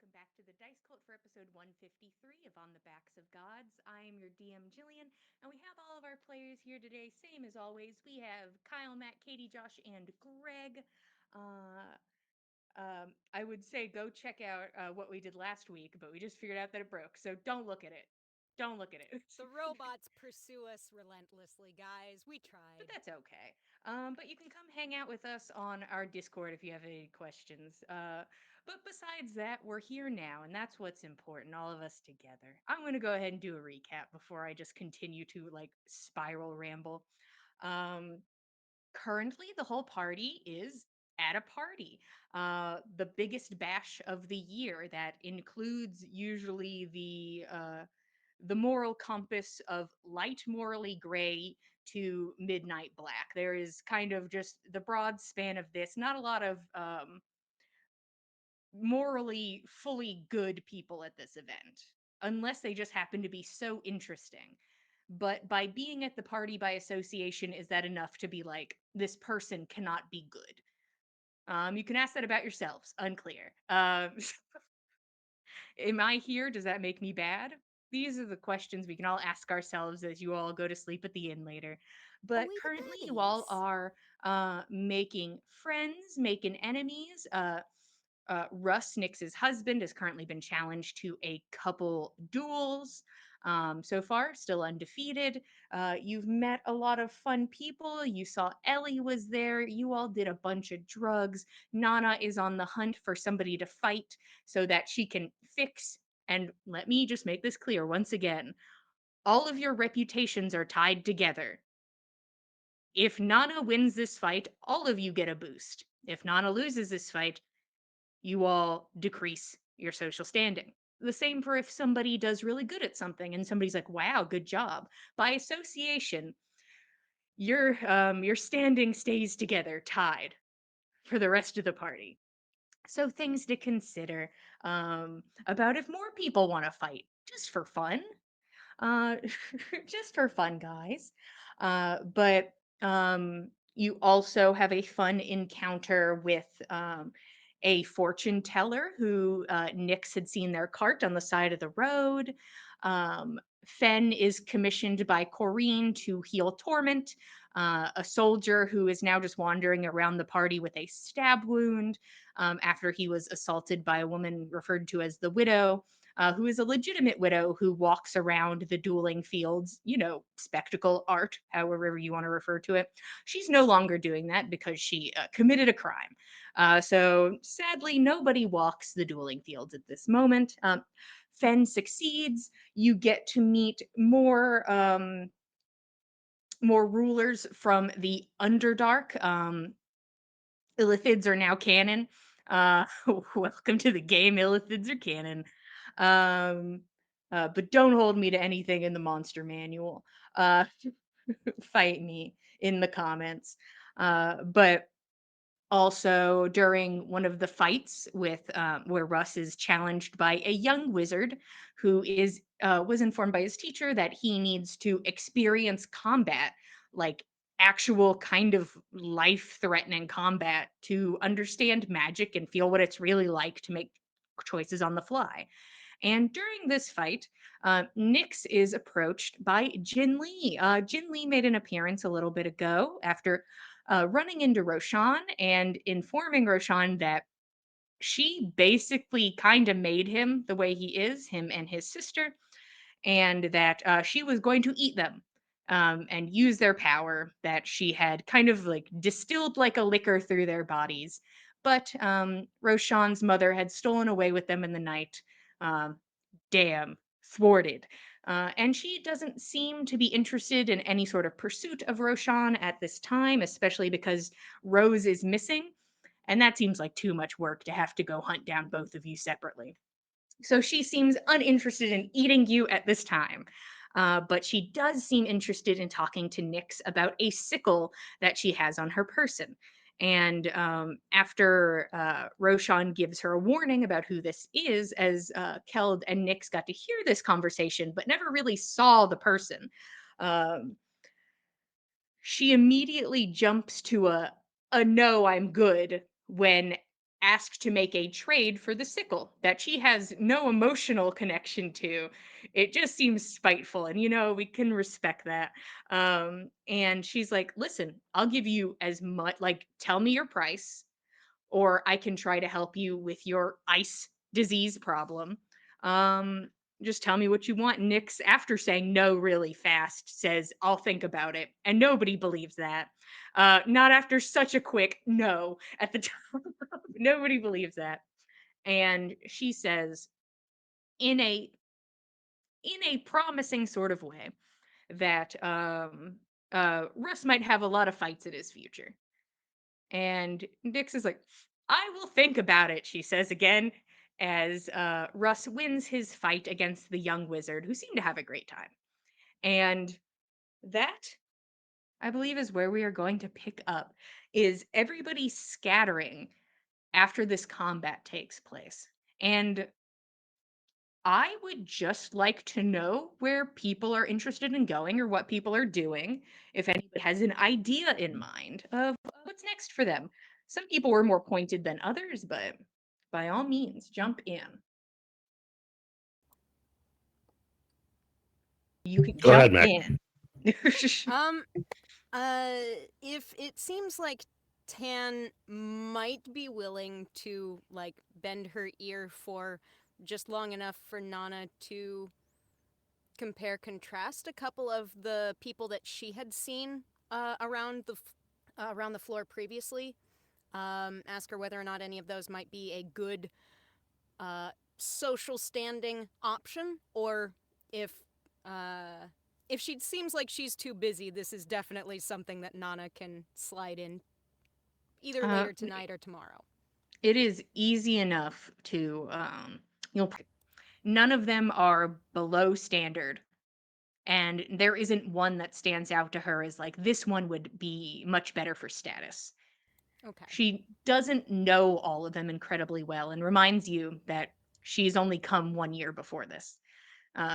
welcome back to the Dice Cult for episode 153 of On the Backs of Gods. I am your DM, Jillian, and we have all of our players here today. Same as always, we have Kyle, Matt, Katie, Josh, and Greg. Uh, I would say go check out what we did last week, but we just figured out that it broke, so don't look at it. Don't look at it. The robots pursue us relentlessly, guys. We But tried. that's okay. But you can come hang out with us on our Discord if you have any questions. But besides that, we're here now, and that's what's important, all of us together. I'm going to go ahead and do a recap before I just continue to like spiral ramble. Um, Currently, the whole party is at a party. The biggest bash of the year that includes usually the moral compass of light morally gray to midnight black. There is kind of just the broad span of this. Not a lot of morally fully good people at this event, unless they just happen to be so interesting. But by being at the party by association, is that enough to be like, this person cannot be good? You can ask that about yourselves. Unclear. Am I here? Does that make me bad? These are the questions we can all ask ourselves as you all go to sleep at the inn later. Are But we the currently, you all baddies? are making friends, making enemies. Russ, Nix's husband, has currently been challenged to a couple duels. So far, still undefeated. You've met a lot of fun people. You saw Ellie was there. You all did a bunch of drugs. Nana is on the hunt for somebody to fight so that she can fix. And let me just make this clear once again, all of your reputations are tied together. If Nana wins this fight, all of you get a boost. If Nana loses this fight, you all decrease your social standing. The same for if somebody does really good at something and somebody's like, wow, good job. By association, your standing stays together, tied for the rest of the party. So things to consider about if more people want to fight, just for fun. Uh, just for fun, guys. But you also have a fun encounter with a fortune teller who Nyx had seen their cart on the side of the road. Fen is commissioned by Corrine to heal Torment, a soldier who is now just wandering around the party with a stab wound after he was assaulted by a woman referred to as the Widow, who is a legitimate widow who walks around the dueling fields, spectacle art, however you want to refer to it. She's no longer doing that because she committed a crime. So sadly, nobody walks the dueling fields at this moment. Fen succeeds. You get to meet more rulers from the Underdark. Illithids are now canon. Uh, Welcome to the game. Illithids are canon. Um, but don't hold me to anything in the monster manual. Uh, Fight me in the comments. But also during one of the fights with where Russ is challenged by a young wizard who is was informed by his teacher that he needs to experience combat, like actual kind of life-threatening combat, to understand magic and feel what it's really like to make choices on the fly. And during this fight, Nyx is approached by Jin Lee. Jin Lee made an appearance a little bit ago after running into Roshan and informing Roshan that she basically kind of made him the way he is, him and his sister, and that she was going to eat them and use their power that she had kind of like distilled like a liquor through their bodies. But Roshan's mother had stolen away with them in the night. Um, Damn, thwarted. And she doesn't seem to be interested in any sort of pursuit of Roshan at this time, especially because Rose is missing. And that seems like too much work to have to go hunt down both of you separately. So she seems uninterested in eating you at this time. But she does seem interested in talking to Nyx about a sickle that she has on her person. And after Roshan gives her a warning about who this is, as Keld and Nyx got to hear this conversation but never really saw the person, um, she immediately jumps to a no, I'm good, when ask to make a trade for the sickle that she has no emotional connection to. It just seems spiteful, and we can respect that. And she's like, "Listen, I'll give you as much, like, tell me your price, or I can try to help you with your ice disease problem. Um, just tell me what you want." Nyx, after saying no really fast, says, "I'll think about it." And nobody believes that. Not after such a quick no at the top. Nobody believes that. And she says, in a promising sort of way, that Russ might have a lot of fights in his future. And Nyx is like, "I will think about it," she says again, as Russ wins his fight against the young wizard, who seemed to have a great time. And that, I believe, is where we are going to pick up, is everybody scattering after this combat takes place. And I would just like to know where people are interested in going or what people are doing, if anybody has an idea in mind of what's next for them. Some people were more pointed than others, but by all means, jump in. You can Go jump ahead, Mac. in. Um, uh, if it seems like Tan might be willing to like bend her ear for just long enough for Nana to compare contrast a couple of the people that she had seen around the floor previously. Ask her whether or not any of those might be a good uh, social standing option, or if uh, if she seems like she's too busy, this is definitely something that Nana can slide in either uh, later tonight or tomorrow. it is easy enough to, you'll, none of them are below standard. And there isn't one that stands out to her as like, this one would be much better for status. Okay, She doesn't know all of them incredibly well and reminds you that she's only come 1 year before this.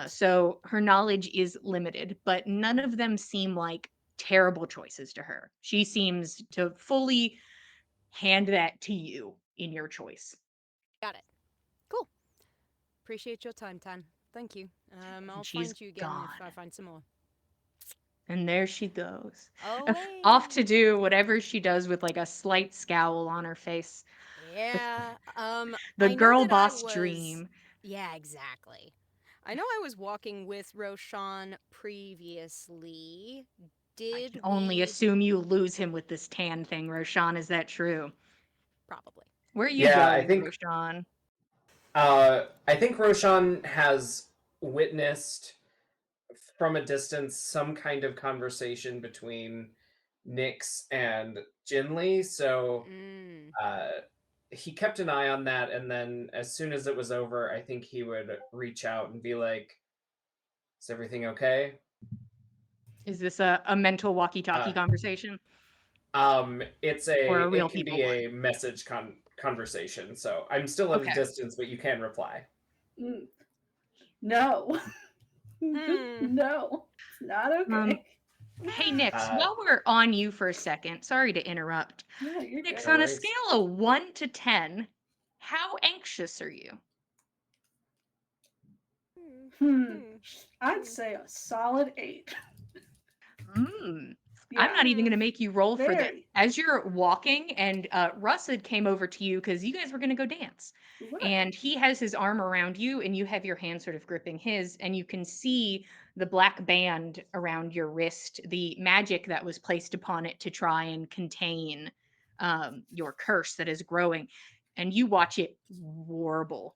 So her knowledge is limited, but none of them seem like terrible choices to her. She seems to fully hand that to you in your choice. got it. Cool. Appreciate your time, Tan. Thank you. And I'll she's find you again if gone. I find some more. And there she goes. Off to Away. do whatever she does with like a slight scowl on her face. Yeah. The I know girl that I boss was. dream. Yeah, exactly. I know I was walking with Roshan previously. I can Did only we? assume you lose him with this tan thing, Roshan. Is that true? Probably. Where are you Yeah, going, Roshan? I think Roshan has witnessed from a distance some kind of conversation between Nyx and Jinli, so Mm. uh, he kept an eye on that, and then as soon as it was over, I think he would reach out and be like, "Is everything okay?" Is this a mental walkie-talkie Uh, conversation or a real it can people be one? a message conversation. So I'm still at a Okay. distance, but you can reply. Mm, no. Hmm. No. It's not Um, okay. hey, Nix, Uh, while we're on you for a second, sorry to interrupt. No, you're Nix, no good. on a worries. scale of 1 to 10, how anxious are you? Hmm. Hmm. Hmm. I'd Hmm. say a solid 8. Mm. I'm Yeah. not even Hmm. going to make you roll for this. Very. As you're walking, and Russid came over to you because you guys were going to go dance. Right. And he has his arm around you, and you have your hand sort of gripping his, and you can see the black band around your wrist, the magic that was placed upon it to try and contain your curse that is growing. And you watch it warble,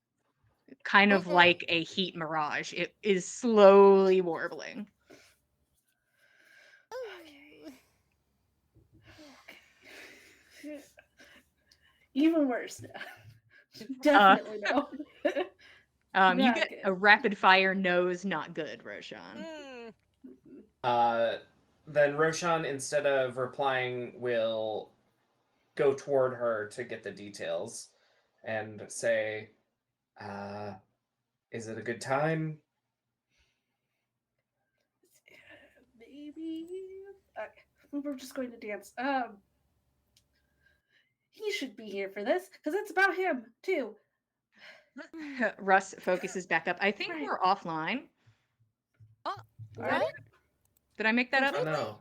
kind of Uh-uh. like a heat mirage. It is slowly warbling. Ooh. Okay. Even worse now. Uh, Definitely no. You Not get good. a rapid fire nose, not good, Roshan. Hmm. Uh, then Roshan, instead of replying, will go toward her to get the details and say, uh, "Is it a good time?" Maybe. Okay. We're just going to dance. he should be here for this because it's about him too. Russ focuses back up. I think Right. we're offline. Oh, Are what? they? Did I make that up? Oh Completely? no.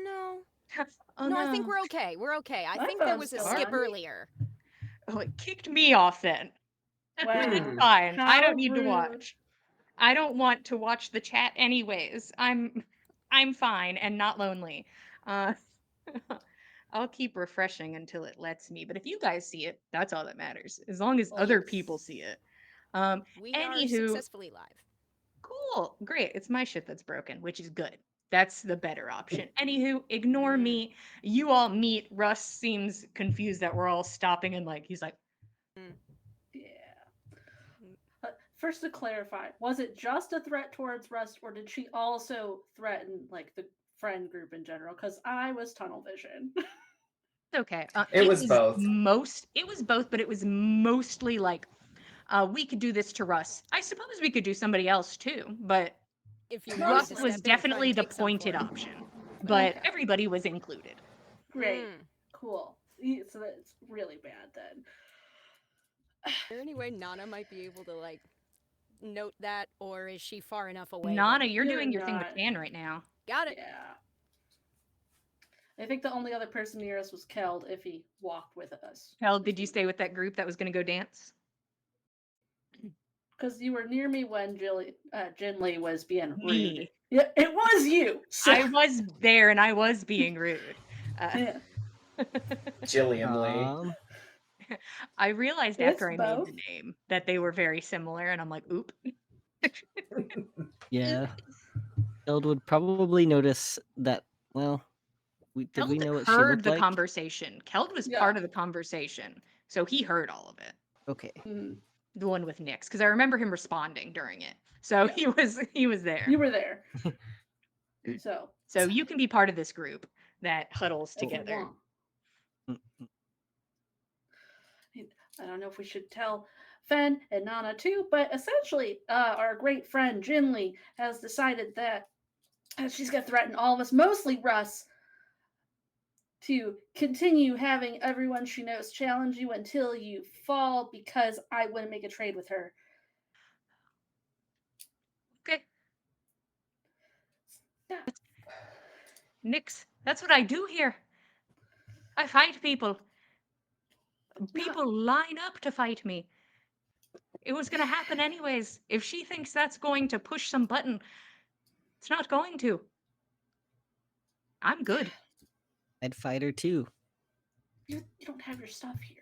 No. Oh No, I think no. we're okay. We're okay. I My think there phone's was a still skip on. earlier. Oh, it kicked me off then. Wow. Fine. I How don't need to rude. watch. I don't want to watch the chat anyways. I'm fine and not lonely. Uh I'll keep refreshing until it lets me. But if you guys see it, that's all that matters. As long as other Yes. people see it. Um We are anywho, successfully live. cool. Great. It's my shit that's broken, which is good. That's the better option. Anywho, ignore Mm. me. You all meet. Russ seems confused that we're all stopping and like he's like, Mm. Yeah. First to clarify, was it just a threat towards Rust, or did she also threaten like the friend group in general? Because I was tunnel vision. it's okay. It was both. It was both, but it was mostly like we could do this to Russ. I suppose we could do somebody else too, but If you wanted Russ to Mostly. was step in and try definitely and the take some pointed for him. option. But Okay. everybody was included. Great. Mm. Cool. So that's really bad then. Is there any way Nana might be able to like note that, or is she far enough away that Nana, you're You're doing your thing with not. Tan right now. got it? Yeah. I think the only other person near us was Keld if he walked with us. Hell, did you stay with that group that was going to go dance? Because you were near me when Jinli was being rude. Me. Yeah, it was you. So I was there and I was being rude. yeah, Jillian Lee. I realized it's after I made both. the name that they were very similar, and I'm like, oop. Yeah. Eld would probably notice that, well, did we Keld know what she heard looked the like? conversation. Keld was Yeah. part of the conversation, so he heard all of it. Okay. Mm, The one with Nyx, because I remember him responding during it, so Yeah. he was there. you were there. So So you can be part of this group that huddles if you together. want. Mm, I don't know if we should tell Fen and Nana too, but essentially, our great friend Jinli has decided that she's going to threaten all of us, mostly Russ, to continue having everyone she knows challenge you until you fall because I wouldn't make a trade with her. Okay, Yeah. Nyx, that's what I do here. I fight people. People line up to fight me. It was going to happen anyways. If she thinks that's going to push some button, it's not going to. I'm good. I'd fight her too. You don't have your stuff here.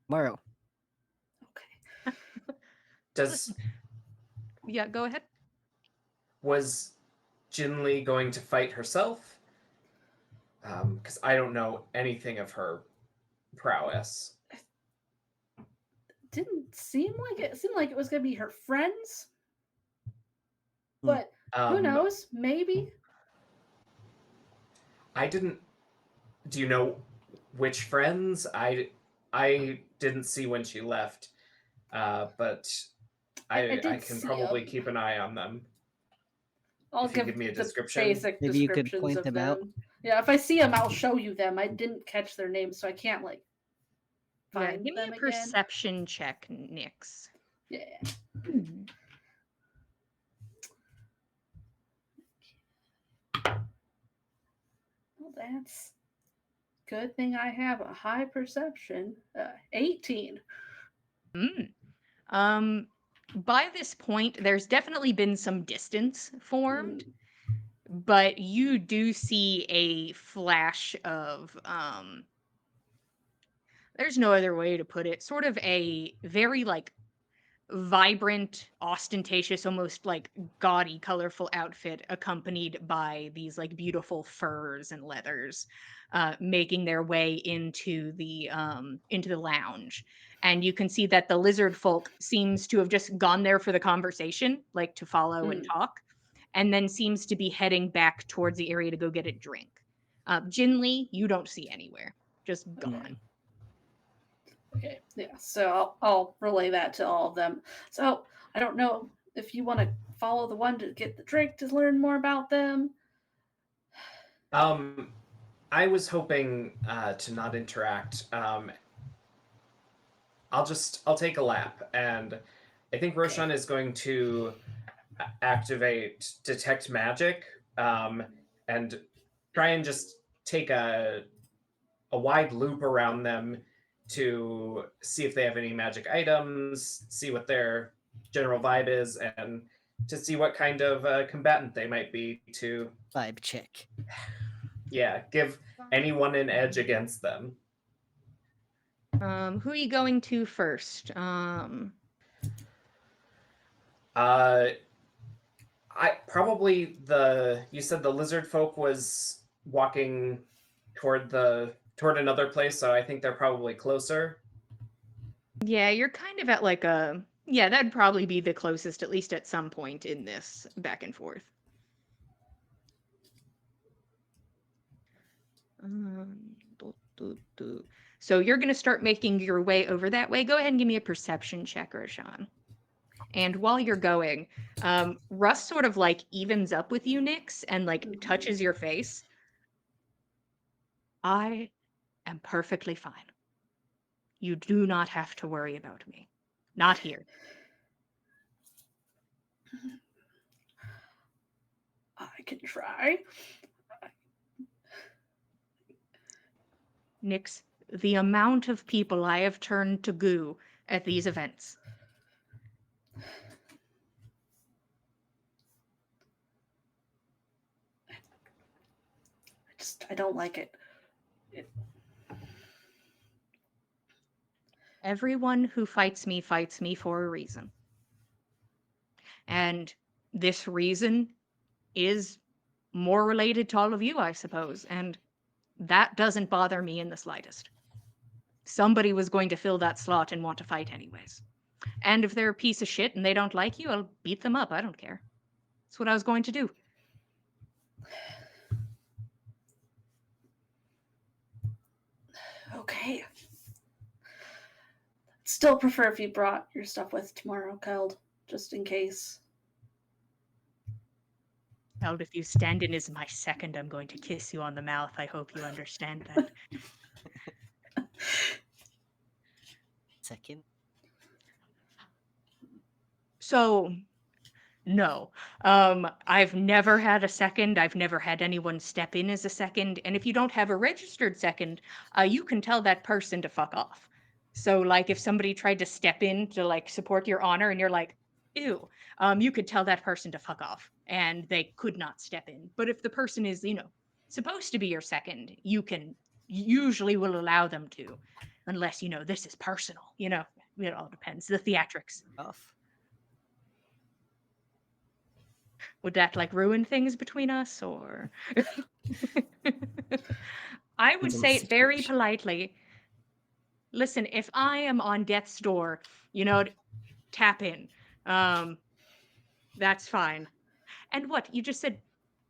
Tomorrow. Okay. Does Yeah, go ahead. was Jinli going to fight herself? Because I don't know anything of her prowess. Didn't seem like it. It seemed like it was going to be her friends. Hmm. But who Um, knows? Maybe. I didn't. Do you know which friends? I didn't see when she left, but I I did can see probably 'em. keep an eye on them. I'll If you give give me a the description. basic Maybe you could descriptions point of them out. Yeah, if I see them, I'll show you them. I didn't catch their names, so I can't like Yeah, find give me a them again. perception check, Nyx. Yeah. Well, that's good thing I have a high perception. 18. Mm. By this point, there's definitely been some distance formed, but you do see a flash of there's no other way to put it, sort of a very like vibrant, ostentatious, almost like gaudy, colorful outfit accompanied by these like beautiful furs and leathers, making their way into the lounge. And you can see that the lizard folk seems to have just gone there for the conversation, like to follow and talk, and then seems to be heading back towards the area to go get a drink. Jinli, you don't see anywhere, just gone. Okay, yeah. So I'll relay that to all of them. So I don't know if you want to follow the one to get the drink to learn more about them. Um, I was hoping to not interact. I'll take a lap, and I think Roshan is going to activate detect magic, and try and just take a wide loop around them to see if they have any magic items, see what their general vibe is, and to see what kind of combatant they might be to, Vibe check. yeah, give anyone an edge against them. Who are you going to first? Uh, I probably you said the lizard folk was walking toward another place, so I think they're probably closer. Yeah, you're kind of at like a yeah, that'd probably be the closest, at least at some point in this back and forth. So you're gonna start making your way over that way. Go ahead and give me a perception check, Roshan. And while you're going, Russ sort of like evens up with you, Nyx, and like touches your face. I am perfectly fine. You do not have to worry about me. Not here. I can try. Nyx, the amount of people I have turned to goo at these events. I don't like it. Everyone who fights me for a reason. And this reason is more related to all of you, I suppose. And that doesn't bother me in the slightest. Somebody was going to fill that slot and want to fight anyways. And if they're a piece of shit and they don't like you, I'll beat them up. I don't care. That's what I was going to do. Okay. Still prefer if you brought your stuff with tomorrow, Keld, just in case. Held, if you stand in as my second, I'm going to kiss you on the mouth. I hope you understand that. Second. So, no. I've never had a second. I've never had anyone step in as a second. And if you don't have a registered second, you can tell that person to fuck off. So, like, if somebody tried to step in to like support your honor, and you're like, ew, you could tell that person to fuck off, and they could not step in. But if the person is, supposed to be your second, you usually will allow them to, unless this is personal. It all depends. The theatrics. Off. Would that like ruin things between us, or? I would Depends on the say it very situation. politely. Listen, if I am on death's door, tap in. That's fine. And what? You just said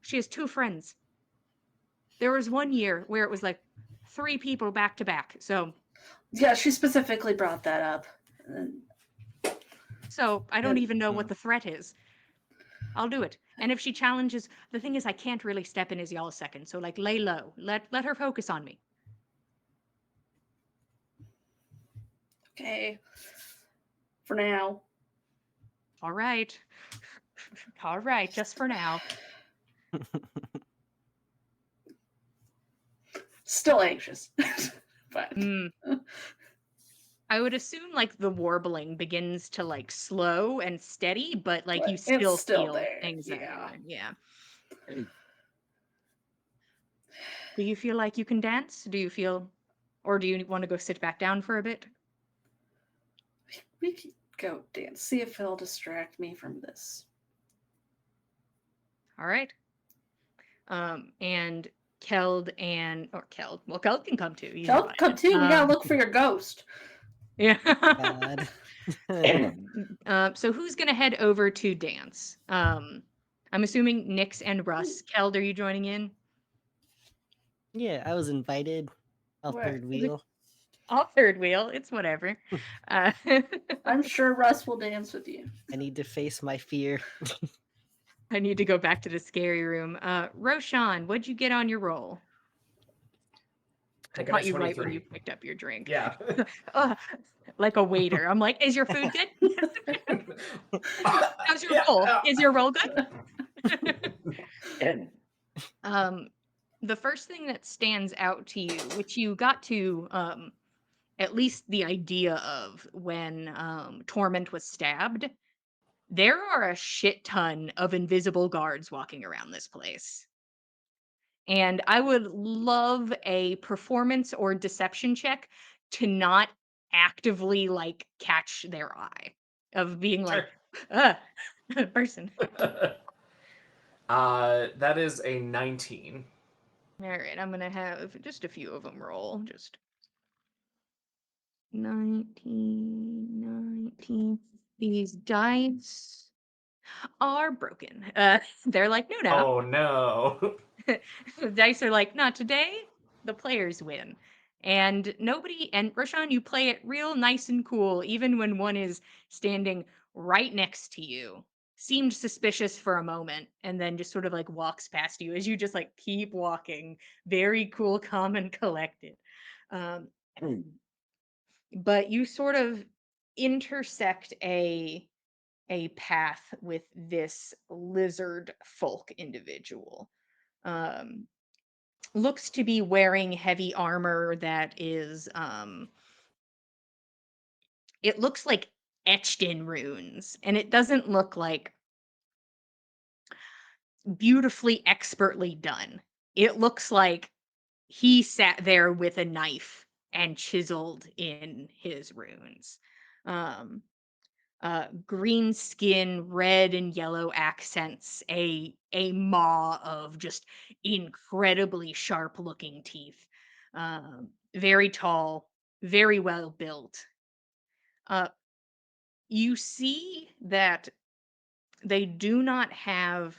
she has two friends. There was one year where it was like 3 people back to back. Yeah, she specifically brought that up. So I don't even know what the threat is. I'll do it. And if she challenges, the thing is, I can't really step in as y'all's second. So like, lay low. Let her focus on me. Okay. For now. All right. All right, just for now. Still anxious. But I would assume like the warbling begins to like slow and steady, but like you it's still still feel there. anxiety. Yeah. Do you feel like you can dance? Or do you want to go sit back down for a bit? We could go dance. See if it'll distract me from this. All right. And Keld well, Keld can come too. He's Keld, come invited. too. We gotta look for your ghost. Yeah. God. So who's gonna head over to dance? I'm assuming Nyx and Russ. Keld, are you joining in? Yeah, I was invited. I'll Where? third wheel. I'll third wheel. It's whatever. I'm sure Russ will dance with you. I need to face my fear. I need to go back to the scary room. Roshan, what'd you get on your roll? I got a Caught you right when 23. you picked up your drink. Yeah. Ugh, like a waiter. I'm like, "Is your food good? How's your Yeah. roll? Is your roll good?" Um, the first thing that stands out to you, which you got to at least the idea of when Torment was stabbed, there are a shit ton of invisible guards walking around this place. And I would love a performance or deception check to not actively like catch their eye of being Sure. like, person. That is a 19. All right, I'm gonna have just a few of them roll. Just 19. These dice are broken. They're like, no, no. Oh no. The dice are like, not today. The players win. And nobody, and Roshan, you play it real nice and cool, even when one is standing right next to you. Seemed suspicious for a moment, and then just sort of like walks past you as you just like keep walking. Very cool, calm, and collected. Um, but you sort of intersect a path with this lizard folk individual. Um, Looks to be wearing heavy armor that is it looks like etched in runes, and it doesn't look like beautifully expertly done. It looks like he sat there with a knife and chiseled in his runes. um Green skin, red and yellow accents, a maw of just incredibly sharp looking teeth. Very tall, very well built. Uh, you see that they do not have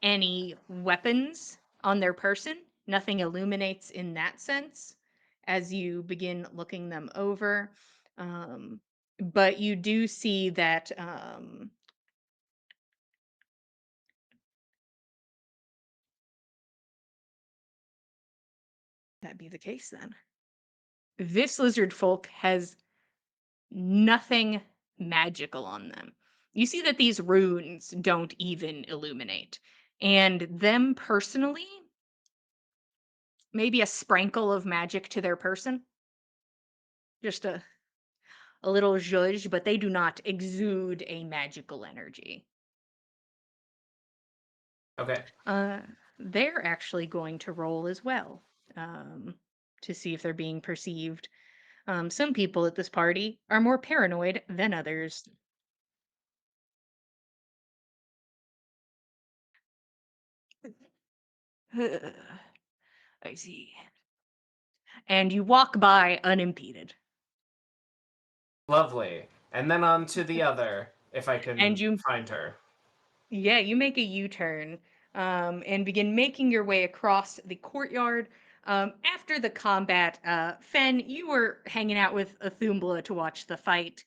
any weapons on their person. Nothing illuminates in that sense as you begin looking them over. But you do see that that be the case then. This lizard folk has nothing magical on them. You see that these runes don't even illuminate. And them personally, maybe a sprinkle of magic to their person. Just a little zhuzh, but they do not exude a magical energy. Okay. Uh, they're actually going to roll as well um, to see if they're being perceived. Some people at this party are more paranoid than others. I see. And you walk by unimpeded. Lovely. And then on to the other, if I And can you, find her. yeah, you make a U-turn and begin making your way across the courtyard. After the combat, Fen, you were hanging out with Athumbla to watch the fight.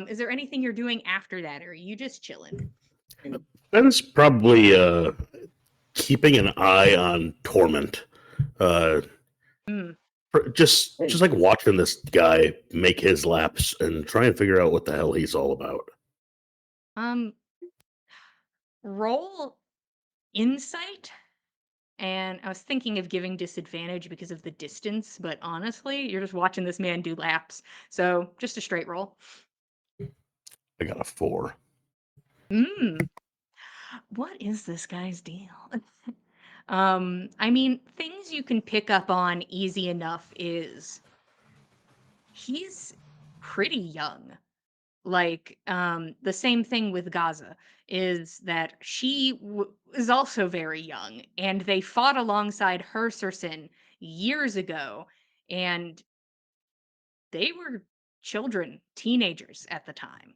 Is there anything you're doing after that, or are you just chilling? Ben's probably keeping an eye on Torment. Uh, Mm. just like watching this guy make his laps and try and figure out what the hell he's all about. Um, Roll insight. And I was thinking of giving disadvantage because of the distance, but honestly, you're just watching this man do laps. So just a straight roll. I got a 4. Mm, what is this guy's deal? I mean, things you can pick up on easy enough is he's pretty young. Like, the same thing with Gaza is that is also very young, and they fought alongside Herserson years ago, and they were children, teenagers at the time.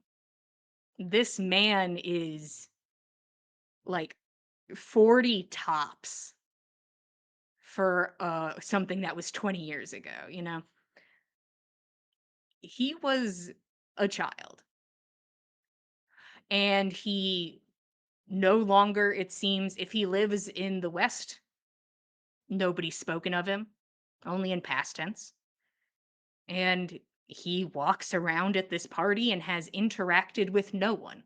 This man is like 40 tops for something that was 20 years ago, you know? He was a child, and he no longer, it seems, if he lives in the West, nobody's spoken of him. only in past tense. And he walks around at this party and has interacted with no one.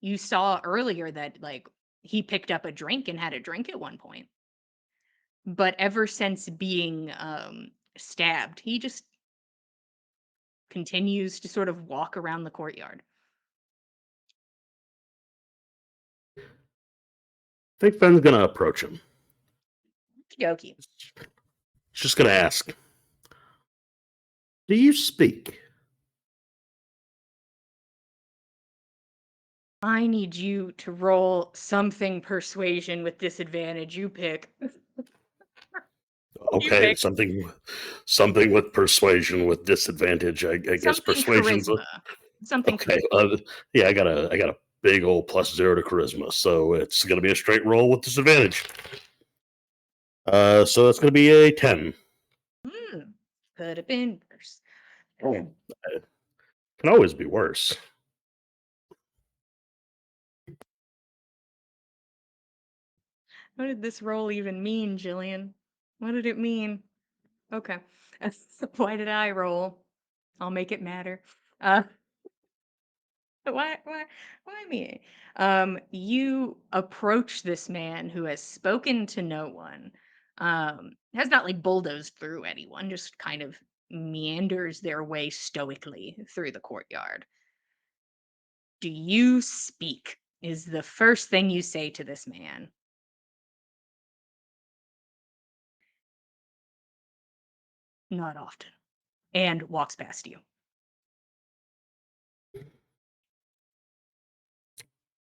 You saw earlier that, like, he picked up a drink and had a drink at one point. But ever since being stabbed, he just continues to sort of walk around the courtyard. I think Fenn's gonna approach him. Okey-dokey. He's just gonna ask, "Do you speak?" I need you to roll something persuasion with disadvantage. You pick. You Okay, pick something with persuasion with disadvantage. I guess something persuasion's charisma. Something okay. charisma. Yeah, I got a big old +0 to charisma, so it's gonna be a straight roll with disadvantage. So that's gonna be a 10. Could have been worse. Can always be worse. What did this roll even mean, Jillian? What did it mean? Okay. Why did I roll? I'll make it matter. Uh, why me? You approach this man who has spoken to no one, has not like bulldozed through anyone, just kind of meanders their way stoically through the courtyard. Do you speak? Is the first thing you say to this man. Not often. And walks past you.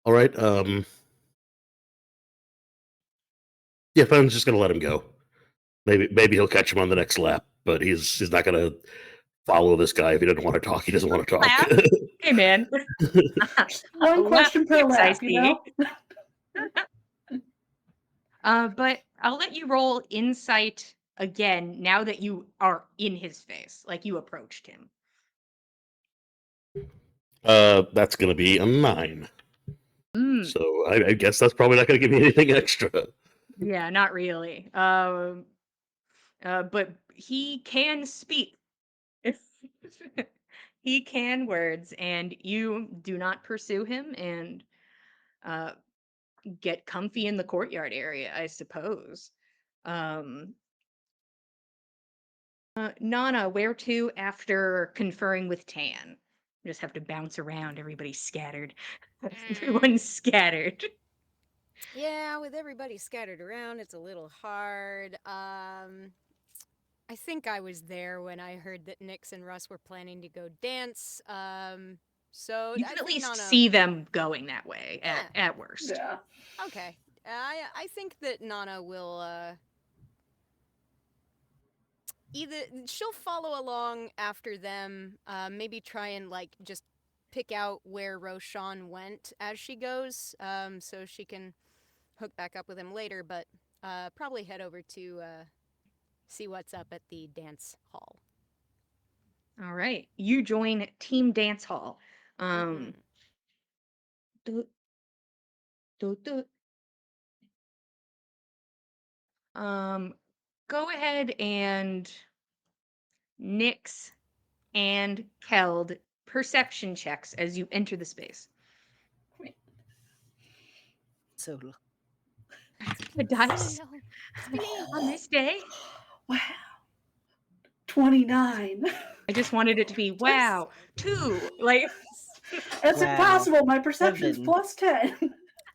All right. Yeah, Fenn's just gonna let him go. Maybe he'll catch him on the next lap, but he's not gonna follow this guy if he doesn't want to talk. He doesn't want to talk. Laugh. Hey man. One Well, question per yes, I lap, you know? But I'll let you roll insight again now that you are in his face, like you approached him. That's gonna be a 9. Mm, So I guess that's probably not gonna give me anything extra. yeah, not really. But he can speak. He can words, and you do not pursue him and uh, get comfy in the courtyard area, I suppose. Um, Nana, where to after conferring with Tan? Just have to bounce around. Everybody's scattered. Everyone's scattered. Yeah, with everybody scattered around, it's a little hard. I think I was there when I heard that Nix and Russ were planning to go dance. So You I can at think least Nana. see them going that way Yeah. at worst. Yeah. Okay. I think that Nana will either she'll follow along after them, maybe try and like just pick out where Roshan went as she goes, so she can hook back up with him later, but probably head over to see what's up at the dance hall. All right. You join Team Dance Hall. Mhm. Du- du- du. Um, Go ahead and Nix and Keld perception checks as you enter the space. So The dice No, it's me. on this day. Wow. 29. I just wanted it to be wow, 2. Like That's Wow. impossible. My perception's 7. plus 10.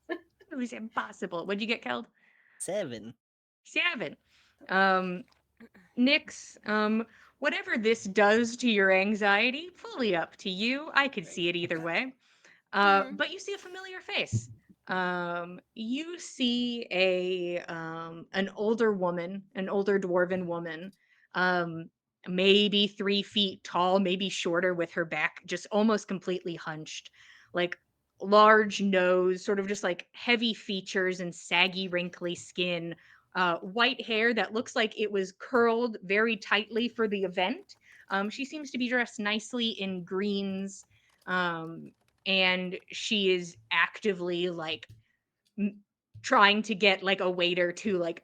it was impossible. What'd you get, Keld? 7. 7. Nix, whatever this does to your anxiety, fully up to you. I could see it either way. But you see a familiar face. You see an older woman, an older dwarven woman, um, maybe 3 feet tall, maybe shorter, with her back just almost completely hunched, like large nose, sort of just like heavy features and saggy, wrinkly skin. White hair that looks like it was curled very tightly for the event. She seems to be dressed nicely in greens, um, and she is actively like trying to get like a waiter to like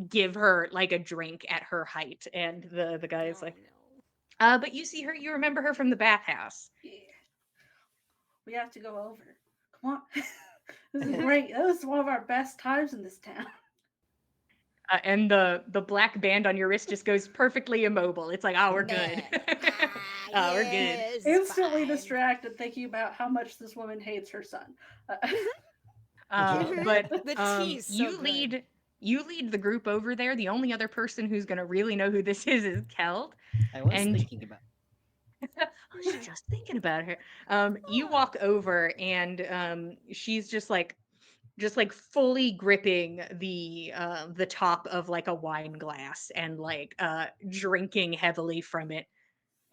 give her like a drink at her height. And the guy is Oh like, no. but you see her, you remember her from the bathhouse. Yeah. We have to go over. Come on. This is great. That was one of our best times in this town. And the black band on your wrist just goes perfectly immobile. It's like, oh, we're good. We're good. Yes, Instantly fine. distracted thinking about how much this woman hates her son. But The tea's so you good. lead the group over there. The only other person who's gonna really know who this is Keld. I was And thinking about. I was just thinking about her. You walk over and she's just like fully gripping the top of like a wine glass and like drinking heavily from it,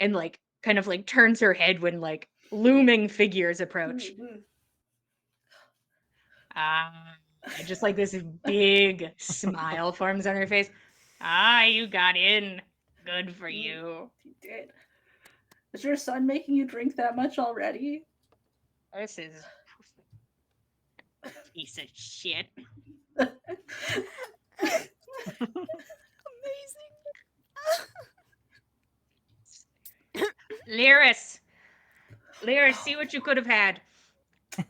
and like kind of like turns her head when like looming figures approach. Mhm. Just like this big smile forms on her face. You got in. Good for you. You did. Is your son making you drink that much already? This is a piece of shit. Amazing. Lyris, see what you could have had. Oh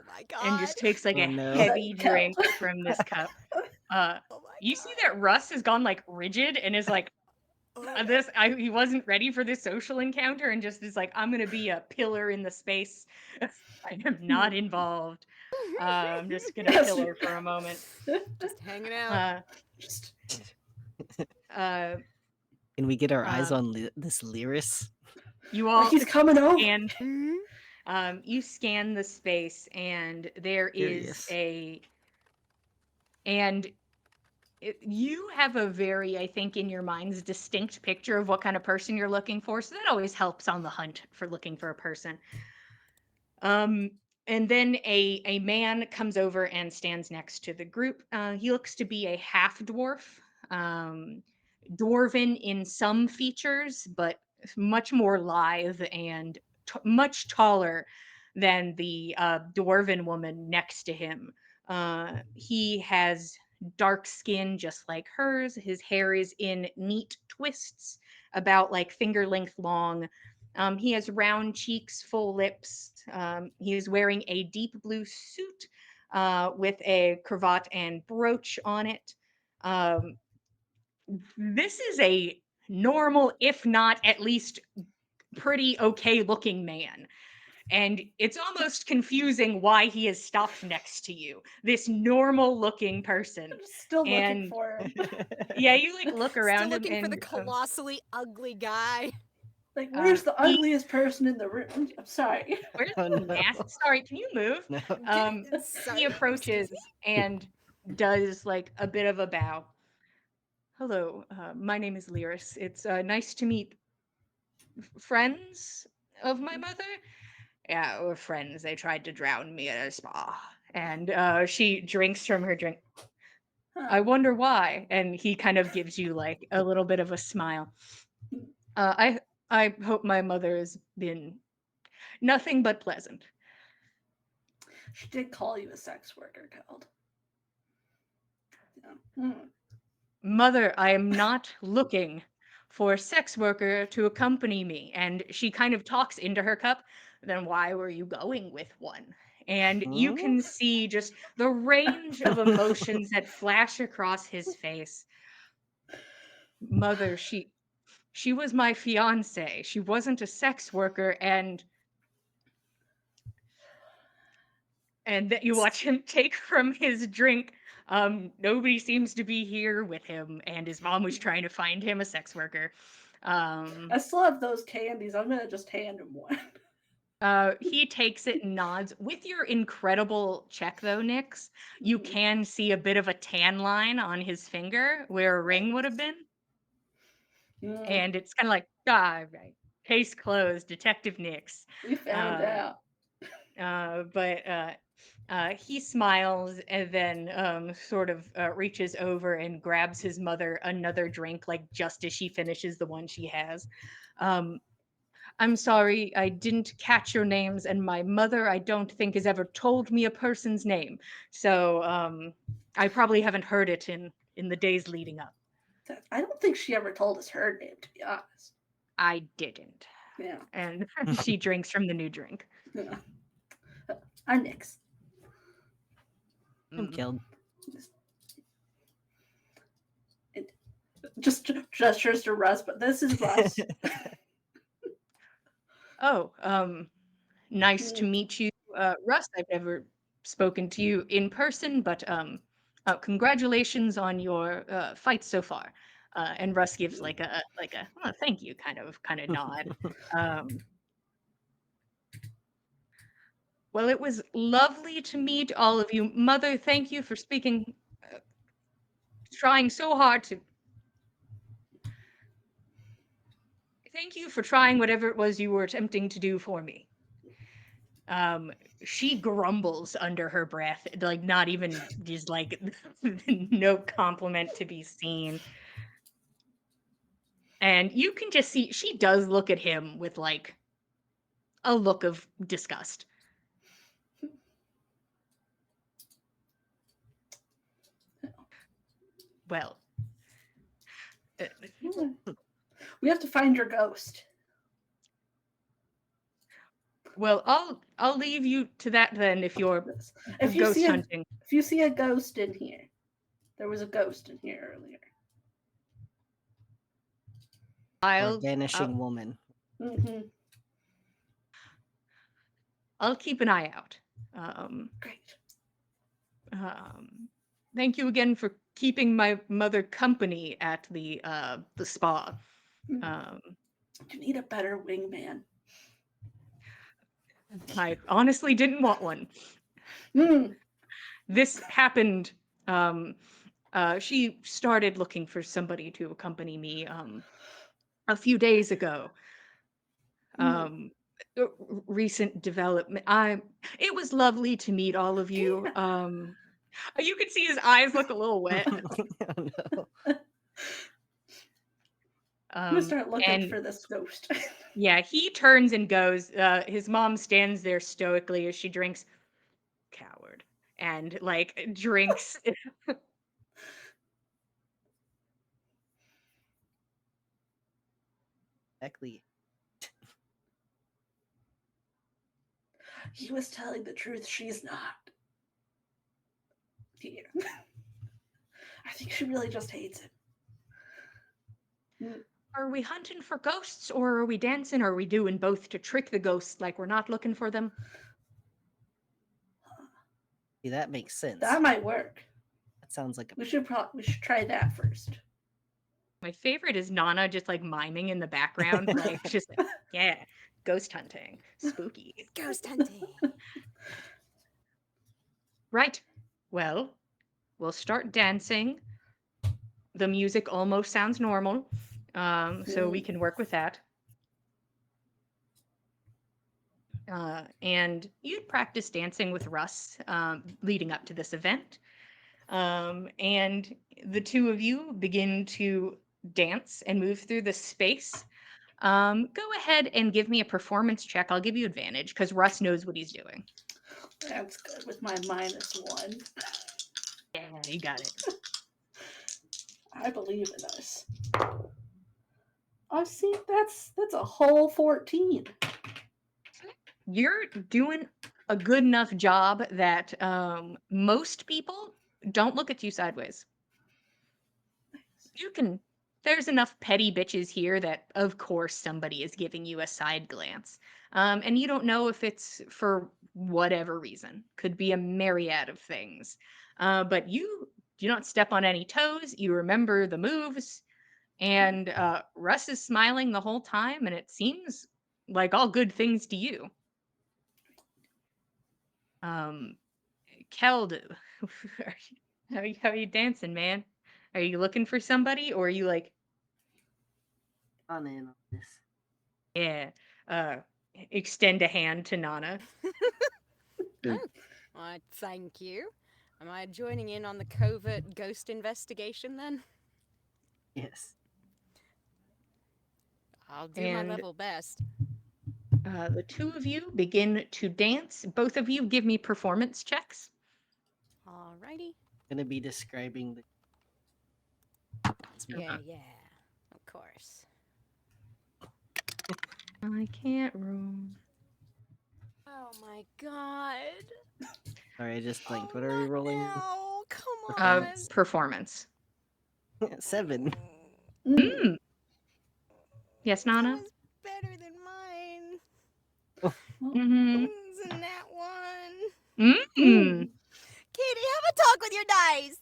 my god. And just takes like Oh, a no. heavy drink from this cup. Oh my You see god. that Russ has gone like rigid and is like, Oh, he wasn't ready for this social encounter and just is like, I'm gonna be a pillar in the space. I am not involved. I'm just gonna Yes. pillar for a moment. just hanging out. Just Uh, Can we get our eyes Um, on this Lyris? you like all he's coming over. scan. Mhm. You scan the space, and there is Curious. you have a very, I think, in your mind's distinct picture of what kind of person you're looking for. So that always helps on the hunt for looking for a person. And then a man comes over and stands next to the group. He looks to be a half dwarf, dwarven in some features, but much more lithe and much taller than the dwarven woman next to him. He has dark skin just like hers. His hair is in neat twists, about like finger length long. He has round cheeks, full lips. He is wearing a deep blue suit with a cravat and brooch on it. Um, this is a normal, if not at least pretty okay looking man. And it's almost confusing why he has stopped next to you, this normal looking person. I'm still looking And for him. yeah, you like look Still around him looking for the and colossally ugly guy. Like, where's the he ugliest person in the room? I'm sorry. where's Oh, the no. mask? Sorry, can you move? No. Sorry, He approaches excuse me? and does like a bit of a bow. Hello, my name is Lyris. It's nice to meet friends of my mother. Yeah, we're friends. They tried to drown me at a spa. And she drinks from her drink. Huh. I wonder why. And he kind of gives you like a little bit of a smile. I hope my mother has been nothing but pleasant. She did call you a sex worker, Keld. Yeah. Mother, I am not looking for a sex worker to accompany me. And she kind of talks into her cup. Then why were you going with one? And you can see just the range of emotions that flash across his face. Mother, she was my fiance. She wasn't a sex worker, and that you watch him take from his drink. Nobody seems to be here with him, and his mom was trying to find him a sex worker. I still have those candies. I'm gonna just hand him one. He takes it and nods. With your incredible check, though, Nix, you can see a bit of a tan line on his finger where a ring would have been. And it's kind of like, right. Case closed, Detective Nix. We found Uh, out. but he smiles and then sort of reaches over and grabs his mother another drink, like just as she finishes the one she has. I'm sorry, I didn't catch your names, and my mother, I don't think, has ever told me a person's name. So I probably haven't heard it in in the days leading up. I don't think she ever told us her name, to be honest. I didn't. Yeah. And she drinks from the new drink. Yeah. I'm Nix. I'm Mm. killed. Just gestures to Russ, but this is Russ. Oh, nice to meet you, Russ. I've never spoken to you in person, but congratulations on your fight so far. And Russ gives like a oh, thank you kind of nod. Um, well, it was lovely to meet all of you. Mother, thank you for speaking, trying so hard to. Thank you for trying whatever it was you were attempting to do for me. She grumbles under her breath, like not even just like no compliment to be seen. And you can just see she does look at him with like a look of disgust. Well, uh, We have to find your ghost. well, I'll leave you to that then if you're If you ghost see hunting. if you see a ghost in here, there was a ghost in here earlier. Or I'll vanishing woman. Mm-hmm. I'll keep an eye out. Great. Thank you again for keeping my mother company at the spa. Um, You need a better wingman. I honestly didn't want one. Mm. This happened. She started looking for somebody to accompany me a few days ago. Recent development. It was lovely to meet all of you. You can see his eyes look a little wet. Oh, no. I'm gonna start looking And for this ghost. yeah, he turns and goes. His mom stands there stoically as she drinks. Coward. And like drinks. Exactly. He was telling the truth. She's not. Yeah. I think she really just hates him. Are we hunting for ghosts or are we dancing? Or are we doing both to trick the ghosts like we're not looking for them? See, that makes sense. That might work. That sounds like a We should try that first. My favorite is Nana just like miming in the background, like just like, yeah, ghost hunting, spooky. Ghost hunting. Right. Well, we'll start dancing. The music almost sounds normal, so we can work with that. And you'd practice dancing with Russ leading up to this event. And the two of you begin to dance and move through the space. Go ahead and give me a performance check. I'll give you advantage because Russ knows what he's doing. That's good with my -1. Yeah, you got it. I believe in us. Oh, see, that's a whole 14. You're doing a good enough job that most people don't look at you sideways. You can. There's enough petty bitches here that, of course, somebody is giving you a side glance. And you don't know if it's for whatever reason. Could be a myriad of things. But you do not step on any toes. You remember the moves. And Russ is smiling the whole time, and it seems like all good things to you. Keld, how are you dancing, man? Are you looking for somebody, or are you like, on in on this. yeah, extend a hand to Nana? Oh, well, thank you. Am I joining in on the covert ghost investigation then? Yes. I'll do my And level best. the two of you begin to dance. Both of you give me performance checks. Alrighty. Gonna be describing the That's yeah, yeah. Of course. I can't roll. Oh my god. Sorry, I just blinked. Oh, What are we not rolling? now. Come on. Performance. Performance. 7. Mm. Yes, That Nana? was better than mine. Mm-hmm. Isn't that one? Mm. Katie, have a talk with your dice.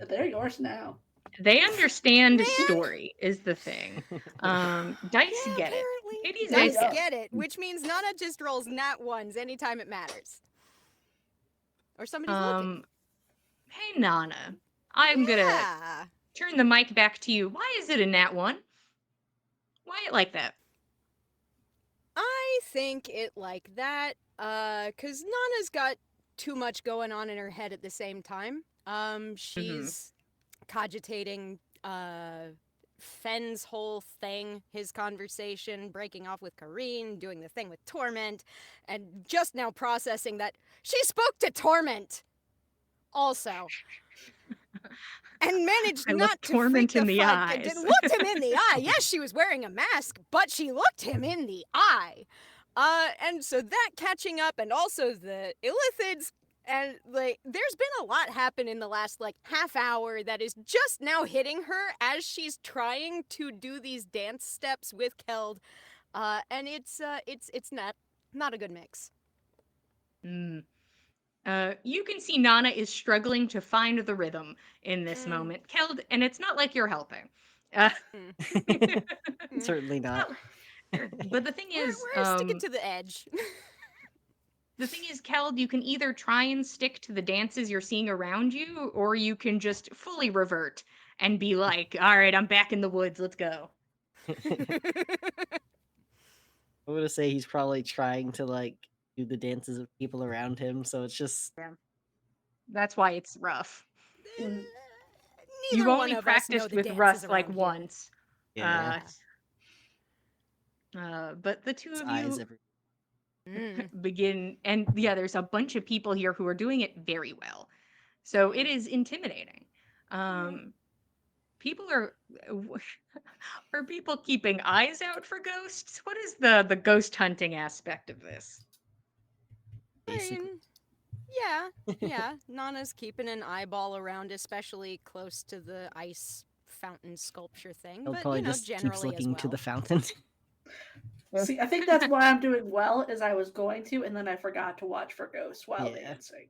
They're yours now. They understand Man. story is the thing. Dice Yeah, get it. apparently. Katie's There you dice Dice go. get it, which means Nana just rolls nat ones anytime it matters. Or somebody's looking. Hey Nana, I'm gonna Yeah. turn the mic back to you. Why is it a nat 1? Why it like that? I think it like that, cause Nana's got too much going on in her head at the same time. She's cogitating, Fenn's whole thing, his conversation, breaking off with Kareen, doing the thing with Torment, and just now processing that she spoke to Torment also. And managed I not looked to freak Torment the in the fuck. eyes. Looked him in the eye. Yes, she was wearing a mask, but she looked him in the eye. And so that catching up, and also the illithids, and like, there's been a lot happen in the last like half hour that is just now hitting her as she's trying to do these dance steps with Keld. And it's not a good mix. Mm. You can see Nana is struggling to find the rhythm in this Mm. moment. Keld, and it's not like you're helping. Uh, Certainly not. but the thing is, We're sticking to the edge. the thing is, Keld, you can either try and stick to the dances you're seeing around you, or you can just fully revert and be like, all right, I'm back in the woods, let's go. I would say he's probably trying to like do the dances of people around him, so it's just That's why it's rough. Mm. Neither You've one only of us know practiced the with dances Russ like around here. once. yeah. But the two His of eyes you every. begin, and yeah, there's a bunch of people here who are doing it very well. So it is intimidating. People are are people keeping eyes out for ghosts? What is the ghost hunting aspect of this? Basically. Yeah. Nana's keeping an eyeball around, especially close to the ice fountain sculpture thing. He'll But probably you know, just keeps generally as looking well. to the fountain. See, I think that's why I'm doing well, is I was going to, and then I forgot to watch for ghosts while Yeah. dancing.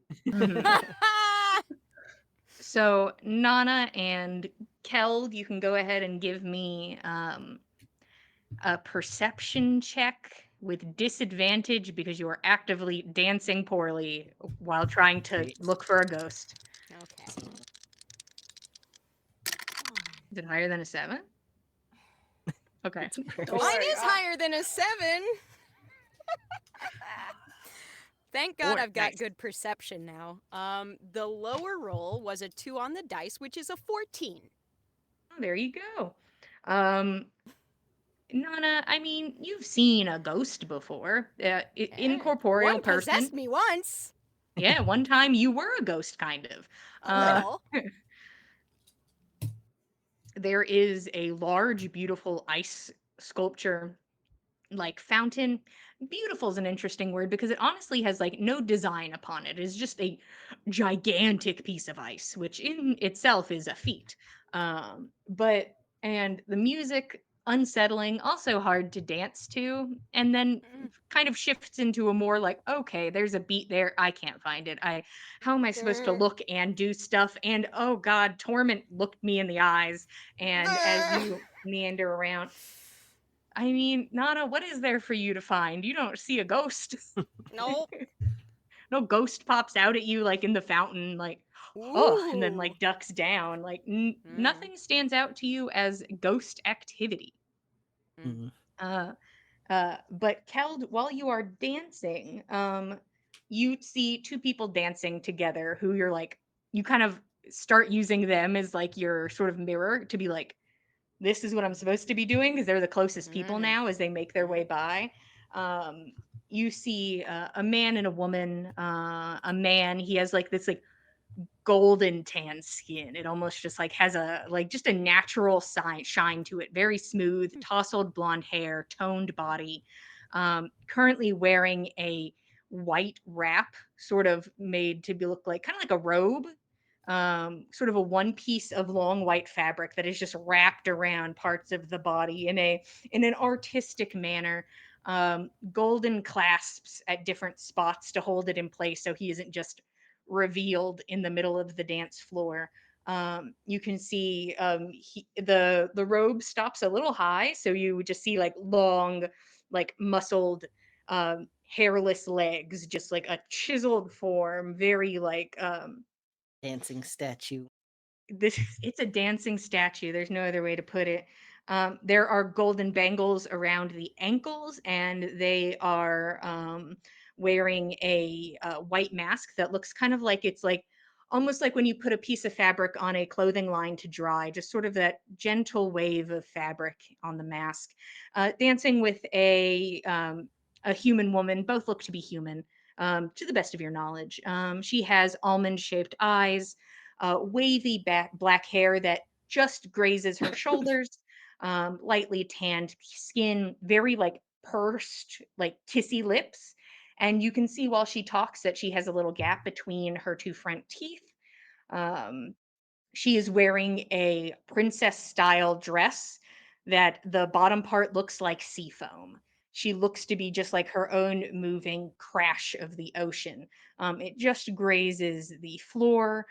So Nana and Keld, you can go ahead and give me a perception check with disadvantage because you are actively dancing poorly while trying to Great. look for a ghost. Okay. Is it higher than a 7? Okay. Don't Mine worry, is higher than a 7. Thank God 4. I've got Nice. good perception now. The lower roll was a 2 on the dice, which is a 14. Oh, there you go. Nana, I mean, you've seen a ghost before. Incorporeal One person. possessed me once. Yeah, one time you were a ghost, kind of. A little. There is a large, beautiful ice sculpture, like fountain. Beautiful is an interesting word because it honestly has like no design upon it. It's just a gigantic piece of ice, which in itself is a feat. But and the music unsettling, also hard to dance to, and then kind of shifts into a more like, okay, there's a beat there. I can't find it. How am I supposed to look and do stuff? And oh God, Torment looked me in the eyes. And as you meander around, I mean, Nana, what is there for you to find? You don't see a ghost. Nope. No ghost pops out at you like in the fountain, like, oh, and then like ducks down. Like nothing stands out to you as ghost activity. Mhm. But Keld, while you are dancing, you see two people dancing together who you're like, you kind of start using them as like your sort of mirror to be like, this is what I'm supposed to be doing because they're the closest people now as they make their way by. You see a man and a woman. A man, he has like this like golden tan skin. It almost just like has a like just a natural shine to it. Very smooth, tousled blonde hair, toned body. Currently wearing a white wrap, sort of made to be look like kind of like a robe. Sort of a one piece of long white fabric that is just wrapped around parts of the body in an artistic manner. Golden clasps at different spots to hold it in place so he isn't just revealed in the middle of the dance floor. You can see the robe stops a little high, so you would just see like long, like muscled, hairless legs, just like a chiseled form, very like Dancing statue. this it's a dancing statue. There's no other way to put it. There are golden bangles around the ankles, and they are wearing a white mask that looks kind of like it's like almost like when you put a piece of fabric on a clothing line to dry, just sort of that gentle wave of fabric on the mask. Dancing with a human woman, both look to be human, to the best of your knowledge. She has almond shaped eyes, wavy black hair that just grazes her shoulders, lightly tanned skin, very like pursed, like kissy lips. And you can see while she talks that she has a little gap between her two front teeth. Um, she is wearing a princess style dress that the bottom part looks like sea foam. She looks to be just like her own moving crash of the ocean. It just grazes the floor.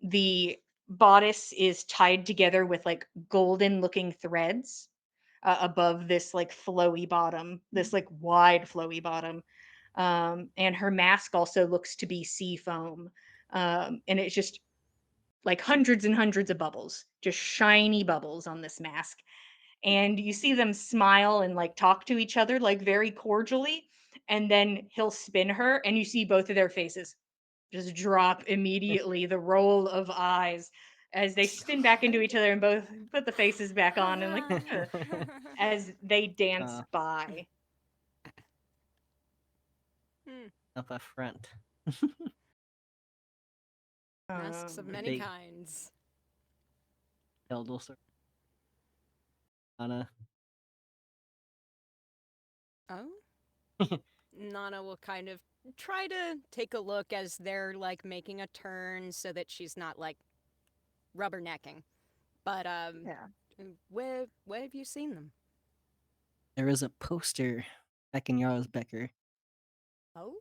The bodice is tied together with like golden looking threads above this like flowy bottom, this like wide flowy bottom. And her mask also looks to be sea foam. And it's just like hundreds and hundreds of bubbles, just shiny bubbles on this mask. And you see them smile and like talk to each other like very cordially. And then he'll spin her, and you see both of their faces just drop immediately, the roll of eyes as they spin back into each other and both put the faces back on and like as they dance uh, by. Hmm. up a front. Masks of Um, many They kinds. Eldol sort Anna. Oh? Nana will kind of try to take a look as they're like making a turn so that she's not like rubbernecking. But yeah. where have you seen them? There was a poster back in Jarl's Becker. Oh?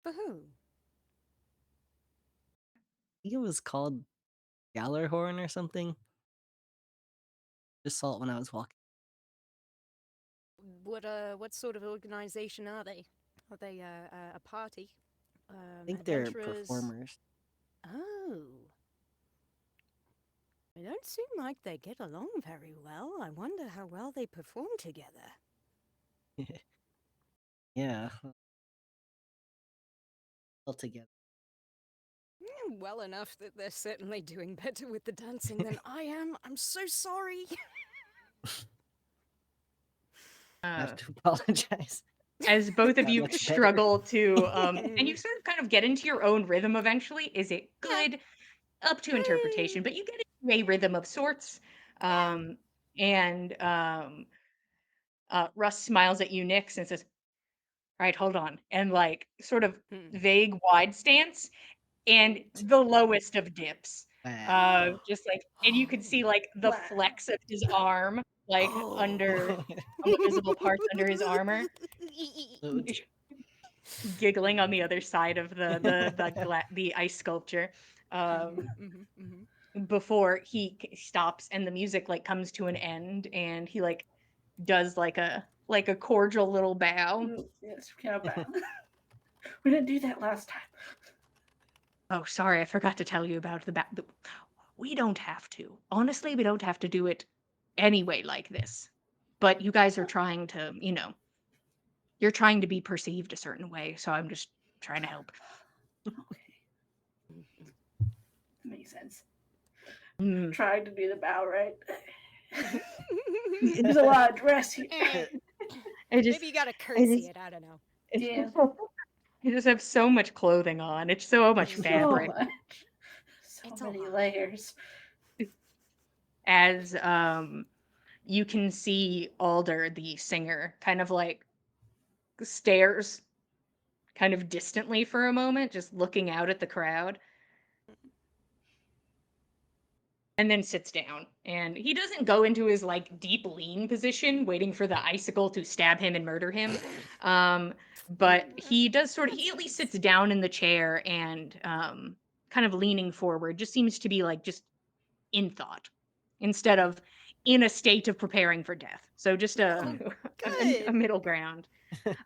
For who? I think it was called Gallerhorn or something. Just saw it when I was walking. What sort of organization are they? Are they a party? I think they're Adventurers? performers. Oh. They don't seem like they get along very well. I wonder how well they perform together. Yeah. All together. Well enough that they're certainly doing better with the dancing than I am. I'm so sorry. I have Uh, to apologize. as both of Not you much better. struggle to and you sort of kind of get into your own rhythm eventually. Is it Yeah. good? Up to interpretation, but you get into a rhythm of sorts. Um, and Russ smiles at you, Nix, and says, "All right, hold on," and like sort of Hmm. vague wide stance and the lowest of dips. Wow. Just like, and you could see like the Wow. flex of his arm, like under Oh. on the visible parts under his armor, So d- giggling on the other side of the ice sculpture. Um, before he stops and the music like comes to an end and he like does like a cordial little bow. Yes, kind of bad. We didn't do that last time. Oh, sorry, I forgot to tell you about we don't have to. Honestly, we don't have to do it anyway like this. But you guys are trying to, you're trying to be perceived a certain way, so I'm just trying to help. Okay, makes sense. Mm. Trying to do the bow right. There's a lot of dress here. I just Maybe you gotta I curtsy just it. I don't know. Yeah. You just have so much clothing on. It's so much Mm. So fabric. much. So It's a many lot. layers. As you can see Alder, the singer, kind of like stares kind of distantly for a moment, just looking out at the crowd, and then sits down. And he doesn't go into his like deep lean position, waiting for the icicle to stab him and murder him. But he does sort of, he at least sits down in the chair and kind of leaning forward, just seems to be like just in thought instead of in a state of preparing for death. So just a, Oh, a good. middle ground.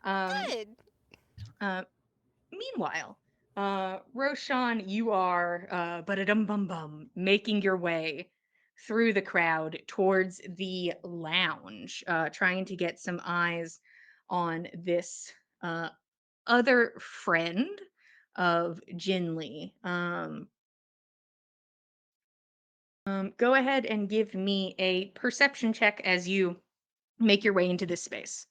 Um, Good. uh, Meanwhile, Roshan, you are ba-da-dum bum bum making your way through the crowd towards the lounge, trying to get some eyes on this uh, other friend of Jinli. Go ahead and give me a perception check as you make your way into this space.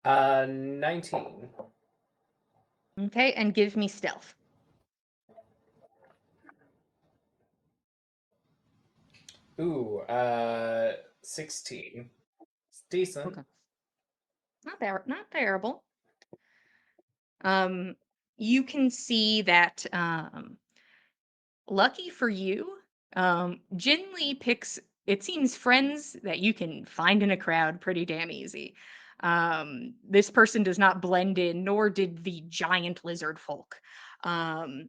19. Okay, and give me stealth. Ooh, 16. It's decent. Okay, not terrible. You can see that lucky for you, Jinli picks, it seems, friends that you can find in a crowd pretty damn easy. This person does not blend in, nor did the giant lizard folk. Um,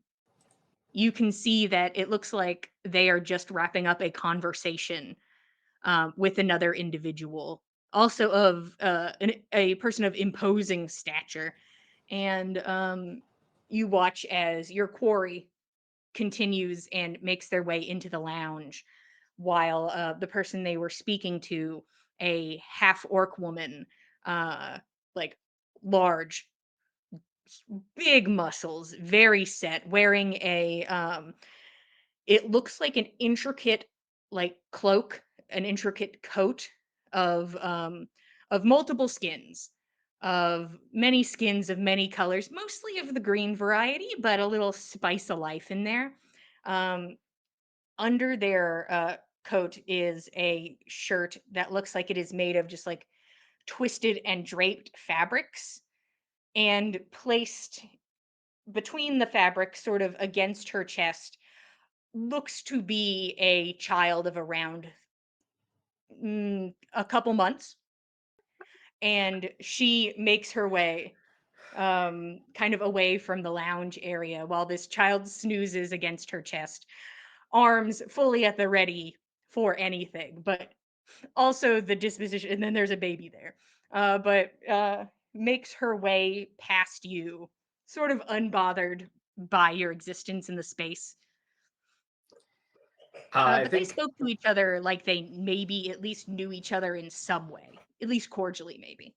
you can see that it looks like they are just wrapping up a conversation with another individual, also of a person of imposing stature. And you watch as your quarry continues and makes their way into the lounge, while the person they were speaking to, a half orc woman, uh, like large, big muscles, very set, wearing a it looks like an intricate like cloak, an intricate coat of multiple skins, of many skins of many colors, mostly of the green variety, but a little spice of life in there. Um, Under their coat is a shirt that looks like it is made of just like twisted and draped fabrics, and placed between the fabrics, sort of against her chest, looks to be a child of around a couple months. And she makes her way kind of away from the lounge area while this child snoozes against her chest, arms fully at the ready for anything, but also the disposition. And then there's a baby there, but makes her way past you, sort of unbothered by your existence in the space. I But they think. spoke to each other like they maybe at least knew each other in some way, at least cordially, maybe.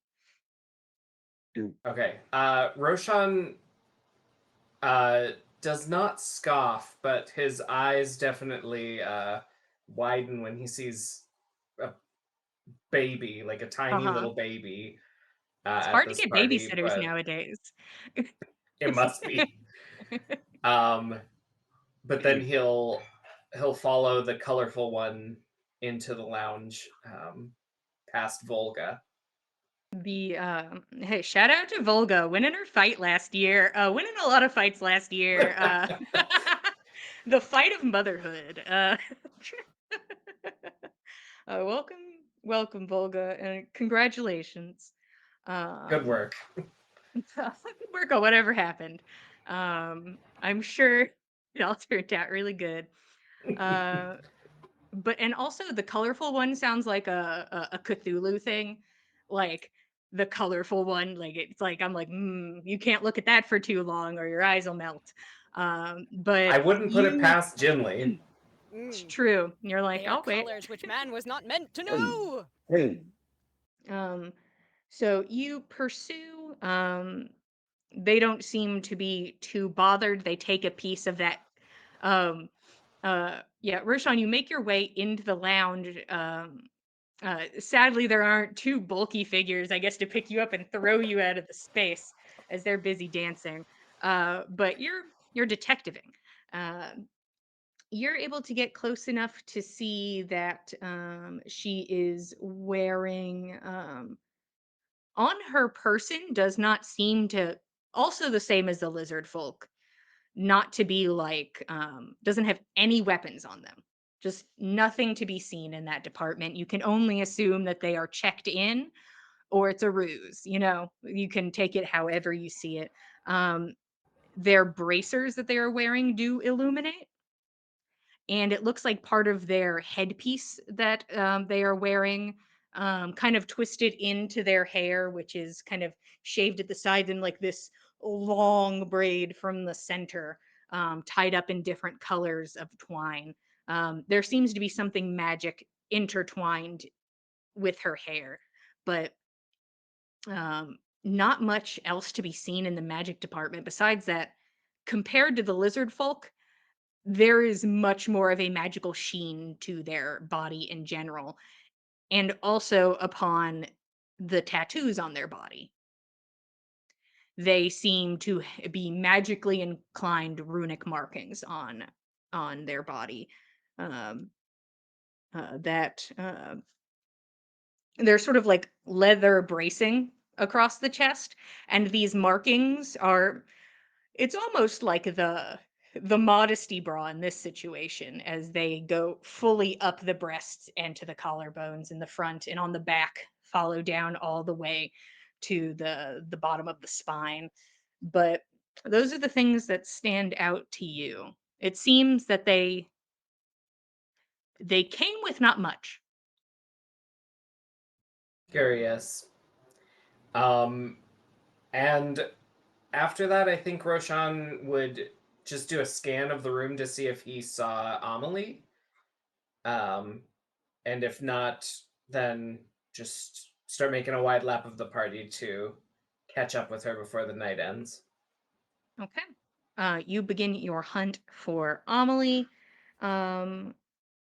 Okay. Roshan does not scoff, but his eyes definitely widen when he sees a baby, like a Uh tiny huh. little baby, It's at hard to this get party, babysitters but nowadays. it must be. Um, but then he'll follow the colorful one into the lounge, past Volga. The hey, shout out to Volga winning her fight last year. Winning a lot of fights last year. The fight of motherhood. Welcome, welcome, Volga, and congratulations. Good Um, work. Work on whatever happened. I'm sure it all turned out really good. Uh, but and also the colorful one sounds like a Cthulhu thing, like the colorful one. Like it's like I'm like, you can't look at that for too long or your eyes will melt. I But wouldn't put it you, past Jinli. it's Mm. true. You're like, They are I'll wait. colors which man was not meant to know. Um, so you pursue. They don't seem to be too bothered. They take a piece of that. Yeah, Roshan, you make your way into the lounge. Sadly, there aren't two bulky figures, I guess, to pick you up and throw you out of the space as they're busy dancing. But you're detectiving. Uh, you're able to get close enough to see that she is wearing on her person does not seem to also the same as the lizard folk not to be like doesn't have any weapons on them, just nothing to be seen in that department. You can only assume that they are checked in or it's a ruse, you know. You can take it however you see it. Their bracers that they are wearing do illuminate, and it looks like part of their headpiece that they are wearing kind of twisted into their hair, which is kind of shaved at the sides in like this long braid from the center, tied up in different colors of twine. There seems to be something magic intertwined with her hair, but not much else to be seen in the magic department besides that. Compared to the lizard folk, there is much more of a magical sheen to their body in general, and also upon the tattoos on their body. They seem to be magically inclined runic markings on their body. Um, that They're sort of like leather bracing across the chest, and these markings are it's almost like the modesty bra in this situation as they go fully up the breasts and to the collarbones in the front and on the back, follow down all the way to the bottom of the spine. But those are the things that stand out to you. It seems that they came with not much. Curious. Um, and after that, I think Roshan would just do a scan of the room to see if he saw Amelie. Um, and if not, then just start making a wide lap of the party to catch up with her before the night ends. Okay. You begin your hunt for Amelie. Um,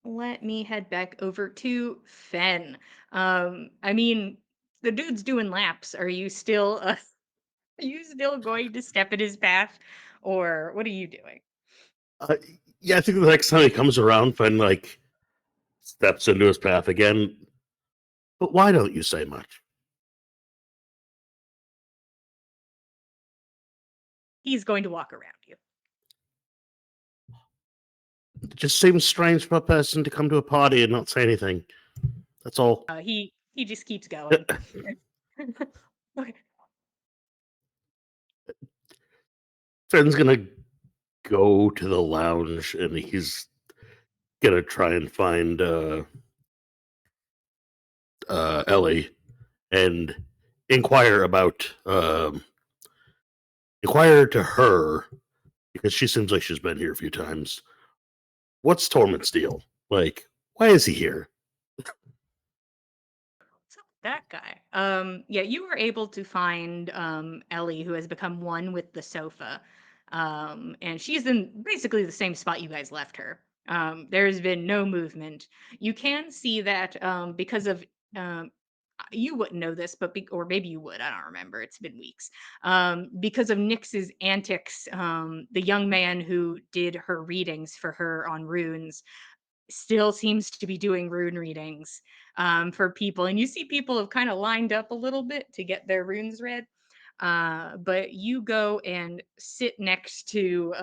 Let me head back over to Fen. I mean, the dude's doing laps. Are you still going to step in his path, or what are you doing? Uh, yeah, I think the next time he comes around, Finn like steps into his path again. But why don't you say much? He's going to walk around you. It just seems strange for a person to come to a party and not say anything. That's all. He just keeps going. Okay. Finn's gonna go to the lounge and he's gonna try and find Ellie and inquire about inquire to her because she seems like she's been here a few times. What's Torment's deal? Like, why is he here? So that guy. Yeah, you were able to find Ellie, who has become one with the sofa. And she's in basically the same spot you guys left her. There's been no movement. You can see that because of um you wouldn't know this, but or maybe you would. I don't remember. It's been weeks. Because of Nyx's antics, the young man who did her readings for her on runes still seems to be doing rune readings for people. And you see people have kind of lined up a little bit to get their runes read. But you go and sit next to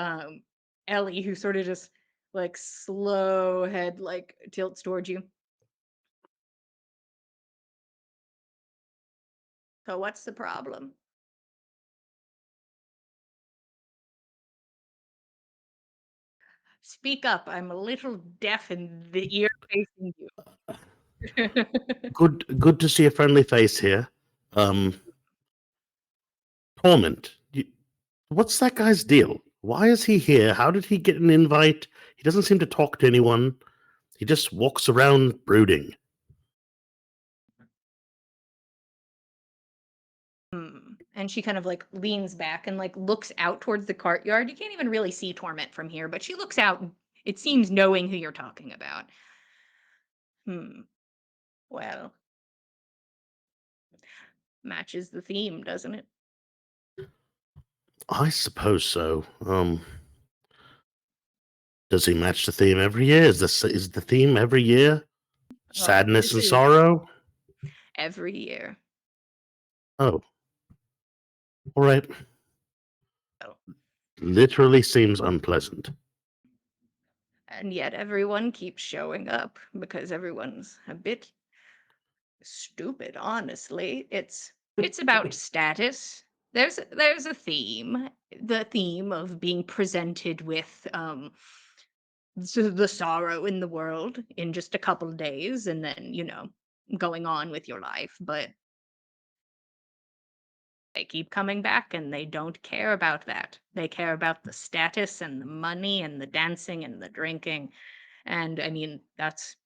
Ellie, who sort of just like slow head like tilts towards you. So what's the problem? Speak up. I'm a little deaf in the ear facing you. Good to see a friendly face here. Um, Torment, what's that guy's deal? Why is he here? How did he get an invite? He doesn't seem to talk to anyone. He just walks around brooding. And she kind of like leans back and like looks out towards the courtyard. You can't even really see Torment from here, but she looks out, it seems knowing who you're talking about. Well, matches the theme, doesn't it? I suppose so. Does he match the theme every year? Is the theme every year Oh, sadness this and is sorrow? every year. Oh, all right. Oh, Literally seems unpleasant. and yet everyone keeps showing up because everyone's a bit stupid, honestly. It's about status. There's a theme. The theme of being presented with the sorrow in the world in just a couple days and then, going on with your life, but they keep coming back and they don't care about that. They care about the status and the money and the dancing and the drinking. And I mean, that's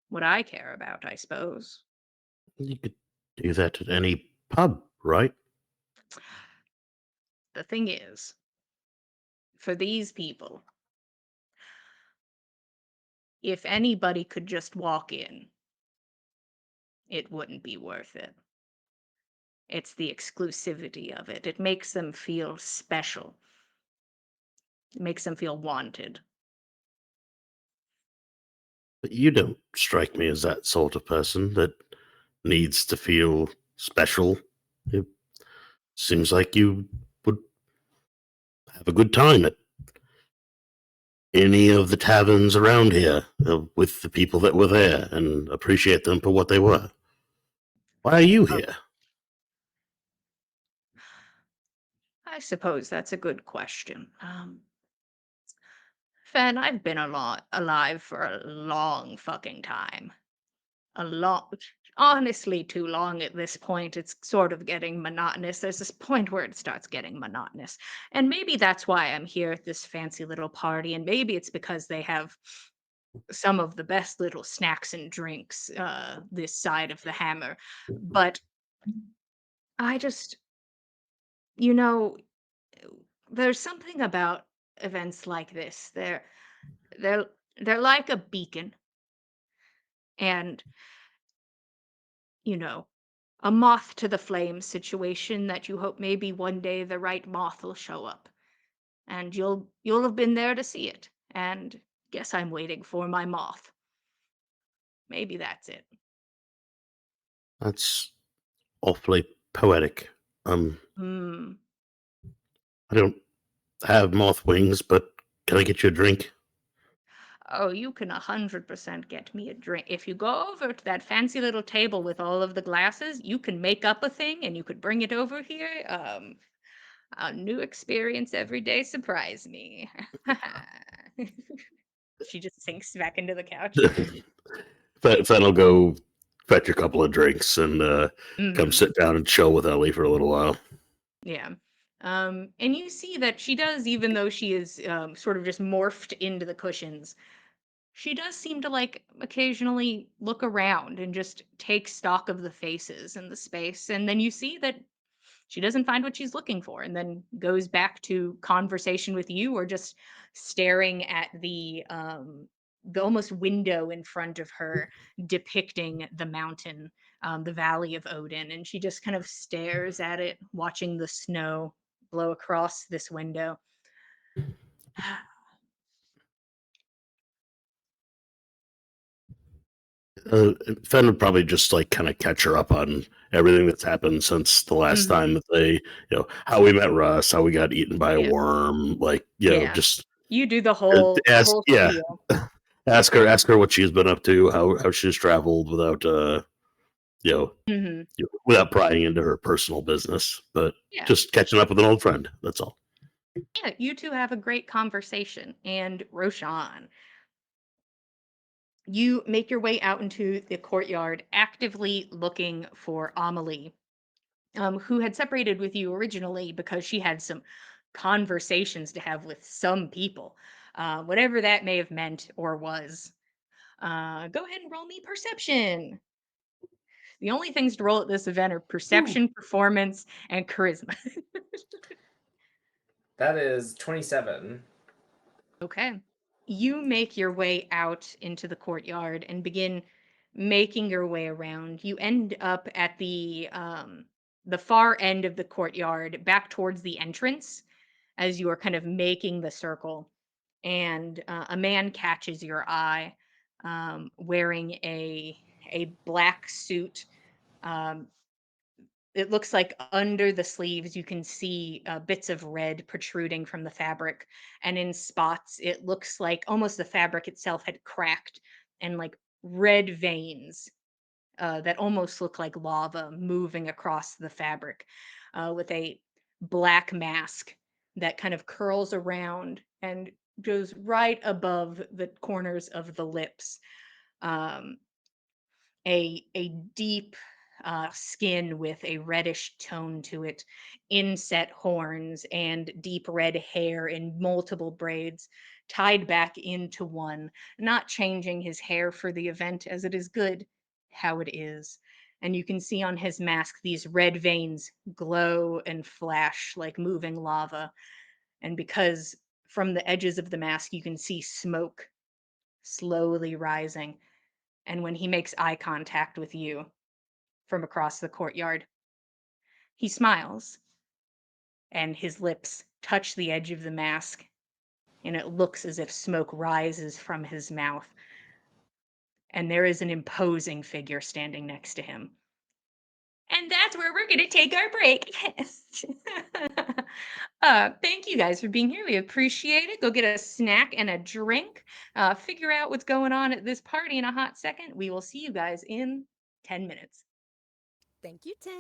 what I care about, I suppose. You could do that at any pub, right? The thing is, for these people, if anybody could just walk in, it wouldn't be worth it. It's the exclusivity of it. It makes them feel special. It makes them feel wanted. But you don't strike me as that sort of person that needs to feel special. It seems like you would have a good time at any of the taverns around here with the people that were there and appreciate them for what they were. Why are you Oh, here? I suppose that's a good question. Fen, I've been alive for a long fucking time. A long, honestly, too long at this point. It's sort of getting monotonous. There's this point where it starts getting monotonous. And maybe that's why I'm here at this fancy little party. And maybe it's because they have some of the best little snacks and drinks this side of the hammer. But I just, you know, there's something about events like this. They're they're like a beacon and, you know, a moth to the flame situation that you hope maybe one day the right moth will show up and you'll have been there to see it. And guess I'm waiting for my moth. Maybe that's it. That's awfully poetic. Hmm. I don't have moth wings, but can I get you a drink? Oh, you can 100% get me a drink. If you go over to that fancy little table with all of the glasses, you can make up a thing and you could bring it over here. A new experience every day surprise me. She just sinks back into the couch. Then I'll go fetch a couple of drinks and come Mhm. sit down and chill with Ellie for a little while. Yeah. And you see that she does, even though she is sort of just morphed into the cushions, she does seem to like occasionally look around and just take stock of the faces and the space. And then you see that she doesn't find what she's looking for and then goes back to conversation with you or just staring at the almost window in front of her depicting the mountain, the valley of Odin, and she just kind of stares at it watching the snow blow across this window. Fen would probably just like kind of catch her up on everything that's happened since the last Mhm. time that how we met Russ, how we got eaten by a Yeah, worm, yeah, just you do the ask, whole yeah, spiel. ask her what she's been up to, how she's traveled without, you know, Hmm. without prying into her personal business, but Yeah. just catching up with an old friend. That's all. Yeah, you two have a great conversation. And Roshan, you make your way out into the courtyard, actively looking for Amelie, who had separated with you originally because she had some conversations to have with some people, whatever that may have meant or was. Go ahead and roll me perception. The only things to roll at this event are Ooh, perception, performance, and charisma. that is 27. Okay. You make your way out into the courtyard and begin making your way around. You end up at the far end of the courtyard, back towards the entrance. as you are kind of making the circle. And a man catches your eye, wearing a black suit. Um, it looks like under the sleeves you can see bits of red protruding from the fabric, and in spots it looks like almost the fabric itself had cracked, and like red veins that almost look like lava moving across the fabric, with a black mask that kind of curls around and goes right above the corners of the lips. Um, a deep skin with a reddish tone to it, inset horns, and deep red hair in multiple braids tied back into one, not changing his hair for the event, as it is good how it is. And you can see on his mask these red veins glow and flash like moving lava. And because from the edges of the mask you can see smoke slowly rising, and when he makes eye contact with you from across the courtyard, he smiles, and his lips touch the edge of the mask, and it looks as if smoke rises from his mouth, and there is an imposing figure standing next to him. And that's where we're going to take our break. Yes. Thank you guys for being here. We appreciate it. Go get a snack and a drink. Figure out what's going on at this party in a hot second. We will see you guys in 10 minutes. Thank you, 10.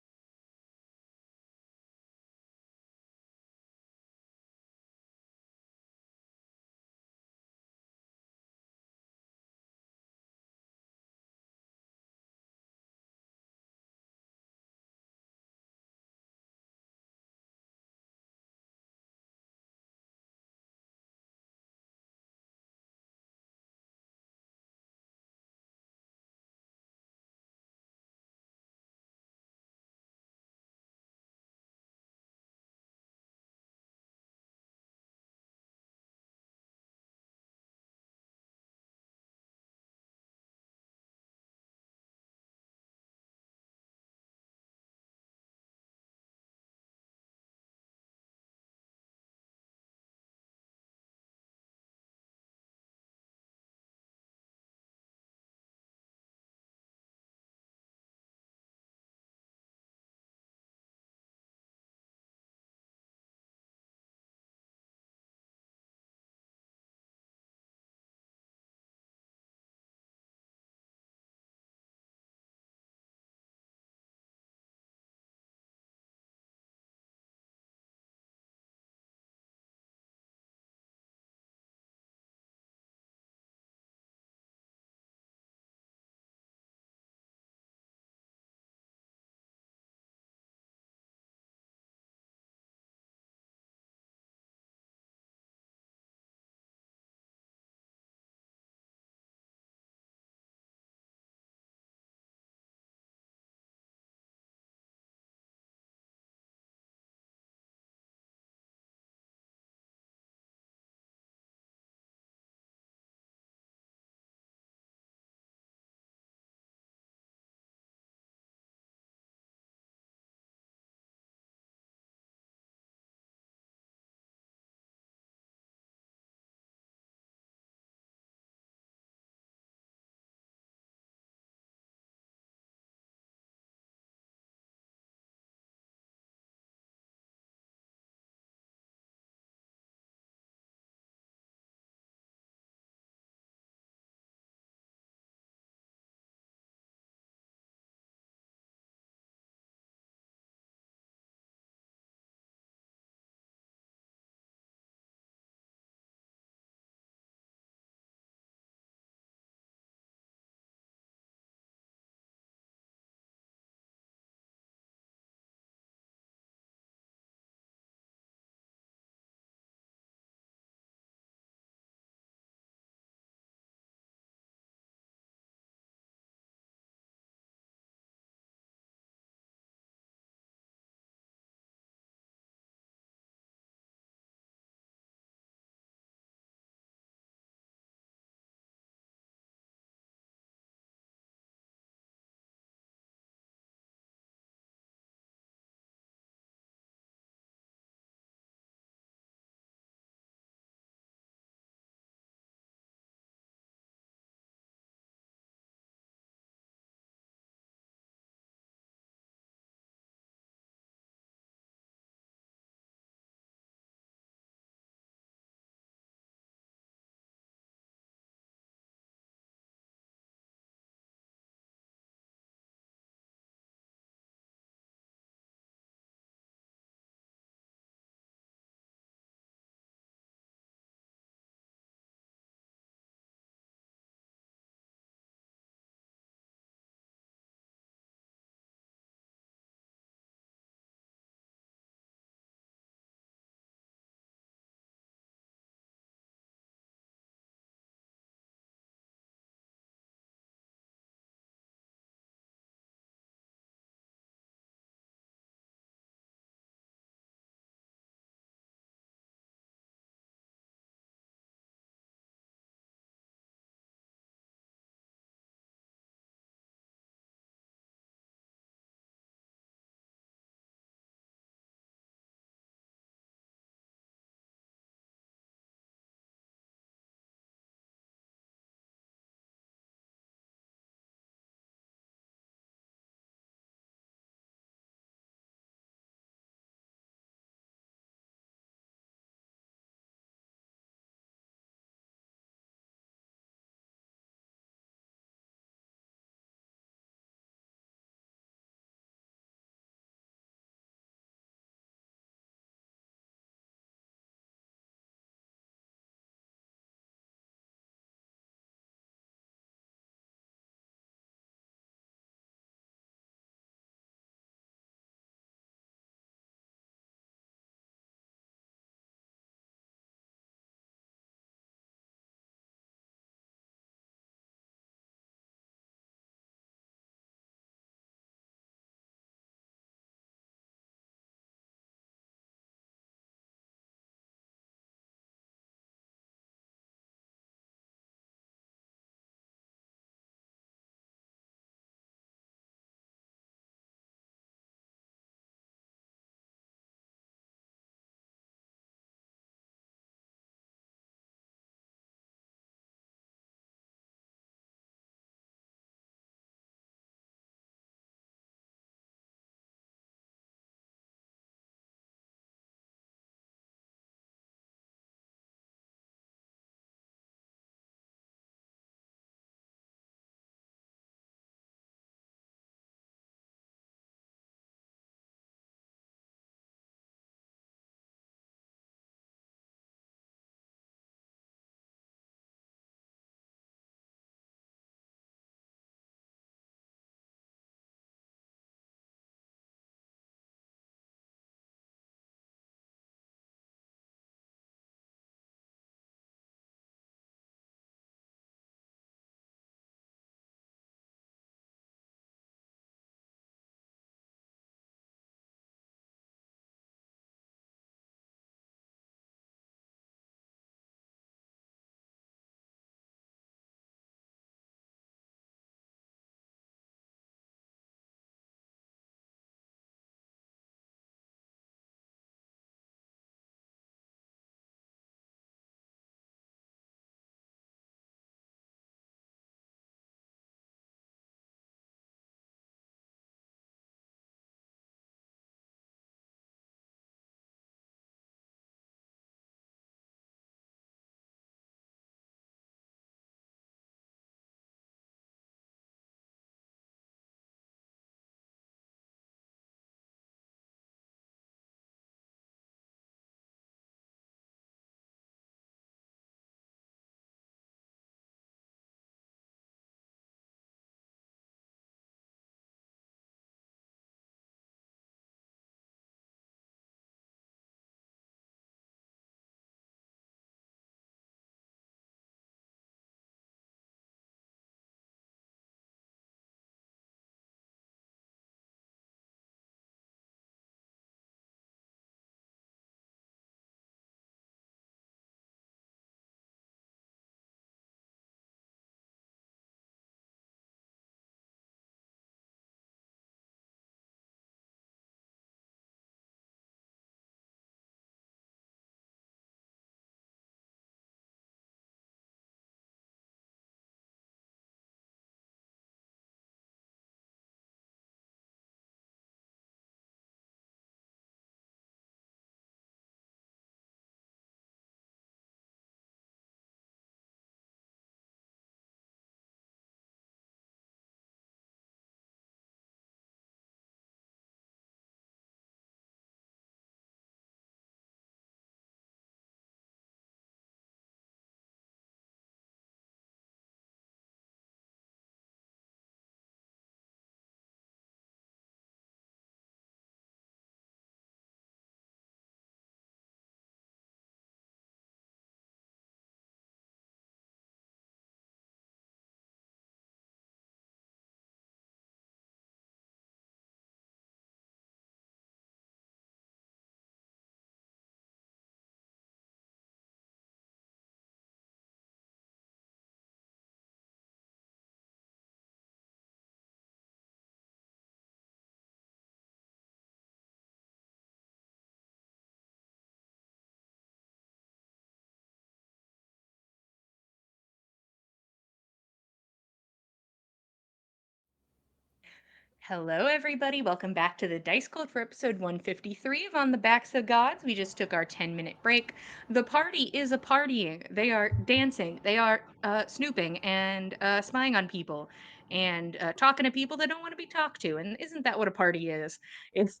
Hello, everybody. Welcome back to the Dice Cult for episode 153 of On the Backs of Gods. We just took our 10-minute break. The party is a partying. They are dancing. They are snooping and spying on people and talking to people that don't want to be talked to. And isn't that what a party is? It's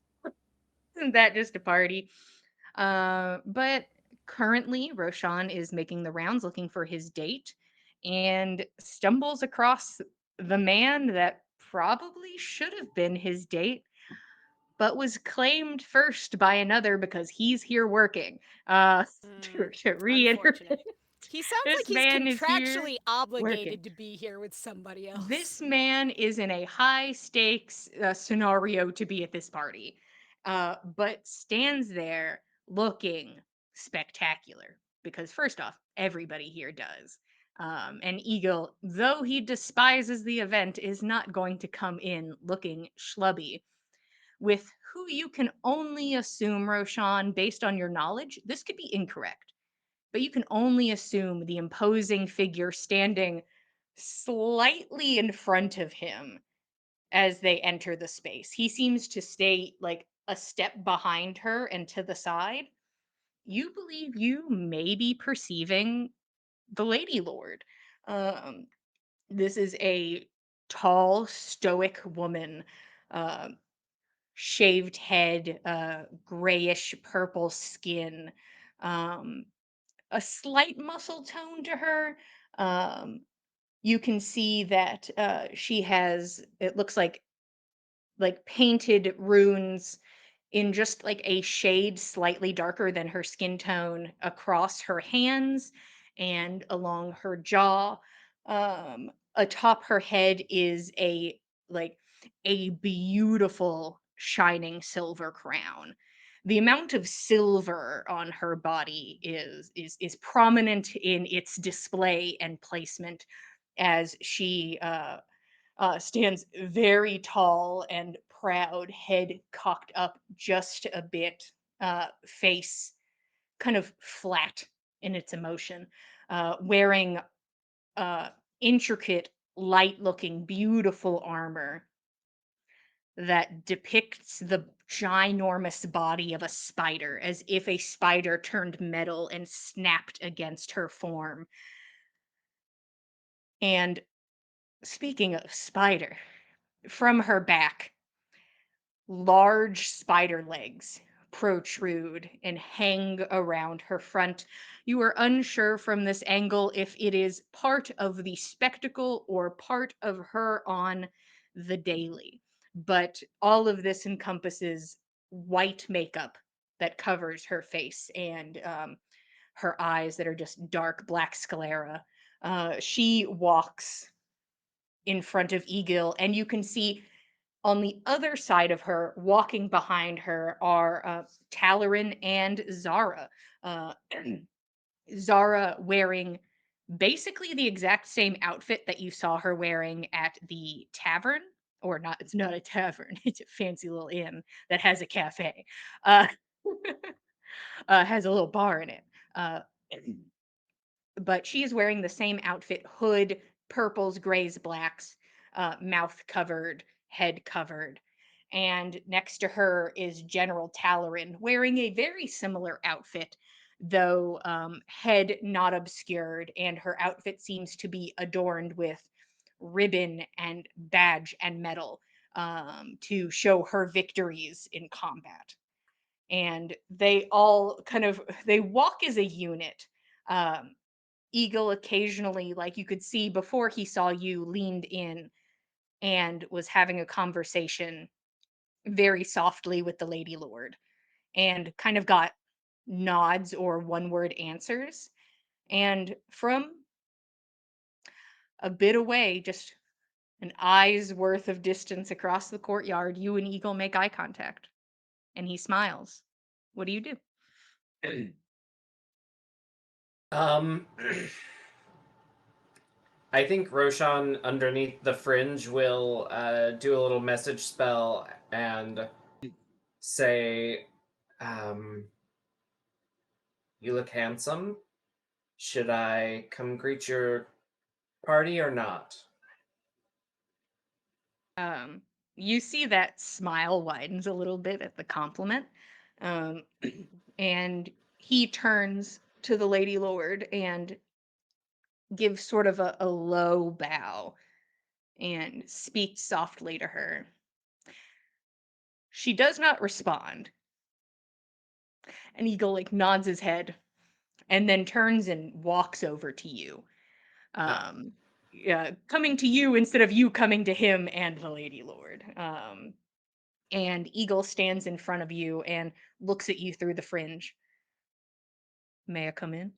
isn't that just a party? But currently, Roshan is making the rounds looking for his date and stumbles across the man that probably should have been his date, but was claimed first by another because he's here working. To reiterate, Unfortunate. He sounds like this he's man is here contractually working. obligated to be here with somebody else. This man is in a high stakes scenario to be at this party, but stands there looking spectacular because, first off, everybody here does. And Eagle, though he despises the event, is not going to come in looking schlubby. With who you can only assume, Roshan, based on your knowledge, this could be incorrect, but you can only assume the imposing figure standing slightly in front of him as they enter the space. He seems to stay like a step behind her and to the side. You believe you may be perceiving the Lady Lord. Um, this is a tall, stoic woman, uh, shaved head, grayish purple skin, um, a slight muscle tone to her. Um, you can see that she has, it looks like painted runes in just like a shade slightly darker than her skin tone across her hands and along her jaw. Atop her head is like a beautiful shining silver crown. The amount of silver on her body is prominent in its display and placement as she stands very tall and proud, head cocked up just a bit, face kind of flat in its emotion, wearing intricate, light looking, beautiful armor that depicts the ginormous body of a spider as if a spider turned metal and snapped against her form. And speaking of spider, from her back, large spider legs protrude and hang around her front. You are unsure from this angle if it is part of the spectacle or part of her on the daily. But all of this encompasses white makeup that covers her face and her eyes that are just dark black sclera. She walks in front of Egil, and you can see on the other side of her, walking behind her, are Talarin and Zara. Uh, Zara wearing basically the exact same outfit that you saw her wearing at the tavern. Or not, it's not a tavern, it's a fancy little inn that has a cafe. Uh, has a little bar in it. Uh, but she is wearing the same outfit, hood, purples, grays, blacks, mouth covered, head covered. And next to her is General Talarin wearing a very similar outfit, though head not obscured, and her outfit seems to be adorned with ribbon and badge and medal, to show her victories in combat. And they all kind of they walk as a unit. Um, Eagle occasionally, like you could see before he saw you, leaned in and was having a conversation very softly with the Lady Lord and kind of got nods or one word answers. And from a bit away, just an eye's worth of distance across the courtyard, you and Eagle make eye contact. And he smiles. What do you do? Um, I think Roshan underneath the fringe will do a little message spell and say, "You look handsome. Should I come greet your party or not?" Um, you see that smile widens a little bit at the compliment. Um, and he turns to the Lady Lord and gives sort of a low bow and speaks softly to her. She does not respond. And Eagle like nods his head and then turns and walks over to you. Ah, Um, coming to you instead of you coming to him and the Lady Lord. And Eagle stands in front of you and looks at you through the fringe. May I come in?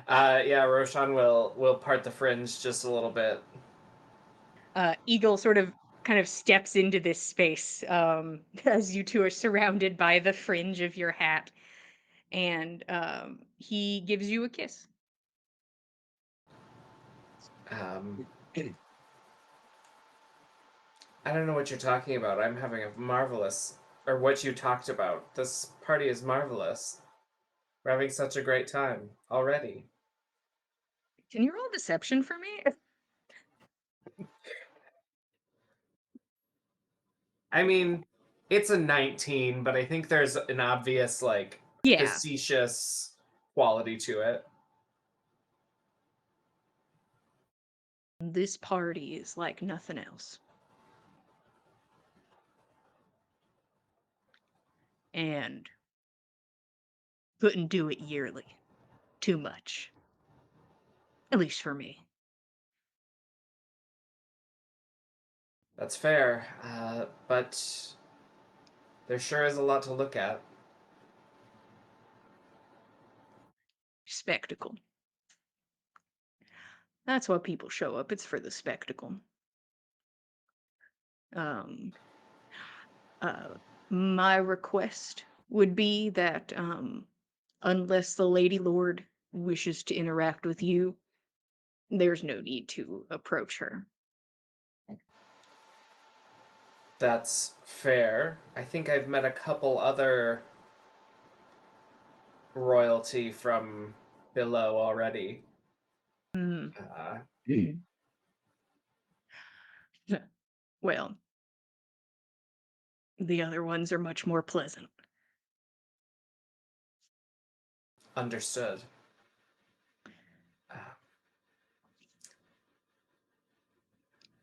yeah, Roshan will part the fringe just a little bit. Eagle sort of kind of steps into this space as you two are surrounded by the fringe of your hat, and he gives you a kiss. Um, I don't know what you're talking about. I'm having a marvelous, or what you talked about. This party is marvelous. We're having such a great time already. Can you roll deception for me? I mean, it's a 19, but I think there's an obvious, like, Yeah. facetious quality to it. This party is like nothing else. And couldn't do it yearly. Too much. At least for me. That's fair, but there sure is a lot to look at. Spectacle. That's why people show up. It's for the spectacle. Um, uh, my request would be that unless the Lady Lord wishes to interact with you, there's no need to approach her. That's fair. I think I've met a couple other royalty from below already. Hmm. Uh, Well, the other ones are much more pleasant. understood. Uh,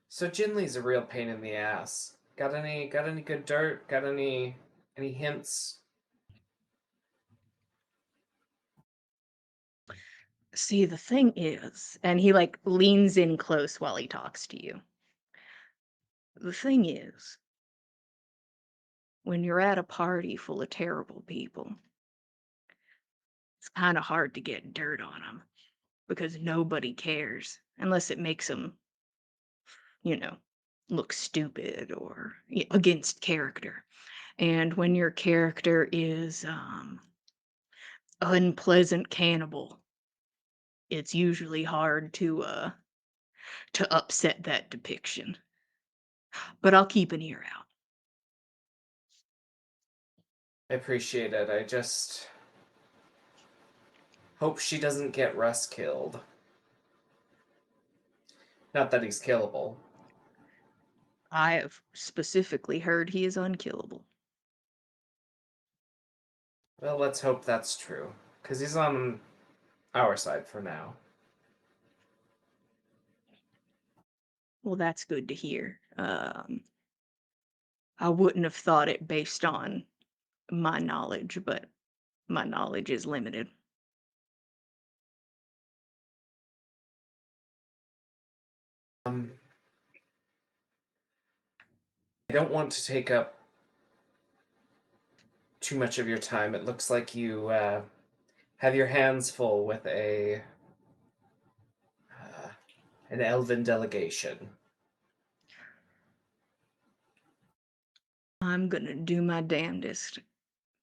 so Jinli's a real pain in the ass. Got any good dirt? Got any hints? See, the thing is, and he like leans in close while he talks to you. The thing is, when you're at a party full of terrible people, it's kind of hard to get dirt on them because nobody cares unless it makes them, you know, look stupid or against character. And when your character is unpleasant cannibal, it's usually hard to upset that depiction. But I'll keep an ear out. I appreciate it. I just hope she doesn't get Russ killed. Not that he's killable. I have specifically heard he is unkillable. Well, let's hope that's true. Because he's on our side for now. Well, that's good to hear. I wouldn't have thought it based on my knowledge, but my knowledge is limited. Um, I don't want to take up too much of your time. It looks like you have your hands full with uh, an elven delegation. I'm gonna do my damnedest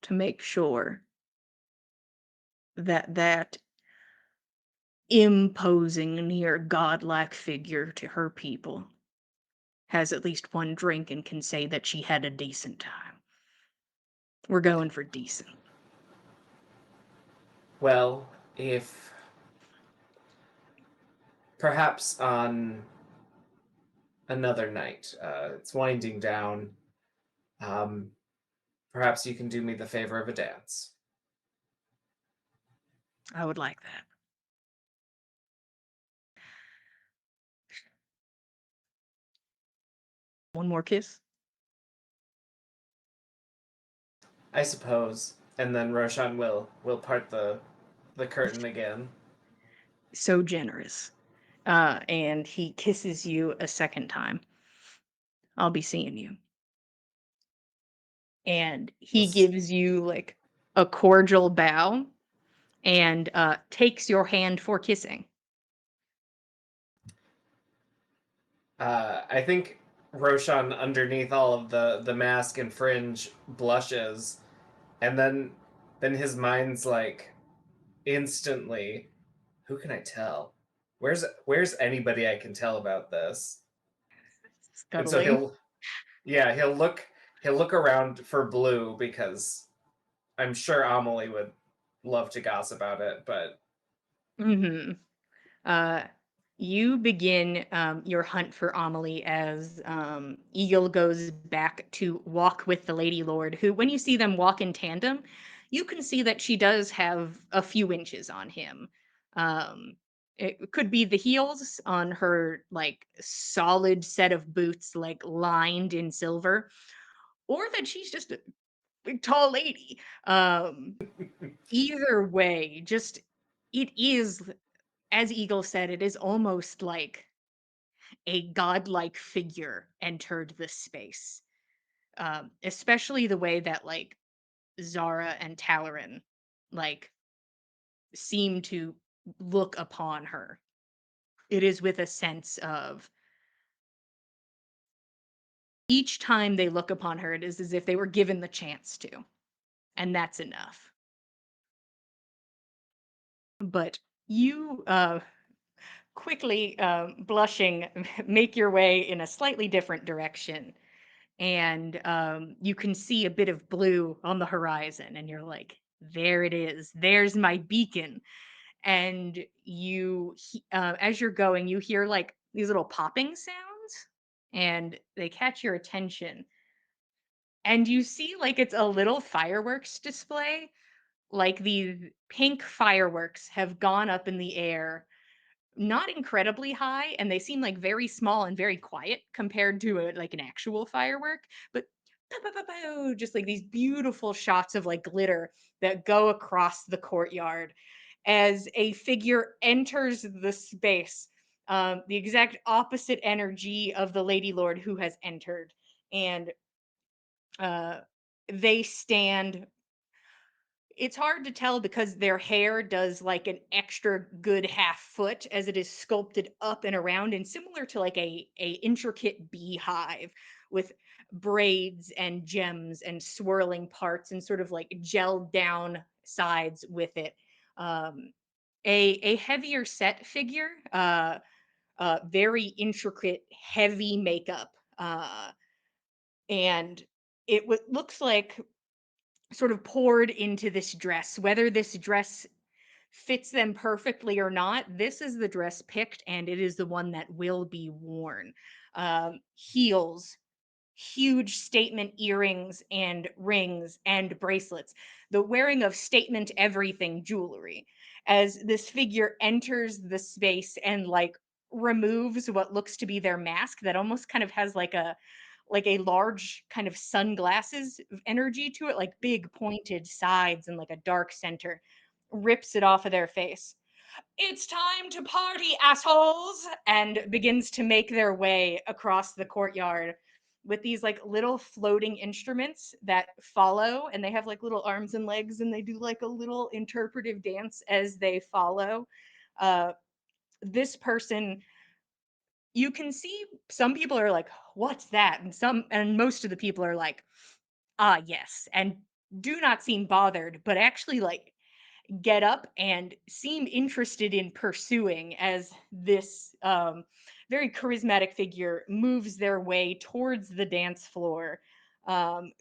to make sure that imposing near godlike figure to her people has at least one drink and can say that she had a decent time. We're going for decent. Well, if perhaps on another night. It's winding down. Um, Perhaps you can do me the favor of a dance. I would like that. One more kiss. I suppose. And then Roshan will part the curtain again. So generous. And he kisses you a second time. I'll be seeing you. And he gives you like a cordial bow and takes your hand for kissing. I think Roshan, underneath all of the mask and fringe, blushes, and then his mind's like instantly, who can I tell? Where's anybody I can tell about this? And so Scuttling. he'll look around for Blue because I'm sure Amelie would love to gossip about it, but Mm-hmm. Uh, you begin your hunt for Amelie as Eagle goes back to walk with the Lady Lord, who, when you see them walk in tandem, you can see that she does have a few inches on him. Um, it could be the heels on her like solid set of boots, like lined in silver, or that she's just a big tall lady. Either way, just it is, as Eagle said, it is almost like a godlike figure entered the space. Especially the way that like Zara and Talarin like seem to look upon her. It is with a sense of each time they look upon her, it is as if they were given the chance to, and that's enough. But you quickly, blushing, make your way in a slightly different direction. And you can see a bit of blue on the horizon. And you're like, there it is. There's my beacon. And as you're going, you hear like these little popping sounds and they catch your attention. And you see like it's a little fireworks display. Like these pink fireworks have gone up in the air, not incredibly high, and they seem like very small and very quiet compared to like an actual firework, but pow, pow, pow, pow, just like these beautiful shots of like glitter that go across the courtyard as a figure enters the space, the exact opposite energy of the Lady Lord who has entered. And uh, they stand, it's hard to tell because their hair does like an extra good half foot as it is sculpted up and around and similar to like a intricate beehive with braids and gems and swirling parts and sort of like gelled down sides with it. Um, a heavier set figure, very intricate, heavy makeup, and looks like sort of poured into this dress. Whether this dress fits them perfectly or not, this is the dress picked, and it is the one that will be worn. Heels, huge statement earrings and rings and bracelets, the wearing of statement everything jewelry. As this figure enters the space and like removes what looks to be their mask that almost kind of has like a large kind of sunglasses energy to it, like big pointed sides and like a dark center, rips it off of their face. It's time to party, assholes! And begins to make their way across the courtyard with these like little floating instruments that follow, and they have like little arms and legs, and they do like a little interpretive dance as they follow. Uh, this person, you can see some people are like, what's that? And most of the people are like, ah, yes, and do not seem bothered, but actually like get up and seem interested in pursuing as this very charismatic figure moves their way towards the dance floor,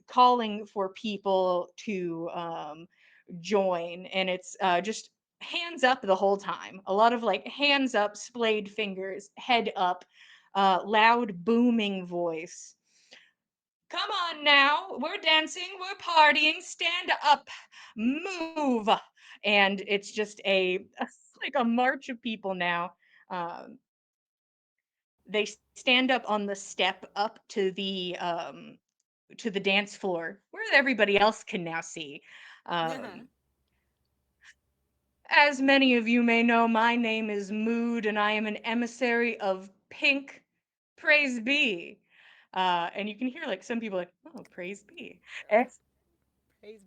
calling for people to join. And it's just hands up the whole time. A lot of like hands up, splayed fingers, head up. loud, booming voice. Come on now, we're dancing, we're partying, stand up, move. And it's just a like a march of people now. Um, they stand up on the step up to the dance floor where everybody else can now see. Um, as many of you may know, my name is Mood, and I am an emissary of Pink. Praise be. And you can hear like some people like, oh, praise be. Praise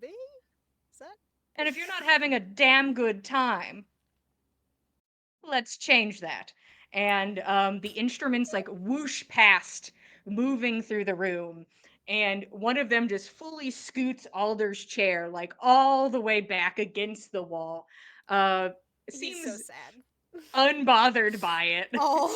be. Is that? And if you're not having a damn good time, let's change that. And the instruments like whoosh past, moving through the room. And one of them just fully scoots Alder's chair, like all the way back against the wall. Uh, He's so seems sad. unbothered by it. Oh.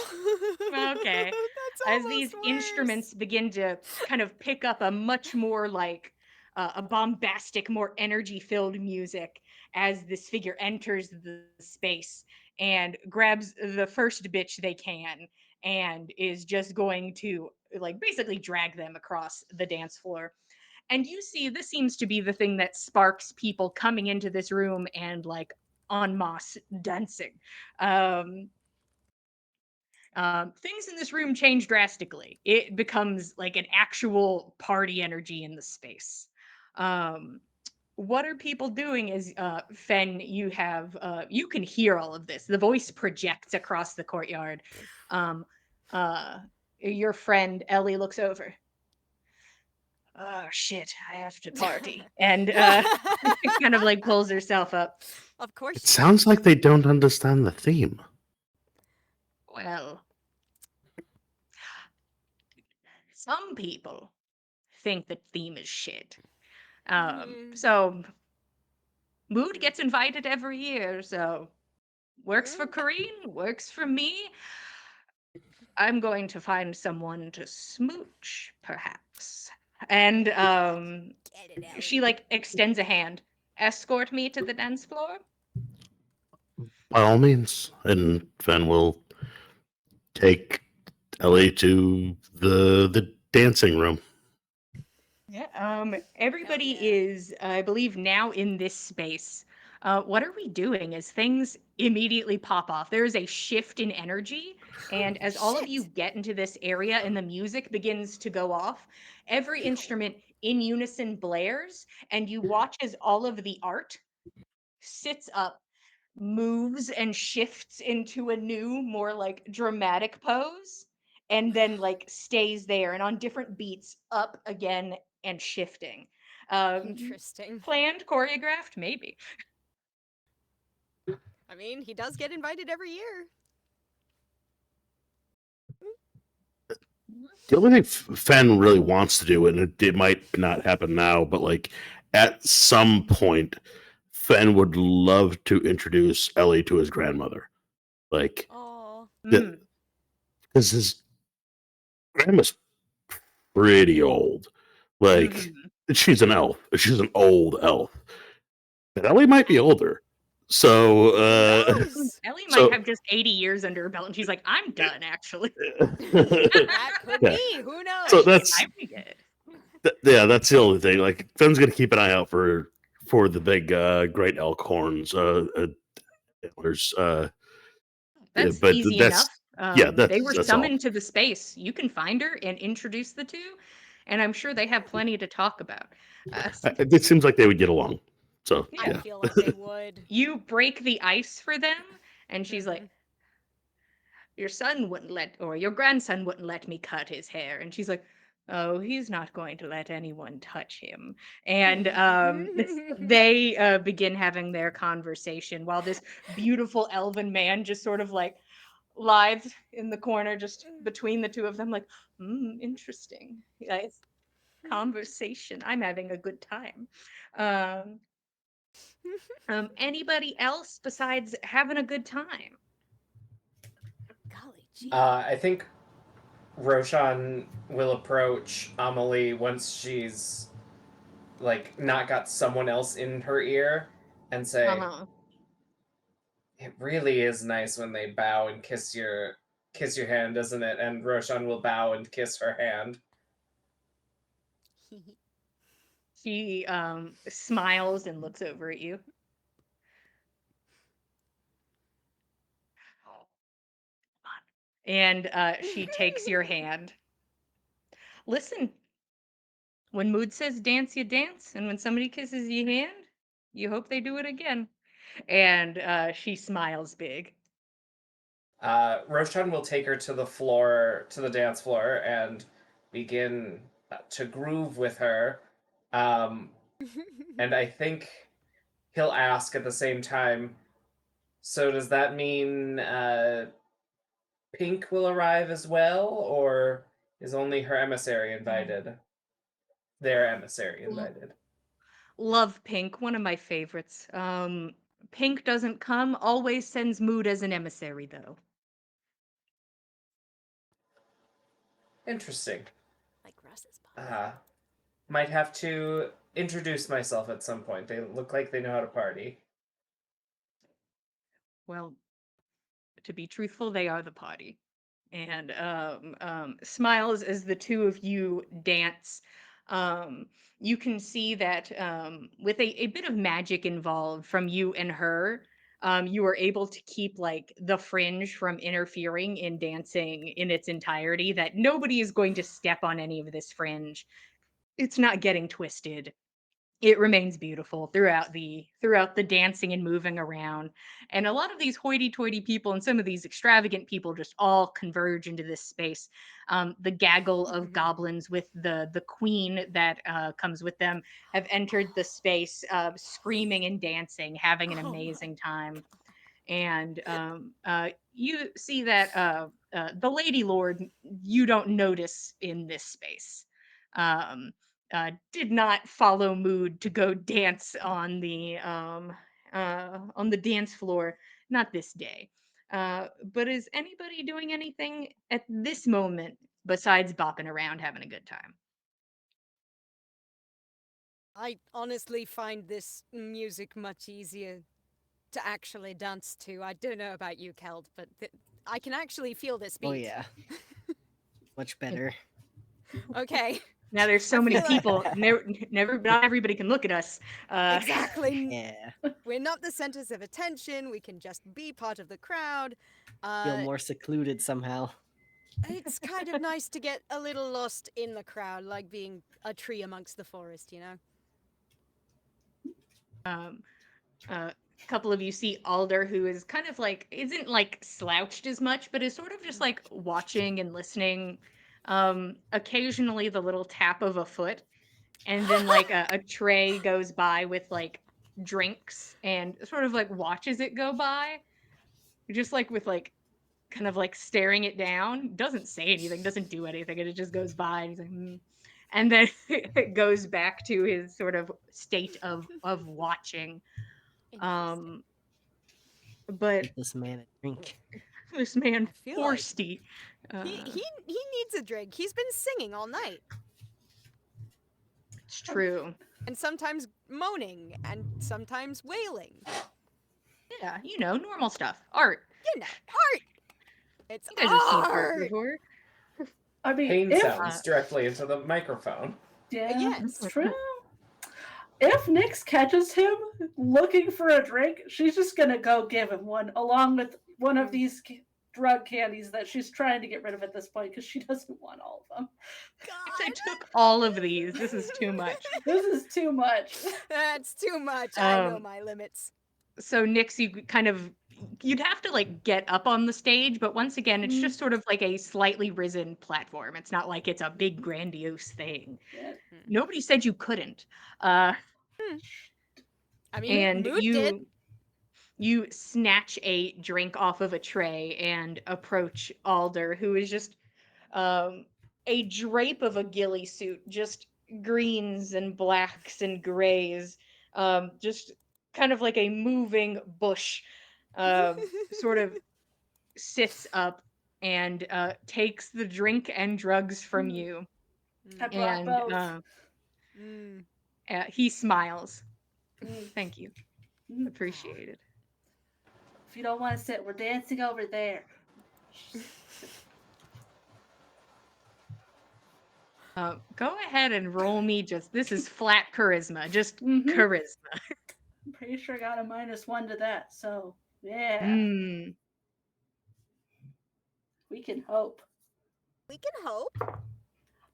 Okay. That's As almost these worse. instruments begin to kind of pick up a much more like a bombastic, more energy filled music as this figure enters the space and grabs the first bitch they can and is just going to like basically drag them across the dance floor. And you see, this seems to be the thing that sparks people coming into this room and like en masse dancing. Um, things in this room change drastically. It becomes like an actual party energy in the space. Um, what are people doing? Is Fen, you can hear all of this. The voice projects across the courtyard. Um, uh, your friend Ellie looks over. Oh shit, I have to party, and kind of like pulls herself up. Of course It she does. sounds like they don't understand the theme. Well, some people think the theme is shit. Mm, So Mood gets invited every year, so works for mm. Kareen, works for me. I'm going to find someone to smooch, perhaps. And Get it, she Ellie. like extends a hand. Escort me to the dance floor. By all means. And Fen will take Ellie to the dancing room. Yeah. Hell Everybody yeah. is, I believe, now in this space. What are we doing as things immediately pop off? There is a shift in energy, and as all of you Shit. get into this area and the music begins to go off, every instrument in unison blares, and you watch as all of the art sits up, moves, and shifts into a new, more like dramatic pose, and then like stays there and on different beats, up again and shifting. Um, Interesting. Planned, choreographed, maybe. I mean, he does get invited every year. The only thing Fen really wants to do, and it might not happen now, but like at some point, Fen would love to introduce Ellie to his grandmother. Like, Oh. Mm, because his grandma's pretty old. Like, mhm. she's an elf. She's an old elf. But Ellie might be older. So, Who knows? Ellie might so have just 80 years under her belt, and she's like, I'm done, actually. That could yeah. be. Who So knows? that's I forget. yeah, that's the only thing. Like, Fenn's gonna keep an eye out for the big great elk horns, antlers. That's But easy enough. that's yeah, They were that's all. summoned to the space. You can find her and introduce the two, and I'm sure they have plenty to talk about. It seems like they would get along. So I Yeah. yeah, feel like they would. You break the ice for them, and she's like, Mm-hmm. your son wouldn't let, or your grandson wouldn't let me cut his hair. And she's like, oh, he's not going to let anyone touch him. And they begin having their conversation while this beautiful elven man just sort of like live in the corner, just between the two of them, like, interesting. Yeah, it's conversation. I'm having a good time. Um, anybody else besides having a good time? Golly gee. I think Roshan will approach Amelie once she's like not got someone else in her ear and say, Uh-huh. "It really is nice when they bow and kiss your kiss your hand, doesn't it? And Roshan will bow and kiss her hand. She smiles and looks over at you. And she takes your hand. Listen, when Mood says dance, you dance, and when somebody kisses your hand, you hope they do it again. And she smiles big. Roshan will take her to the floor, to the dance floor, and begin to groove with her. And I think he'll ask at the same time, so does that mean Pink will arrive as well, or is only her emissary invited? Their emissary invited. Love Pink, one of my favorites. Pink doesn't come, always sends Mood as an emissary, though. Interesting. Like Russ's boss. Might have to introduce myself at some point. They look like they know how to party. Well, to be truthful, they are the party. And smiles as the two of you dance. You can see that with a bit of magic involved from you and her, you are able to keep like the fringe from interfering in dancing in its entirety, that nobody is going to step on any of this fringe. It's not getting twisted. It remains beautiful throughout the dancing and moving around. And a lot of these hoity-toity people and some of these extravagant people just all converge into this space. The gaggle of goblins with the queen that comes with them have entered the space, screaming and dancing, having an Oh my amazing time. And you see that the Lady Lord you don't notice in this space. Did not follow Mood to go dance on the dance floor, not this day. But is anybody doing anything at this moment besides bopping around having a good time? I honestly find this music much easier to actually dance to. I don't know about you, Keld, but I can actually feel this beat. Oh yeah, much better. Okay. Now there's so I many feel like- people, never, not everybody can look at us. Exactly. Yeah, We're not the centers of attention. We can just be part of the crowd. feel more secluded somehow. It's kind of nice to get a little lost in the crowd, like being a tree amongst the forest, you know? A couple of you see Alder, who is kind of like isn't like slouched as much, but is sort of just like watching and listening. Occasionally the little tap of a foot, and then like a tray goes by with like drinks, and sort of like watches it go by, just like with like kind of like staring it down. Doesn't say anything, doesn't do anything, and it just goes by. And he's like, hmm. And then it goes back to his sort of state of watching. Interesting. Um, but Get this man a drink. this man I feel like thirsty. he needs a drink. He's been singing all night. It's true. And sometimes moaning and sometimes wailing. Yeah, normal stuff. Art. You know, art. It's You guys have seen art art. before. I mean, Pain if sounds directly into the microphone. yeah, Yes. that's true. If Nyx catches him looking for a drink, she's just gonna go give him one, along with one of these drug candies that she's trying to get rid of at this point because she doesn't want all of them. If I took all of these, this is too much. This is too much. That's too much. I know Um, my limits. So Nyx, you'd have to like get up on the stage, but once again, it's just sort of like a slightly risen platform. It's not like it's a big grandiose thing. Yeah. Nobody said you couldn't. Uh, I mean, and Mood did. you snatch a drink off of a tray and approach Alder, who is just a drape of a ghillie suit, just greens and blacks and grays, just kind of like a moving bush, sort of sits up and takes the drink and drugs from Mm. you. I brought And both. he smiles. Mm. Thank you. Mm. Appreciate it. If you don't want to sit, we're dancing over there. Go ahead and roll me just this is flat charisma, just Mm-hmm. charisma. I'm pretty sure I got a -1 to that. So yeah, Mm. we can hope. We can hope.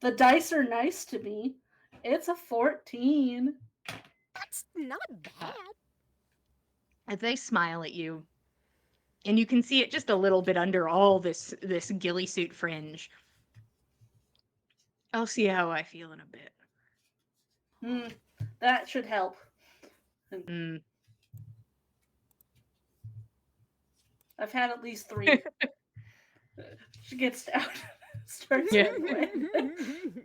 The dice are nice to me. It's a 14. That's not Uh, bad. they smile at you, and you can see it just a little bit under all this ghillie suit fringe. I'll see how I feel in a bit. Hmm, that should help. Mm. I've had at least 3. She gets down, starts Yeah. heading away.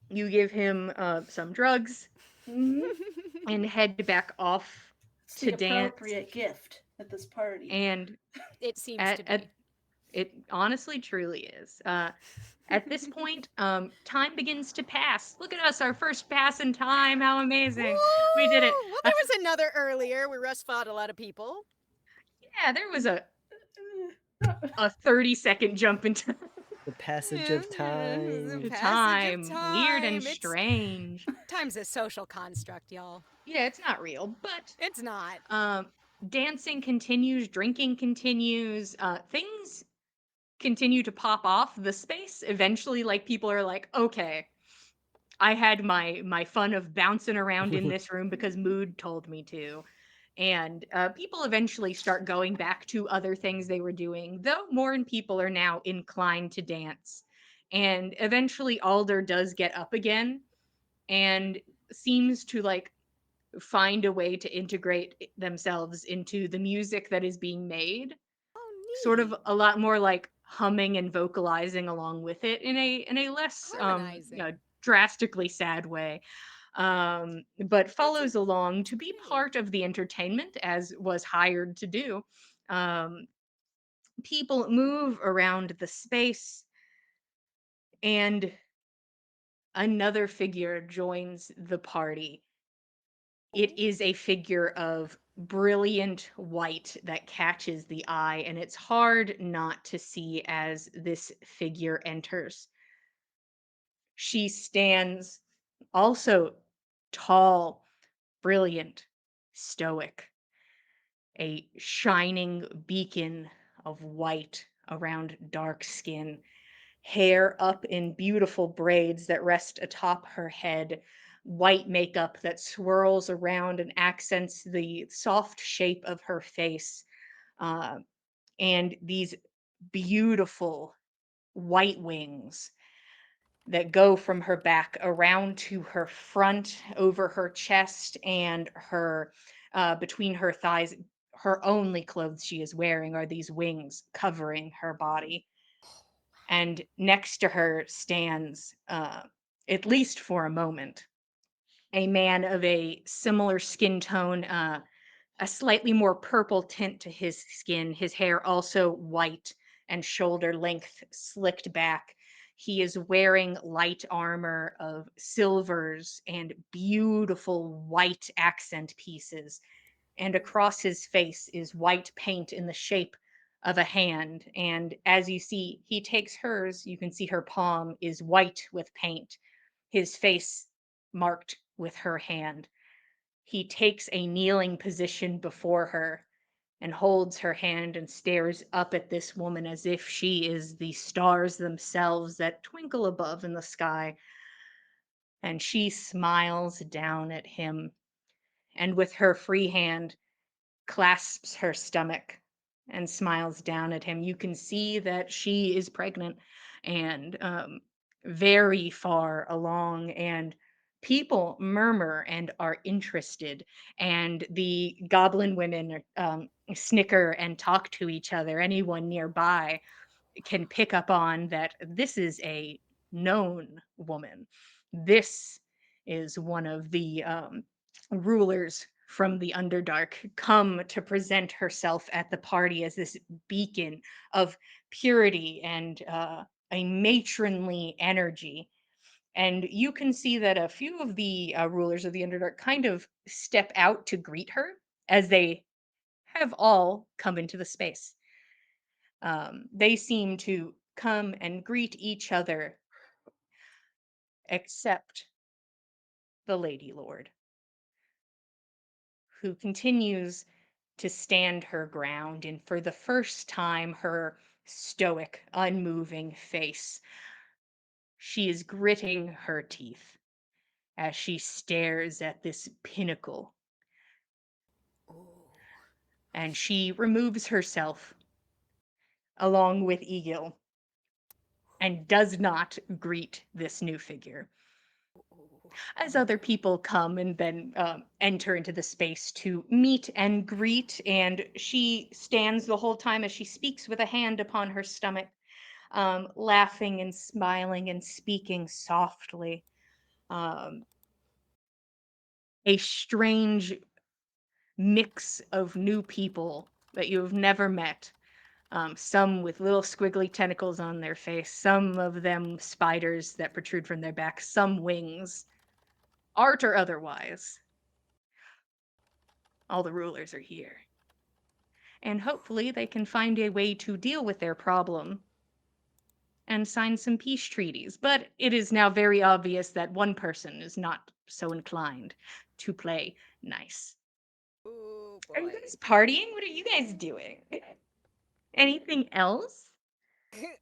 You give him some drugs Mm-hmm. and head back off It's to the dance. appropriate gift at this party. And It seems to at be. it honestly truly is. At this point, time begins to pass. Look at us, our first pass in time. How amazing. We did it. Woo! Well, there was another earlier where Russ fought a lot of people. Yeah, there was a 30-second jump into The passage of The time. passage of time. Weird and time. strange. Time's a social construct, y'all. Yeah, it's not real, but It's not. dancing continues, drinking continues, things continue to pop off the space. Eventually, like people are like, okay, I had my fun of bouncing around in this room because mood told me to. And people eventually start going back to other things they were doing, though more and people are now inclined to dance. And eventually Alder does get up again and seems to like find a way to integrate themselves into the music that is being made, Oh, sort of neat. a lot more like humming and vocalizing along with it in a less Harmonizing. drastically sad way, but That's follows along to be great. part of the entertainment as was hired to do. um, People move around the space, and another figure joins the party. It is a figure of brilliant white that catches the eye, and it's hard not to see as this figure enters. She stands also tall, brilliant, stoic, a shining beacon of white around dark skin, hair up in beautiful braids that rest atop her head, white makeup that swirls around and accents the soft shape of her face, uh, and these beautiful white wings that go from her back around to her front, over her chest, and her between her thighs. Her only clothes she is wearing are these wings covering her body. And next to her stands, at least for a moment, a man of a similar skin tone, a slightly more purple tint to his skin, his hair also white and shoulder length, slicked back. He is wearing light armor of silvers and beautiful white accent pieces, and across his face is white paint in the shape of a hand. And as you see, he takes hers, you can see her palm is white with paint, his face marked with her hand. He takes a kneeling position before her and holds her hand and stares up at this woman as if she is the stars themselves that twinkle above in the sky. And she smiles down at him, and with her free hand clasps her stomach and smiles down at him. You can see that she is pregnant and very far along, and people murmur and are interested. And the goblin women snicker and talk to each other. Anyone nearby can pick up on that this is a known woman. This is one of the rulers from the Underdark, come to present herself at the party as this beacon of purity and a matronly energy. And you can see that a few of the rulers of the Underdark kind of step out to greet her as they have all come into the space. They seem to come and greet each other, except the Lady Lord, who continues to stand her ground, and for the first time, her stoic, unmoving face, she is gritting her teeth as she stares at this pinnacle, Ooh. and she removes herself along with Egil and does not greet this new figure. As other people come and then enter into the space to meet and greet, and she stands the whole time as she speaks with a hand upon her stomach, laughing and smiling and speaking softly. Um, a strange mix of new people that you have never met. Some with little squiggly tentacles on their face, some of them spiders that protrude from their back, some wings, art or otherwise. All the rulers are here. And hopefully they can find a way to deal with their problem and sign some peace treaties. But it is now very obvious that one person is not so inclined to play nice. Ooh, Are you boy. guys partying? What are you guys doing? Anything else?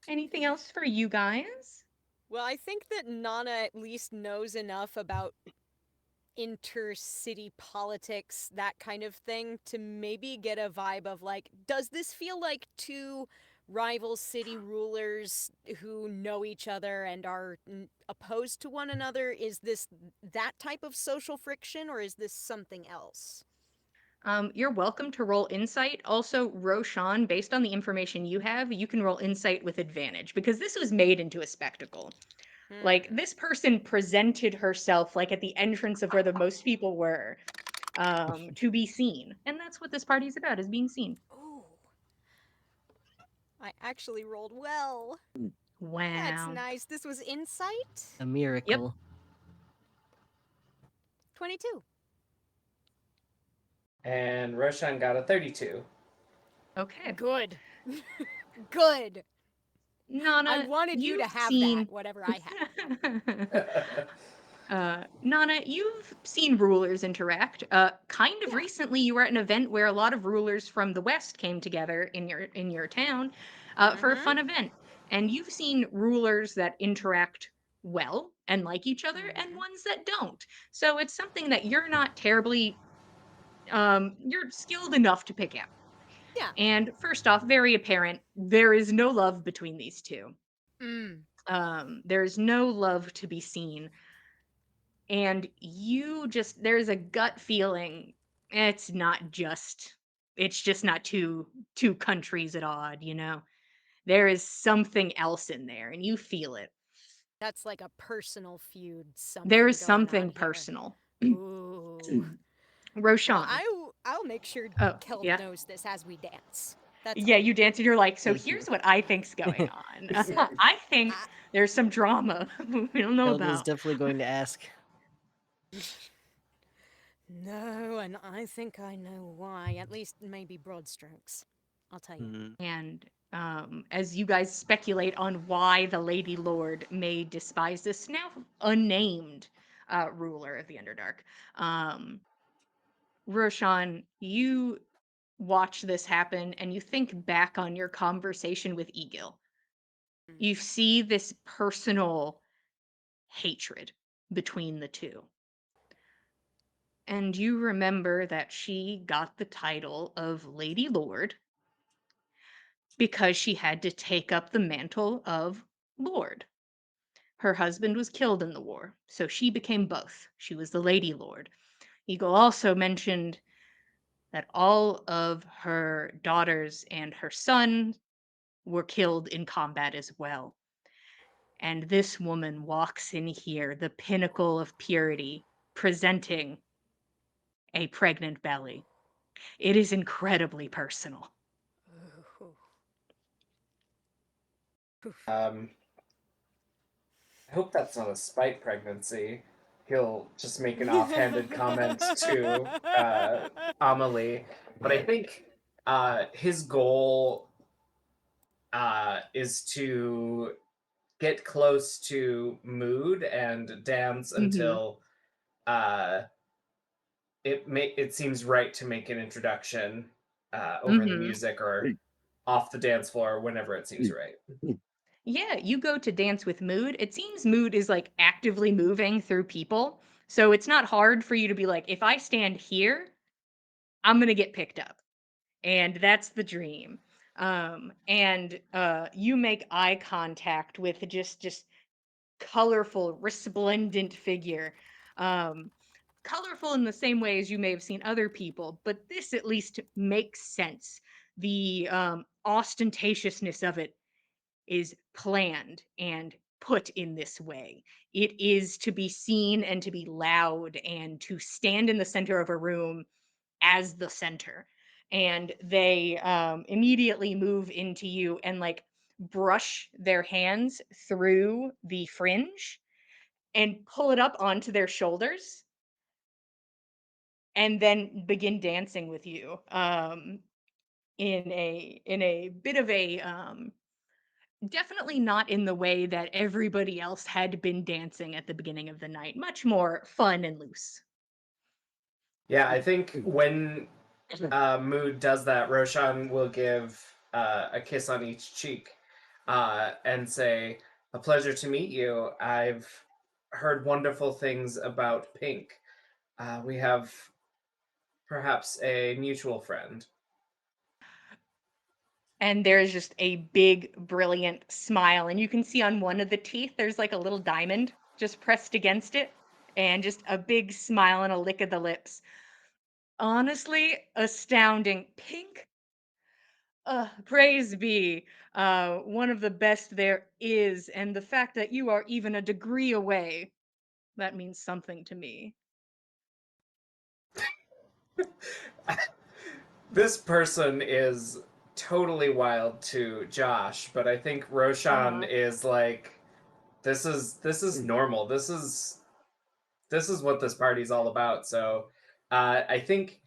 Anything else for you guys? Well, I think that Nana at least knows enough about intercity politics, that kind of thing, to maybe get a vibe of like, does this feel like two rival city rulers who know each other and are opposed to one another? Is this that type of social friction, or is this something else? You're welcome to roll insight. Also, Roshan, based on the information you have, you can roll insight with advantage because this was made into a spectacle. Like, Hmm. this person presented herself like at the entrance of where the most people were, to be seen. And that's what this party is about, is being seen. Ooh. I actually rolled well. That's Wow. nice. This was insight? A Yep. miracle. 22. And Roshan got a 32. Okay. Good. Good. I Nana, wanted you to you've have that, seen. whatever I have. Nana, you've seen rulers interact. Kind of Yeah. recently, you were at an event where a lot of rulers from the West came together in your town, for a Mm-hmm. fun event, and you've seen rulers that interact well and like each other, and Mm-hmm. ones that don't. So it's something that you're not terribly, you're skilled enough to pick out. Yeah. And first off, very apparent, there is no love between these two. Mm. There is no love to be seen, and you just there's a gut feeling it's not just it's just not two countries at odd, you know. There is something else in there and you feel it. That's like a personal feud, There something is going on something here. personal. Ooh. Well, Roshan. I'll make sure Oh, Keld yeah. knows this as we dance. That's Yeah, all. you dance and you're like, so Thank here's you. what I think's going on. I think I, there's some drama we don't know Hilda's about. definitely going to ask. no, and I think I know why. At least maybe broad strokes. I'll tell you. Hmm. And as you guys speculate on why the Lady Lord may despise this now unnamed ruler of the Underdark, um, Roshan, you watch this happen and you think back on your conversation with Egil. You see this personal hatred between the two. And you remember that she got the title of Lady Lord because she had to take up the mantle of Lord. Her husband was killed in the war, so she became both. She was the Lady Lord. Eagle also mentioned that all of her daughters and her son were killed in combat as well. And this woman walks in here, the pinnacle of purity, presenting a pregnant belly. It is incredibly personal. Ooh. I hope that's not a spite pregnancy. He'll just make an offhanded comment to Amelie. But I think his goal is to get close to Mood and dance Mm-hmm. until uh, it seems right to make an introduction over the Mm-hmm. music or off the dance floor whenever it seems right. Yeah, you go to dance with Mood. It seems Mood is like actively moving through people. So it's not hard for you to be like, if I stand here, I'm going to get picked up. And that's the dream. And you make eye contact with just colorful, resplendent figure. Um, colorful in the same way as you may have seen other people, but this at least makes sense. The ostentatiousness of it is planned and put in this way. It is to be seen and to be loud and to stand in the center of a room as the center. And they immediately move into you and like brush their hands through the fringe and pull it up onto their shoulders and then begin dancing with you in a bit of a definitely not in the way that everybody else had been dancing at the beginning of the night. Much more fun and loose. Yeah, I think when Mood does that, Roshan will give a kiss on each cheek and say, "A pleasure to meet you. I've heard wonderful things about Pink. We have perhaps a mutual friend." And there's just a big, brilliant smile. And you can see on one of the teeth, there's like a little diamond just pressed against it. And just a big smile and a lick of the lips. Honestly, astounding. Pink, praise be, one of the best there is. And the fact that you are even a degree away, that means something to me. This person is totally wild to Josh, but I think Roshan Uh-huh. is like, this is normal. This is what this party's all about. So I think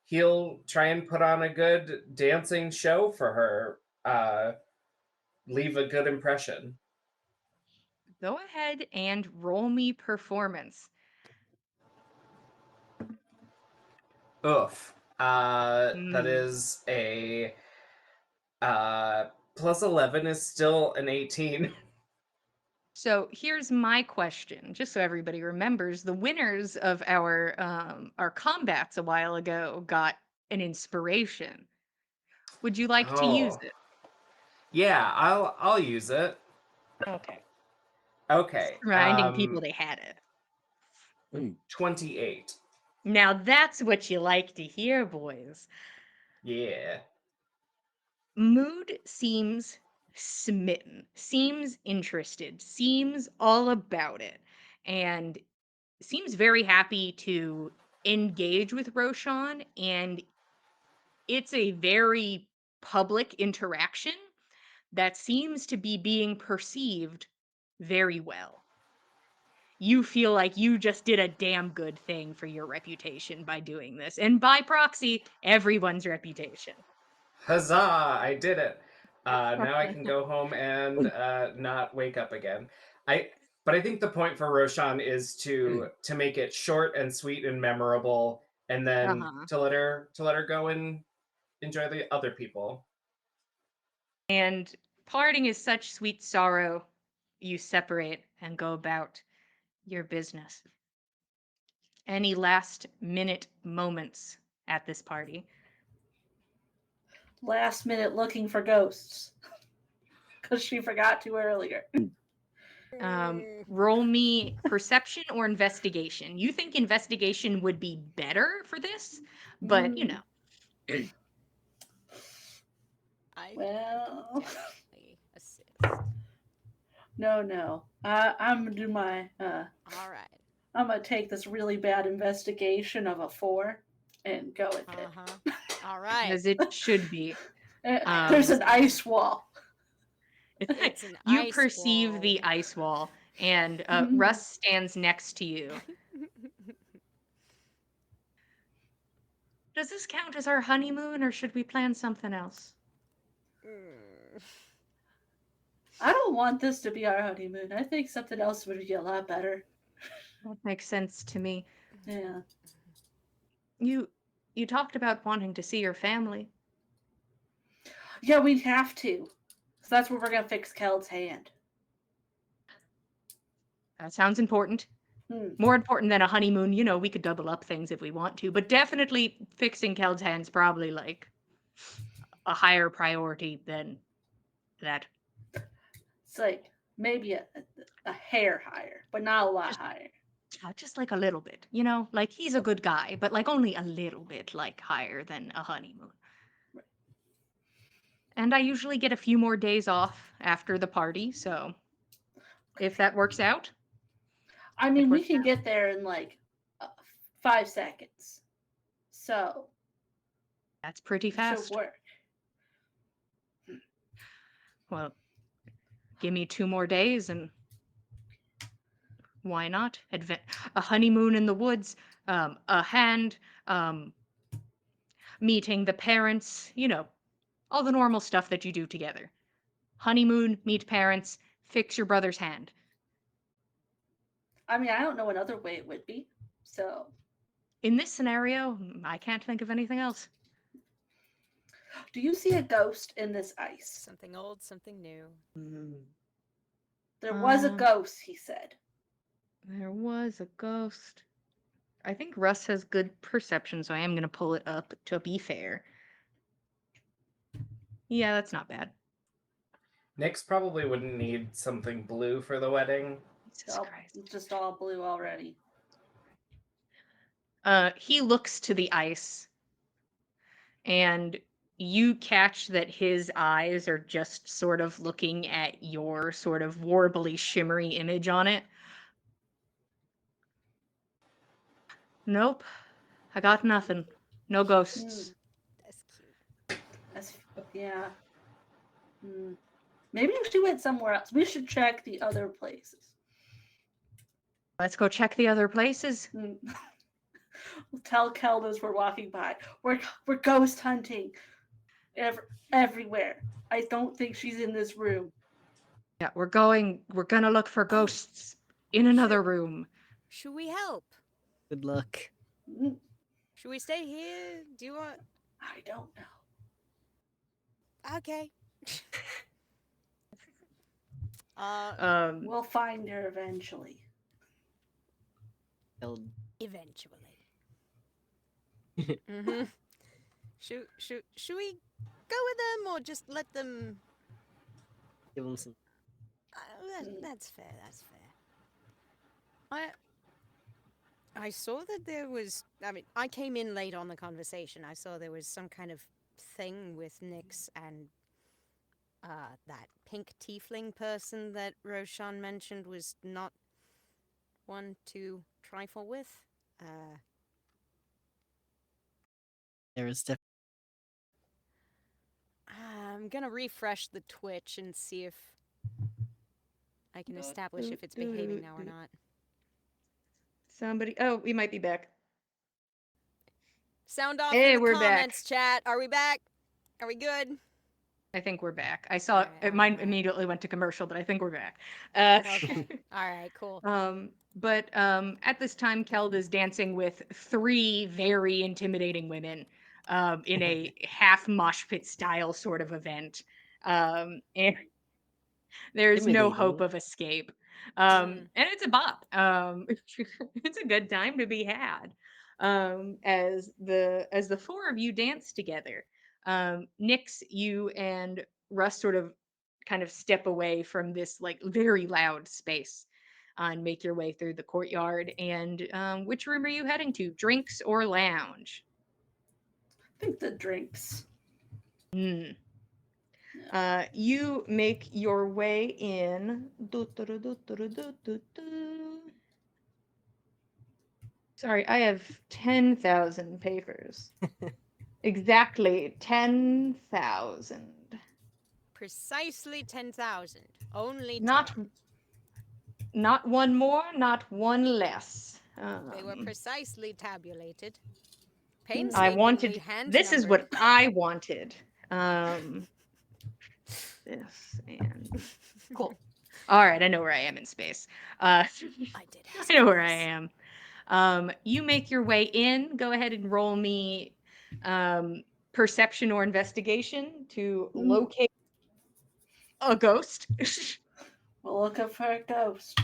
he'll try and put on a good dancing show for her. Leave a good impression. Go ahead and roll me performance. Oof. That Hmm. is a plus 11 is still an 18. So here's my question, just so everybody remembers: the winners of our combats a while ago got an inspiration. Would you like to use Oh, it? yeah, I'll use it. Okay. Just Okay. reminding people they had it. 28. Now that's what you like to hear, boys. Yeah. Mood seems smitten, seems interested, seems all about it, and seems very happy to engage with Roshan. And it's a very public interaction that seems to be being perceived very well. You feel like you just did a damn good thing for your reputation by doing this, and by proxy, everyone's reputation. Huzzah! I did it. Now I can go home and not wake up again. I but I think the point for Roshan is to make it short and sweet and memorable, and then Uh-huh. to let her go and enjoy the other people. And parting is such sweet sorrow, you separate and go about your business. Any last minute moments at this party? Last minute looking for ghosts because she forgot to earlier. Roll me perception or investigation. You think investigation would be better for this, but you Mm, know. I can well, definitely assist. no. I'm gonna do my. All right. I'm gonna take this really bad investigation of a 4 and go with Uh it. huh. All right. As it should be. There's Um, an ice wall. It's an you ice perceive wall. the ice wall, and Mm, Russ stands next to you. Does this count as our honeymoon, or should we plan something else? Mm. I don't want this to be our honeymoon. I think something else would be a lot better. That makes sense to me. Yeah. You you talked about wanting to see your family. Yeah, we'd have to. So that's where we're gonna fix Keld's hand. That sounds important. Hmm. More important than a honeymoon. We could double up things if we want to, but definitely fixing Keld's hand's probably like a higher priority than that. It's like maybe a hair higher, but not a lot Just higher. just like a little bit. Like he's a good guy, but like only a little bit like higher than a honeymoon. Right. And I usually get a few more days off after the party, so if that works out, I it mean, we works can out. get there in like 5 seconds. So That's pretty it should fast. work. Well, give me 2 more days and why not? A honeymoon in the woods, a hand, um, meeting the parents, all the normal stuff that you do together. Honeymoon, meet parents, fix your brother's hand. I mean, I don't know another way it would be. So, In this scenario, I can't think of anything else. do you see a ghost in this ice? Something old, something new. There was a Um, ghost, he said. There was a ghost. I think Russ has good perception, so I am going to pull it up to be fair. Yeah, that's not bad. Nyx probably wouldn't need something blue for the wedding. Jesus Christ. It's just all blue already. He looks to the ice, and you catch that his eyes are just sort of looking at your sort of warbly, shimmery image on it. Nope, I got nothing. No ghosts. That's cute. That's, yeah. Maybe if she went somewhere else, we should check the other places. Let's go check the other places. We'll tell Keld as we're walking by. We're ghost hunting everywhere. I don't think she's in this room. Yeah, we're gonna look for ghosts in another room. Should we help? Good luck. Mm, Should we stay here? Do you want? I don't know. Okay. We'll find her eventually. Killed. Eventually. Mm-hmm. Should we go with them or just let them? Give him some. That's fair. That's fair. I saw that there was. I mean, I came in late on the conversation. I saw there was some kind of thing with Nyx and that pink tiefling person that Roshan mentioned was not one to trifle with. There is definitely. I'm gonna refresh the Twitch and see if I can establish if it's behaving now or not. Somebody. Oh, we might be back. Sound off Hey, in the we're comments, back. chat. Are we back? Are we good? I think we're back. I saw Alright, mine alright. immediately went to commercial, but I think we're back. Okay. All right. Cool. But at this time, Keld is dancing with 3 very intimidating women in a half mosh pit style sort of event. And there's no hope Intimidating. of escape. Mm. And it's a bop. It's a good time to be had. As the 4 of you dance together. Nyx, you and Russ sort of kind of step away from this like very loud space and make your way through the courtyard. And which room are you heading to? Drinks or lounge? I think the drinks. You make your way in. Sorry, I have 10,000 papers. Exactly 10,000. Precisely 10,000. Only 10. Not one more, not one less. They were precisely tabulated. I Painstakingly wanted. hand This is what numbered. I wanted. this and cool. All right, I know where I am in space. Uh, I did I ask know for where I this. am. You make your way in. Go ahead and roll me um, perception or investigation to Mm, locate a ghost. we'll look up for a ghost.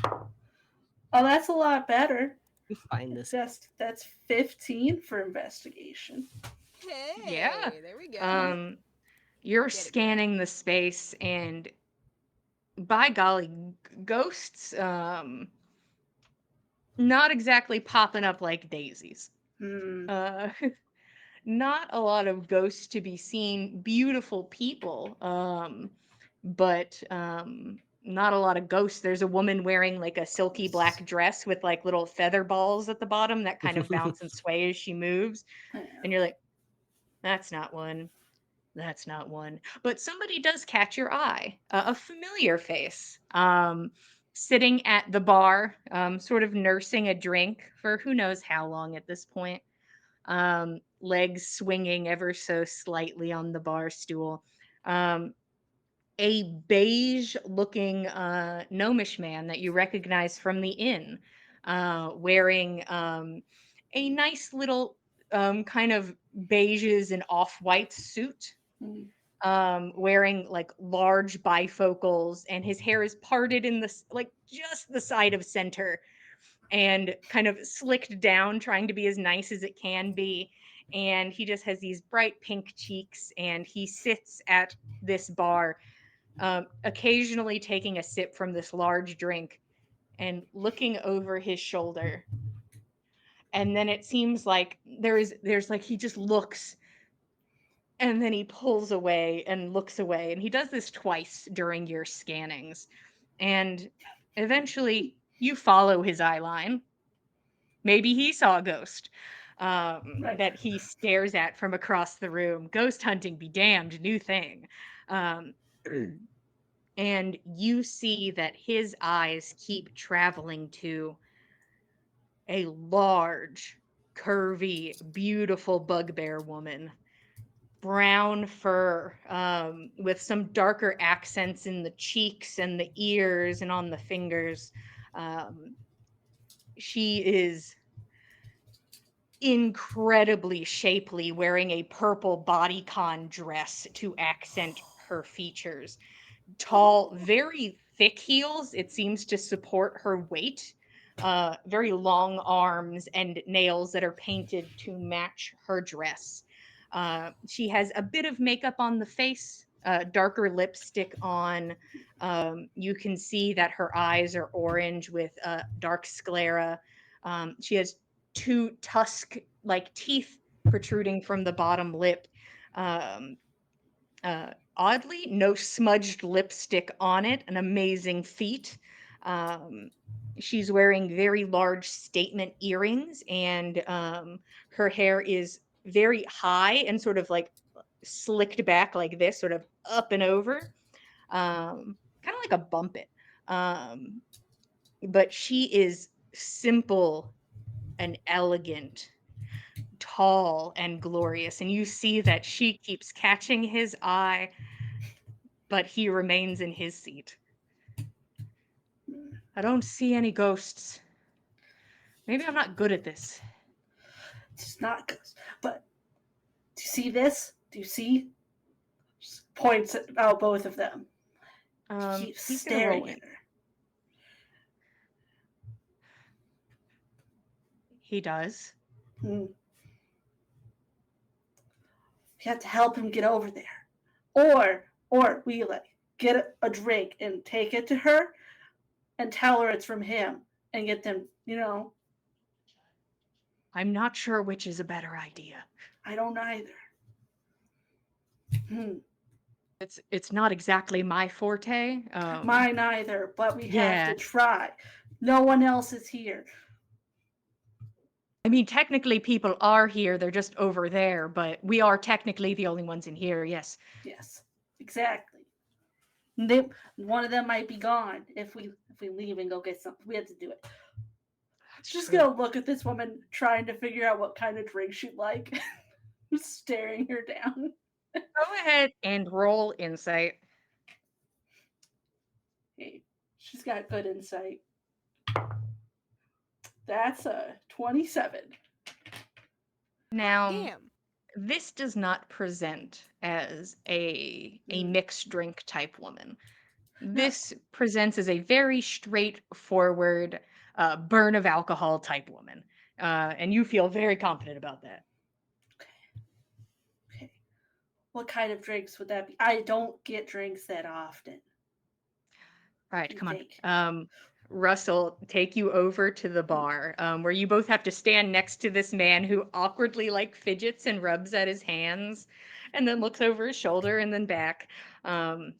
Oh, that's a lot better. You find this. That's 15 for investigation. Yeah. Hey, there we go. Um, you're Get it, get it. scanning the space, and by golly, ghosts not exactly popping up like daisies. Hmm. Uh, not a lot of ghosts to be seen. Beautiful people, but not a lot of ghosts. There's a woman wearing like a silky black dress with like little feather balls at the bottom that kind of bounce and sway as she moves, Yeah. and you're like, that's not one. That's not one. But somebody does catch your eye, a familiar face, sitting at the bar, sort of nursing a drink for who knows how long at this point, legs swinging ever so slightly on the bar stool. Um, a beige looking gnomish man that you recognize from the inn, wearing a nice little kind of beiges and off white suit, Hmm. wearing like large bifocals, and his hair is parted in like just the side of center and kind of slicked down, trying to be as nice as it can be. And he just has these bright pink cheeks, and he sits at this bar, occasionally taking a sip from this large drink and looking over his shoulder. And then it seems like there's like he just looks, and then he pulls away and looks away, and he does this twice during your scannings. And eventually you follow his eye line. Maybe he saw a ghost, Right. that he stares at from across the room. Ghost hunting be damned, new thing. Um, and you see that his eyes keep traveling to a large, curvy, beautiful bugbear woman, brown fur, with some darker accents in the cheeks and the ears and on the fingers. Um, she is incredibly shapely, wearing a purple bodycon dress to accent her features. Tall, very thick heels. It seems to support her weight. Very long arms and nails that are painted to match her dress. She has a bit of makeup on the face, darker lipstick on. You can see that her eyes are orange with dark sclera. She has two tusk like teeth protruding from the bottom lip. Um, Oddly, no smudged lipstick on it, an amazing feat. Um, she's wearing very large statement earrings, and her hair is very high and sort of like slicked back like this, sort of up and over, kind of like a bumpet. Um, but she is simple and elegant, tall and glorious, and you see that she keeps catching his eye, but he remains in his seat. I don't see any ghosts. Maybe I'm not good at this. It's not ghost. But do you see this? Do you see? Just points at both of them. He keeps He's gonna roll staring in. at her. He does. Hmm. We have to help him get over there. Or we like get a drink and take it to her and tell her it's from him and get them, I'm not sure which is a better idea. I don't either. Hmm. It's not exactly my forte. Mine either, but we have Yeah. to try. No one else is here. I mean, technically people are here, they're just over there, but we are technically the only ones in here, yes. Yes, exactly. They, one of them might be gone if we leave and go get something. We have to do it. That's Just true. gonna look at this woman trying to figure out what kind of drink she'd like. Staring her down. Go ahead and roll insight. She's got good insight. That's a 27. Now, Damn. this does not present as a mixed drink type woman. This presents as a very straightforward burn of alcohol type woman. And you feel very confident about that. Okay. What kind of drinks would that be? I don't get drinks that often. All right, You come think? on. Russell, take you over to the bar, where you both have to stand next to this man who awkwardly like fidgets and rubs at his hands, and then looks over his shoulder and then back, um,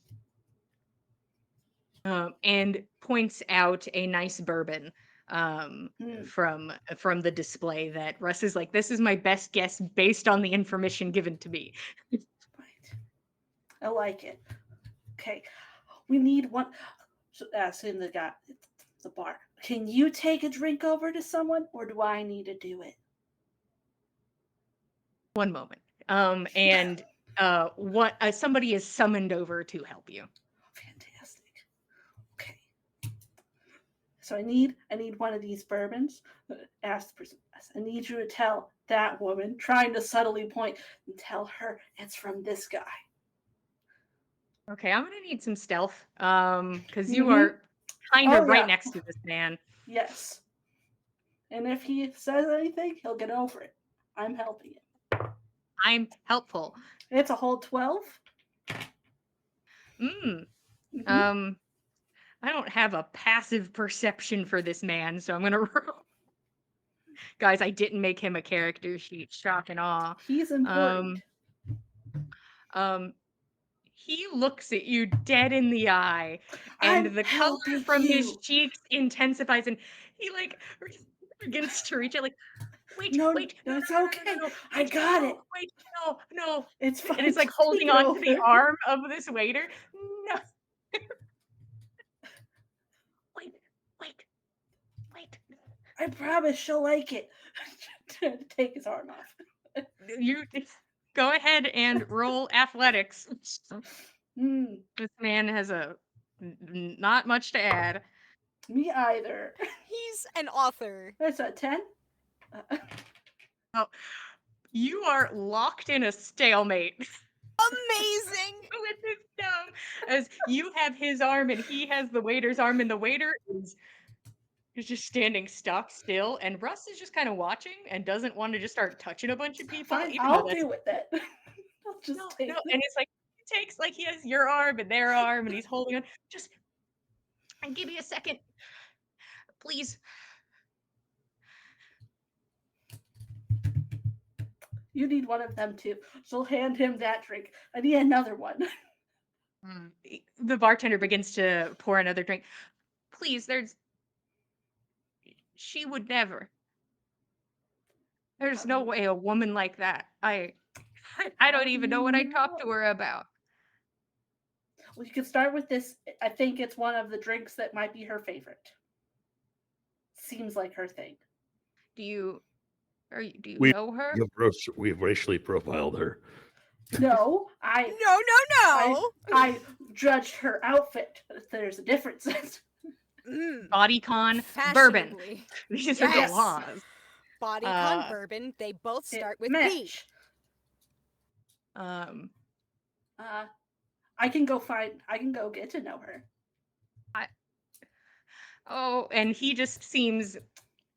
and points out a nice bourbon Mm, from the display that Russ is like, this is my best guess based on the information given to me. right. I like it. Okay. We need one. So that's in the bar. Can you take a drink over to someone, or do I need to do it? One moment. And what somebody is summoned over to help you. Fantastic. Okay. So I need one of these bourbons. Ask the person. I need you to tell that woman, trying to subtly point, and tell her it's from this guy. Okay, I'm gonna need some stealth, because you Mhm. are kind Oh of right yeah. next to this man. Yes. And if he says anything, he'll get over it. I'm helping him. I'm helpful. It's a whole 12. Mm. Mm-hmm. I don't have a passive perception for this man, so I'm gonna roll. Guys, I didn't make him a character sheet. Shock and awe. He's important. Um, he looks at you dead in the eye, and I'm the color helping from his you. cheeks intensifies, and he like begins to reach it, like, wait, No, wait, no, it's no, no, no, no, okay. no, I wait, got no, it. wait, no, no. It's fine. And it's like Just holding take it on to the over. arm of this waiter. No, wait, wait, wait. I promise she'll like it. Take his arm off. You go ahead and roll athletics. Mm, This man has not much to add. me either. He's an author. That's a 10. Oh, you are locked in a stalemate Amazing. with his thumb as you have his arm and he has the waiter's arm, and the waiter is just standing stock still, and Russ is just kind of watching and doesn't want to just start touching a bunch of people, Fine, even though I'll that's do it then. I'll just no, take no. And it's like he takes, like, he has your arm and their arm, and he's holding on. Just give me a second, please. You need one of them too. She'll hand him that drink. I need another one. The bartender begins to pour another drink. Please, she would never. There's no way a woman like that. I don't even know what I talked to her about. Well, you can start with this. I think it's one of the drinks that might be her favorite. Seems like her thing. Do you We- know her? We've racially profiled her. No, No. I judged her outfit. There's a difference. Bodycon, bourbon. Fashionably. These are the Yes. laws. Bodycon, bourbon. They both start with B. Match. I can go get to know her. Oh, and he just seems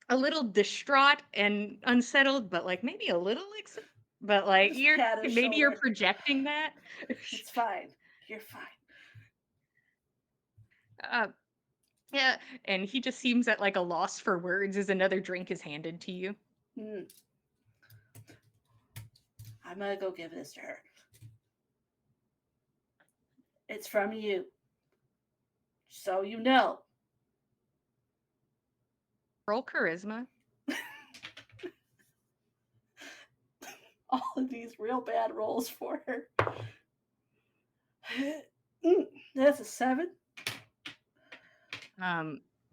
a little distraught and unsettled, but like maybe a little but like Just you're pat his maybe you're shoulder. projecting that. It's fine. You're fine. Yeah, and he just seems at like a loss for words as another drink is handed to you. I'm gonna go give this to her. It's from you. So you know. Roll charisma. All of these real bad rolls for her. That's a 7.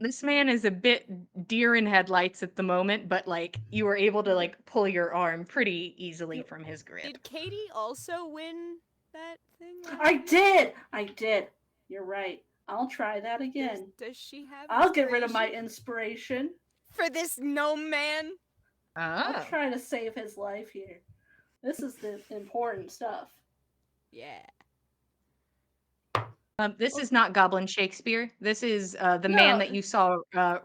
This man is a bit deer in headlights at the moment, but like you were able to like pull your arm pretty easily from his grip. Did Katie also win that thing? I did. You're right. I'll try that again. Does she have I'll get rid of my inspiration inspiration. for this gnome man? I'll Oh. try to save his life here. This is the important stuff. Yeah. This Oh, is not Goblin Shakespeare. This is the man no, that you saw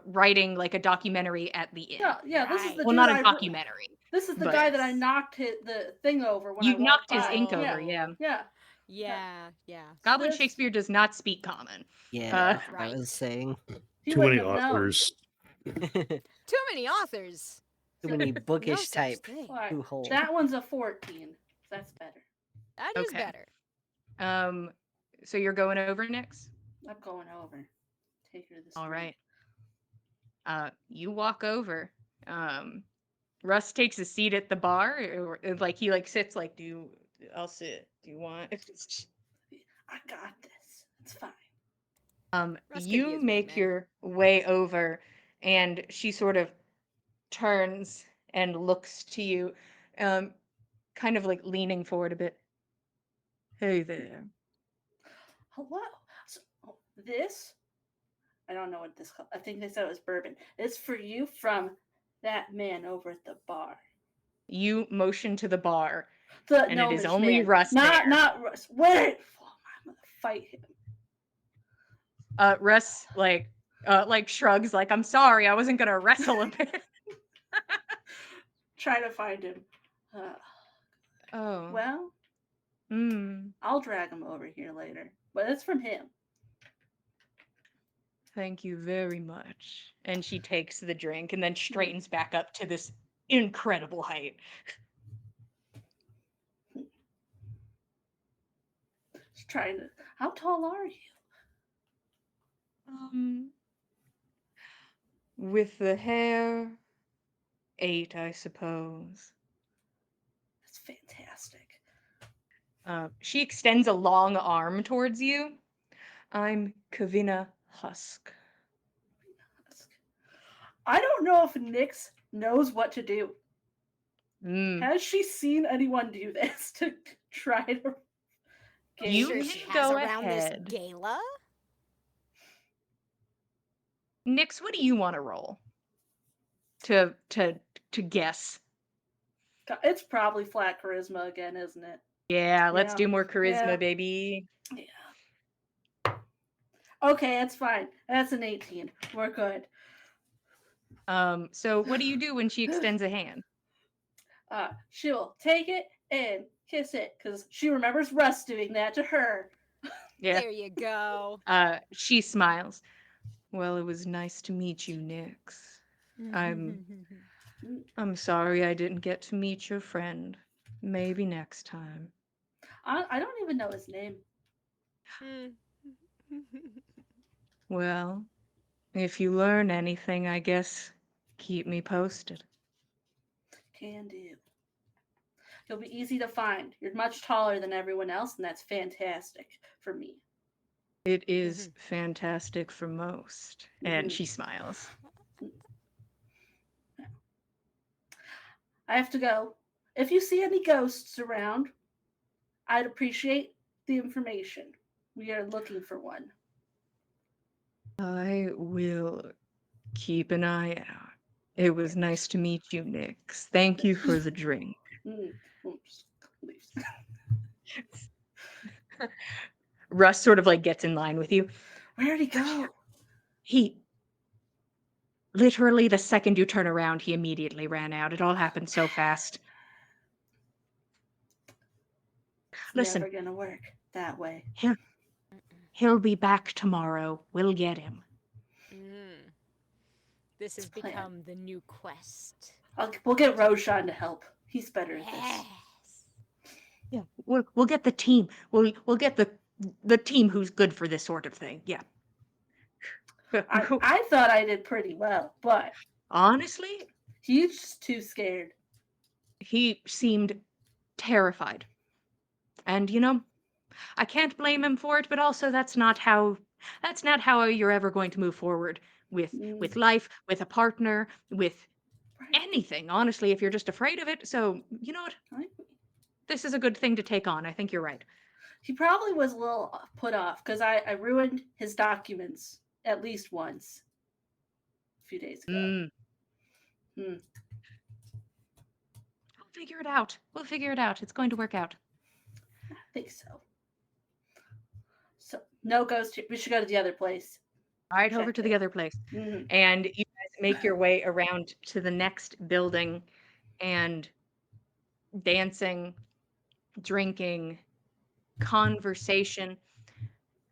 writing like a documentary at the inn. no, yeah, this is the Right. Well, dude not a I. documentary, This is the but guy that I Yes. knocked the thing over when I you walked knocked his by. ink Oh. over. Yeah. Yeah. Yeah, yeah. Goblin This Shakespeare does not speak common. Yeah, I Right. was saying. he Too wouldn't many have known. authors. Too Too many authors. many No bookish such type thing. All right, who hold. that one's a 14. That's better. That is Okay. better. So you're going over next. I'm going over. Take her to the All street. right. You walk over. Russ takes a seat at the bar, or like he like sits like, I'll sit. Do you want? I got this. It's fine. Russ can be You his make wingman. your way over, and she sort of turns and looks to you, kind of like leaning forward a bit. Hey there. Hello. So, this, I don't know what this called. I think they said it was bourbon. It's for you from that man over at the bar. You motion to the bar, The and it is gnomish only man. Russ there. Not Russ. Wait. Oh, I'm gonna fight him. Russ like shrugs, like, I'm sorry, I wasn't gonna wrestle a bit. Try to find him. Oh. Well, I'll drag him over here later. But it's from him. Thank you very much. And she takes the drink and then straightens back up to this incredible height. Just trying to. How tall are you? With the hair, 8, I suppose. That's fantastic. She extends a long arm towards you. I'm Kavina Husk. I don't know if Nyx knows what to do. Has she seen anyone do this to try to I'm You sure can she has go around ahead. this gala. Nix, what do you want to roll? To guess. It's probably flat charisma again, isn't it? Yeah, let's Yeah. do more charisma, Yeah. baby. Yeah. Okay, that's fine. That's an 18. We're good. So what do you do when she extends a hand? She'll take it and kiss it because she remembers Russ doing that to her. Yeah. There you go. She smiles. Well, it was nice to meet you, Nix. I'm sorry I didn't get to meet your friend. Maybe next time. I don't even know his name. Well, if you learn anything, I guess keep me posted. Can do. You'll be easy to find. You're much taller than everyone else, and that's fantastic for me. It is fantastic for most. And she smiles. I have to go. If you see any ghosts around, I'd appreciate the information. We are looking for one. I will keep an eye out. It was nice to meet you, Nix. Thank you for the drink. Please. Russ sort of like gets in line with you. Where'd he go? He literally the second you turn around, he immediately ran out. It all happened so fast. It's Listen, never gonna work that way. he'll be back tomorrow. We'll get him. This has plan. become the new quest. We'll get Roshan to help. He's better at this. Yes. Yeah, we'll get the team. We'll get the team who's good for this sort of thing. Yeah. I thought I did pretty well, but Honestly, he's just too scared. he seemed terrified. And you know, I can't blame him for it, but also that's not how you're ever going to move forward with life, with a partner, with anything, honestly, if you're just afraid of it. So, you know what? This is a good thing to take on. I think you're right. He probably was a little put off because I ruined his documents at least once a few days ago. Mm, Hmm, we'll figure it out. We'll figure it out. It's going to work out. I think so. So no ghost. We should go to the other place. Right over Check to the it. other place. Hmm. And you guys make your way around to the next building and dancing, drinking, conversation.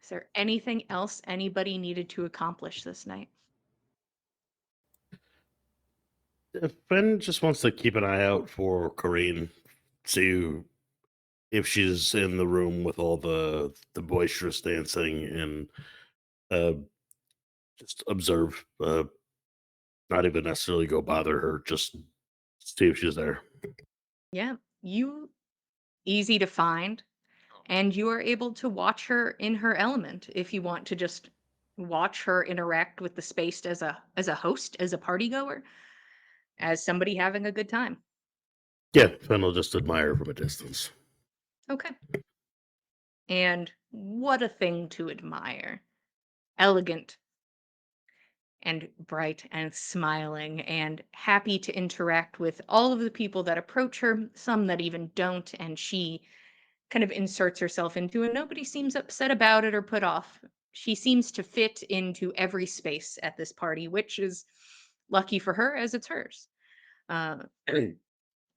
Is there anything else anybody needed to accomplish this night? Ben just wants to keep an eye out for Corinne, see if she's in the room with all the boisterous dancing, and uh, just observe. Not even necessarily go bother her, just see if she's there. Yeah, you easy to find, and you are able to watch her in her element if you want to just watch her interact with the space as a host, as a party goer, as somebody having a good time. Yeah, Ben will just admire from a distance. Okay. And what a thing to admire. Elegant and bright and smiling and happy to interact with all of the people that approach her, some that even don't, and she kind of inserts herself into, and nobody seems upset about it or put off. She seems to fit into every space at this party, which is lucky for her as it's hers. Uh,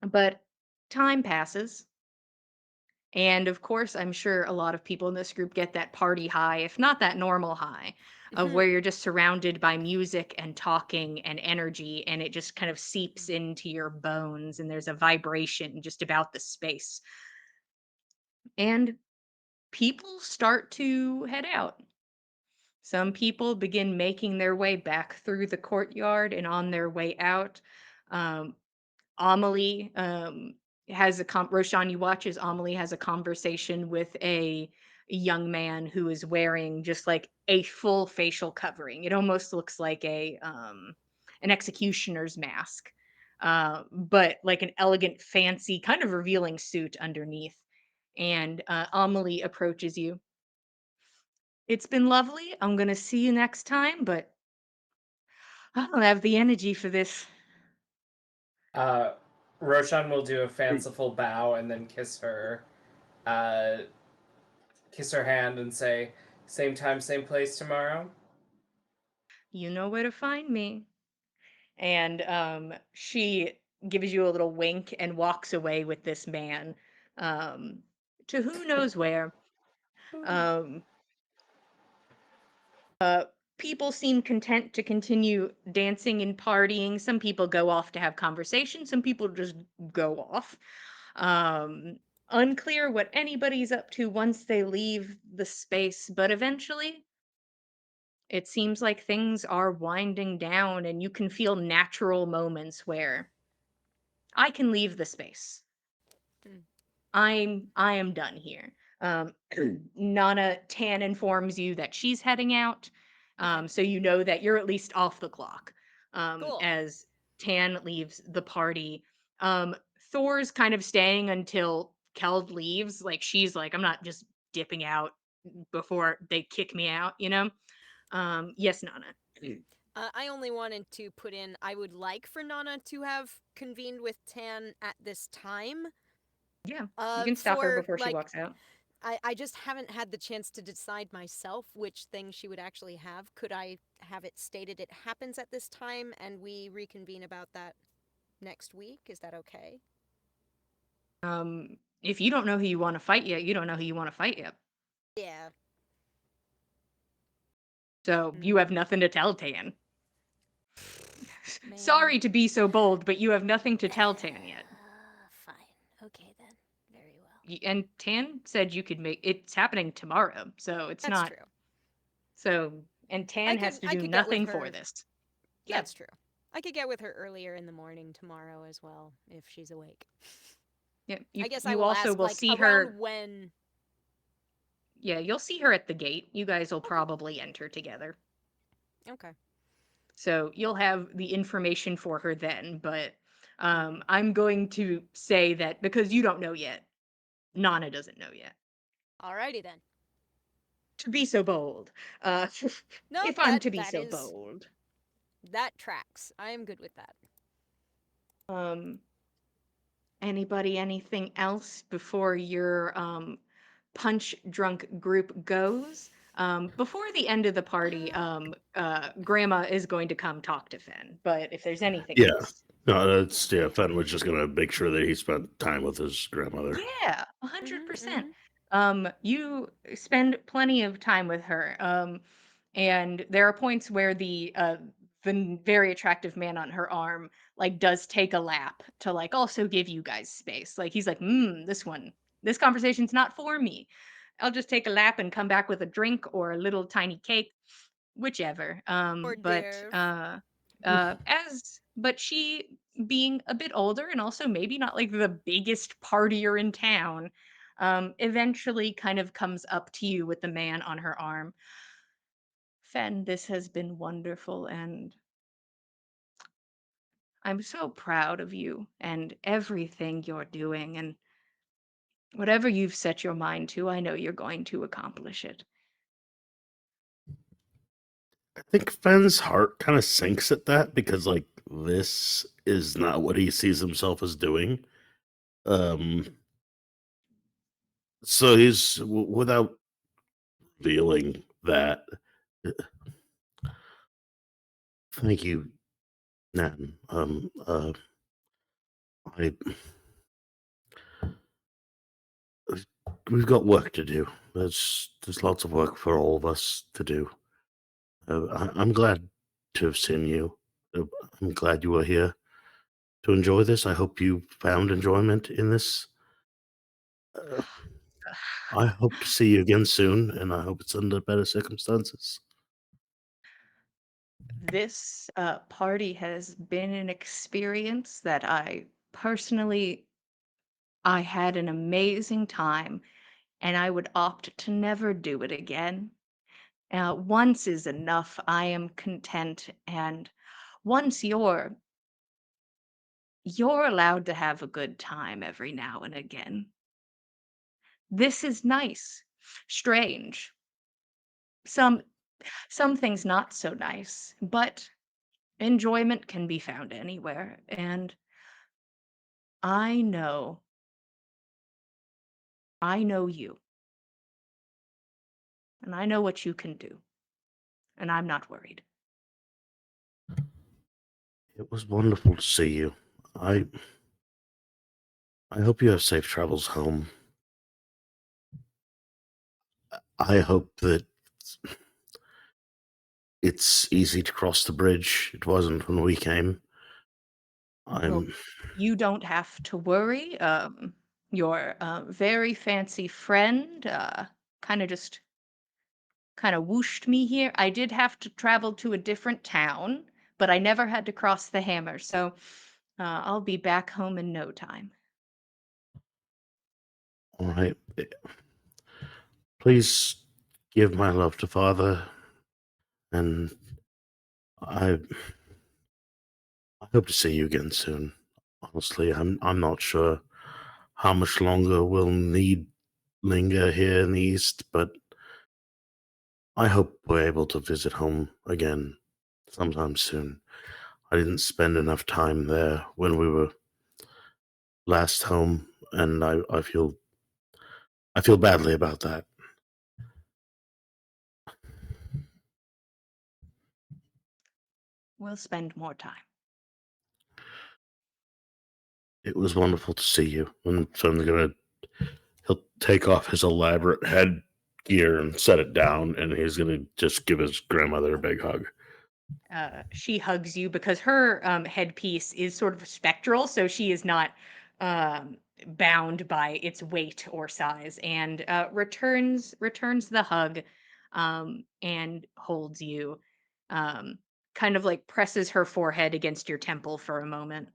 but time passes. And of course, I'm sure a lot of people in this group get that party high, if not that normal high, of where you're just surrounded by music and talking and energy, and it just kind of seeps into your bones, and there's a vibration just about the space. And people start to head out. Some people begin making their way back through the courtyard and on their way out. Um, Amelie has a Roshan, you watch as Amelie has a conversation with a young man who is wearing just like a full facial covering. It almost looks like a an executioner's mask, but like an elegant, fancy, kind of revealing suit underneath. And Amelie approaches you. It's been lovely. I'm gonna see you next time, but I don't have the energy for this. Uh, Roshan will do a fanciful bow and then uh, kiss her hand and say, "Same time, same place tomorrow." You know where to find me. And she gives you a little wink and walks away with this man um, to who knows where. Um, People seem content to continue dancing and partying. Some people go off to have conversations. Some people just go off. Um, Unclear what anybody's up to once they leave the space, but eventually it seems like things are winding down and you can feel natural moments where I can leave the space. Mm. I am done here. Um, Nana Tan informs you that she's heading out, Okay. so you know that you're at least off the clock. Cool. As Tan leaves the party, Thor's kind of staying until Keld leaves. Like she's like, I'm not just dipping out before they kick me out, you know. Yes, Nana. I only wanted to put in I would like for Nana to have convened with Tan at this time. Yeah, you can stop her For before she like walks out. I just haven't had the chance to decide myself which thing she would actually have. Could I have it stated it happens at this time and we reconvene about that next week? Is that okay? If you don't know who you want to fight yet, you don't know who you want to fight yet. Yeah. So you have Mm, nothing to tell Tan. Sorry man. to be so bold, but you have nothing to tell Tan yet. Fine. Okay then. Very well. And Tan said you could make it's happening tomorrow, so it's That's not true. so. And Tan has to I do could get with nothing for her. this. Yeah, That's true. I could get with her earlier in the morning tomorrow as well if she's awake. yeah. I guess I You will also ask will like see her. around when. Yeah, you'll see her at the gate. You guys will probably enter together, Okay. so you'll have the information for her then. But Mm-hmm. I'm going to say that because you don't know yet, Nana doesn't know yet. Alrighty then. To be so bold. No, If I'm to be that so is bold. that tracks. I am good with that. Um, Anybody, anything else before your punch drunk group goes? Before the end of the party, Grandma is going to come talk to Finn. But if there's anything Yeah. else, No, that's yeah. Fenn was just gonna make sure that he spent time with his grandmother. yeah, 100%. Mm-hmm. You spend plenty of time with her. And there are points where the very attractive man on her arm like does take a lap to like also give you guys space. Like he's like, this conversation's not for me. I'll just take a lap and come back with a drink or a little tiny cake, whichever. Hors d'oeuvre. But she being a bit older and also maybe not like the biggest partier in town, eventually kind of comes up to you with the man on her arm. Fen, this has been wonderful, and I'm so proud of you and everything you're doing. And whatever you've set your mind to, I know you're going to accomplish it. I think Fenn's heart kind of sinks at that because, like, this is not what he sees himself as doing. Um, so he's without feeling that. uh, Thank you, Nan. I we've got work to do. There's lots of work for all of us to do. I'm glad to have seen you. Uh, I'm glad you were here to enjoy this. I hope you found enjoyment in this. Uh, I hope to see you again soon, and I hope it's under better circumstances. This party has been an experience that I had an amazing time, and I would opt to never do it again. Once is enough. I am content, and once you're allowed to have a good time every now and again. This is nice, strange. Some some things not so nice, but enjoyment can be found anywhere, and I know, I know you, and I know what you can do, and I'm not worried. It was wonderful to see you. I I hope you have safe travels home. I hope that it's easy to cross the bridge. It wasn't when we came. Well, I'm you don't have to worry. Your very fancy friend kind of just kind of whooshed me here. I did have to travel to a different town, but I never had to cross the hammer, so I'll be back home in no time. all right. Please give my love to Father, and I I hope to see you again soon. Honestly, I'm not sure how much longer we'll need linger here in the East, but I hope we're able to visit home again sometime soon. I didn't spend enough time there when we were last home, and I feel badly about that. We'll spend more time. It was wonderful to see you. And so he'll take off his elaborate headgear and set it down, and he's gonna just give his grandmother a big hug. She hugs you because her headpiece is sort of spectral, so she is not um, bound by its weight or size, and returns the hug, and holds you, um, kind of like presses her forehead against your temple for a moment.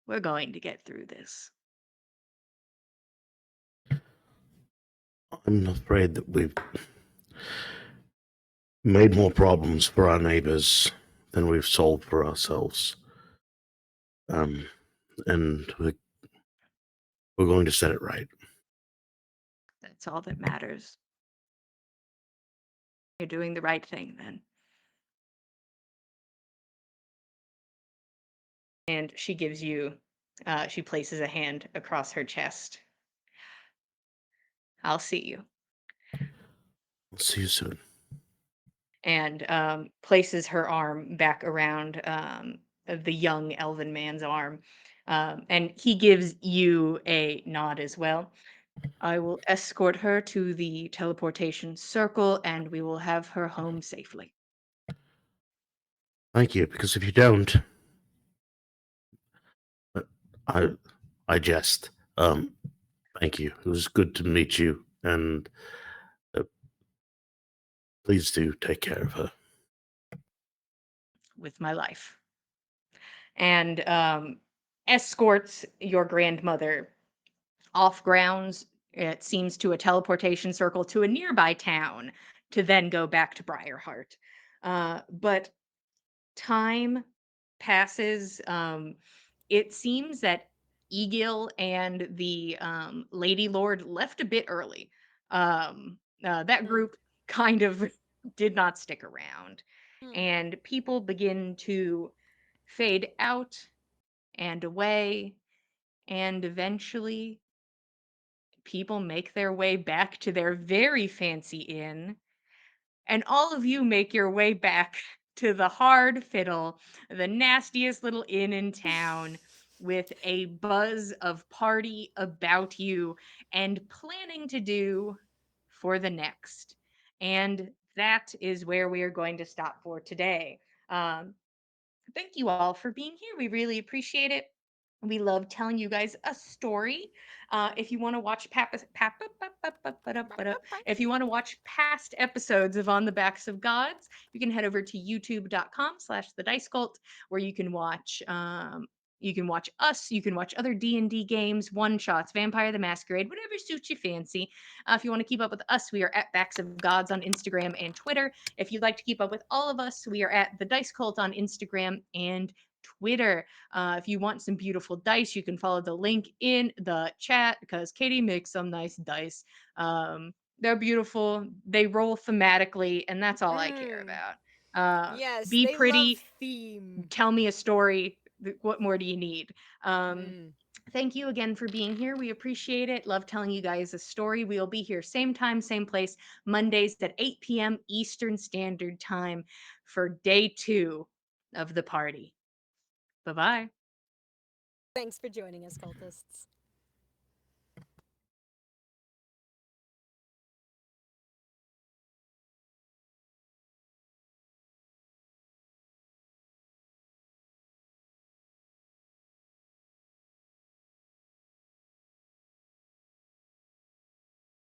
We're going to get through this. I'm afraid that we've made more problems for our neighbors than we've solved for ourselves. And We're going to set it right. That's all that matters. You're doing the right thing then. And she gives you, she places a hand across her chest. I'll see you. I'll see you soon. And places her arm back around the young elven man's arm. And he gives you a nod as well. I will escort her to the teleportation circle and we will have her home safely. Thank you, because if you don't, uh, I, I jest. Thank you. It was good to meet you, and uh, please do take care of her. With my life. And escorts your grandmother off grounds, it seems, to a teleportation circle to a nearby town to then go back to Briarheart. But time passes. It seems that Egil and the Lady Lord left a bit early. That Hmm. group kind of did not stick around. Hmm. And people begin to fade out and away. And eventually, people make their way back to their very fancy inn, and all of you make your way back to the Hard Fiddle, the nastiest little inn in town, with a buzz of party about you and planning to do for the next. And that is where we are going to stop for today. Um, Thank you all for being here. We really appreciate it. We love telling you guys a story. If you want to watch if you want to watch past episodes of On the Backs of Gods, you can head over to youtube.com/the Dice Cult, where you can watch us, you can watch other D&D games, one shots, Vampire the Masquerade, whatever suits your fancy. If you want to keep up with us, we are at Backs of Gods on Instagram and Twitter. If you'd like to keep up with all of us, we are at the Dice Cult on Instagram and Twitter. If you want some beautiful dice, you can follow the link in the chat because Katie makes some nice dice. They're beautiful. They roll thematically, and that's all I care Mm. about. Yes, Be they love pretty. theme. Tell me a story. What more do you need? Um, Mm. Thank you again for being here. We appreciate it. Love telling you guys a story. We'll be here same time, same place, Mondays at 8 p.m. Eastern Standard Time for day 2 of the party. Bye bye. Thanks for joining us, cultists.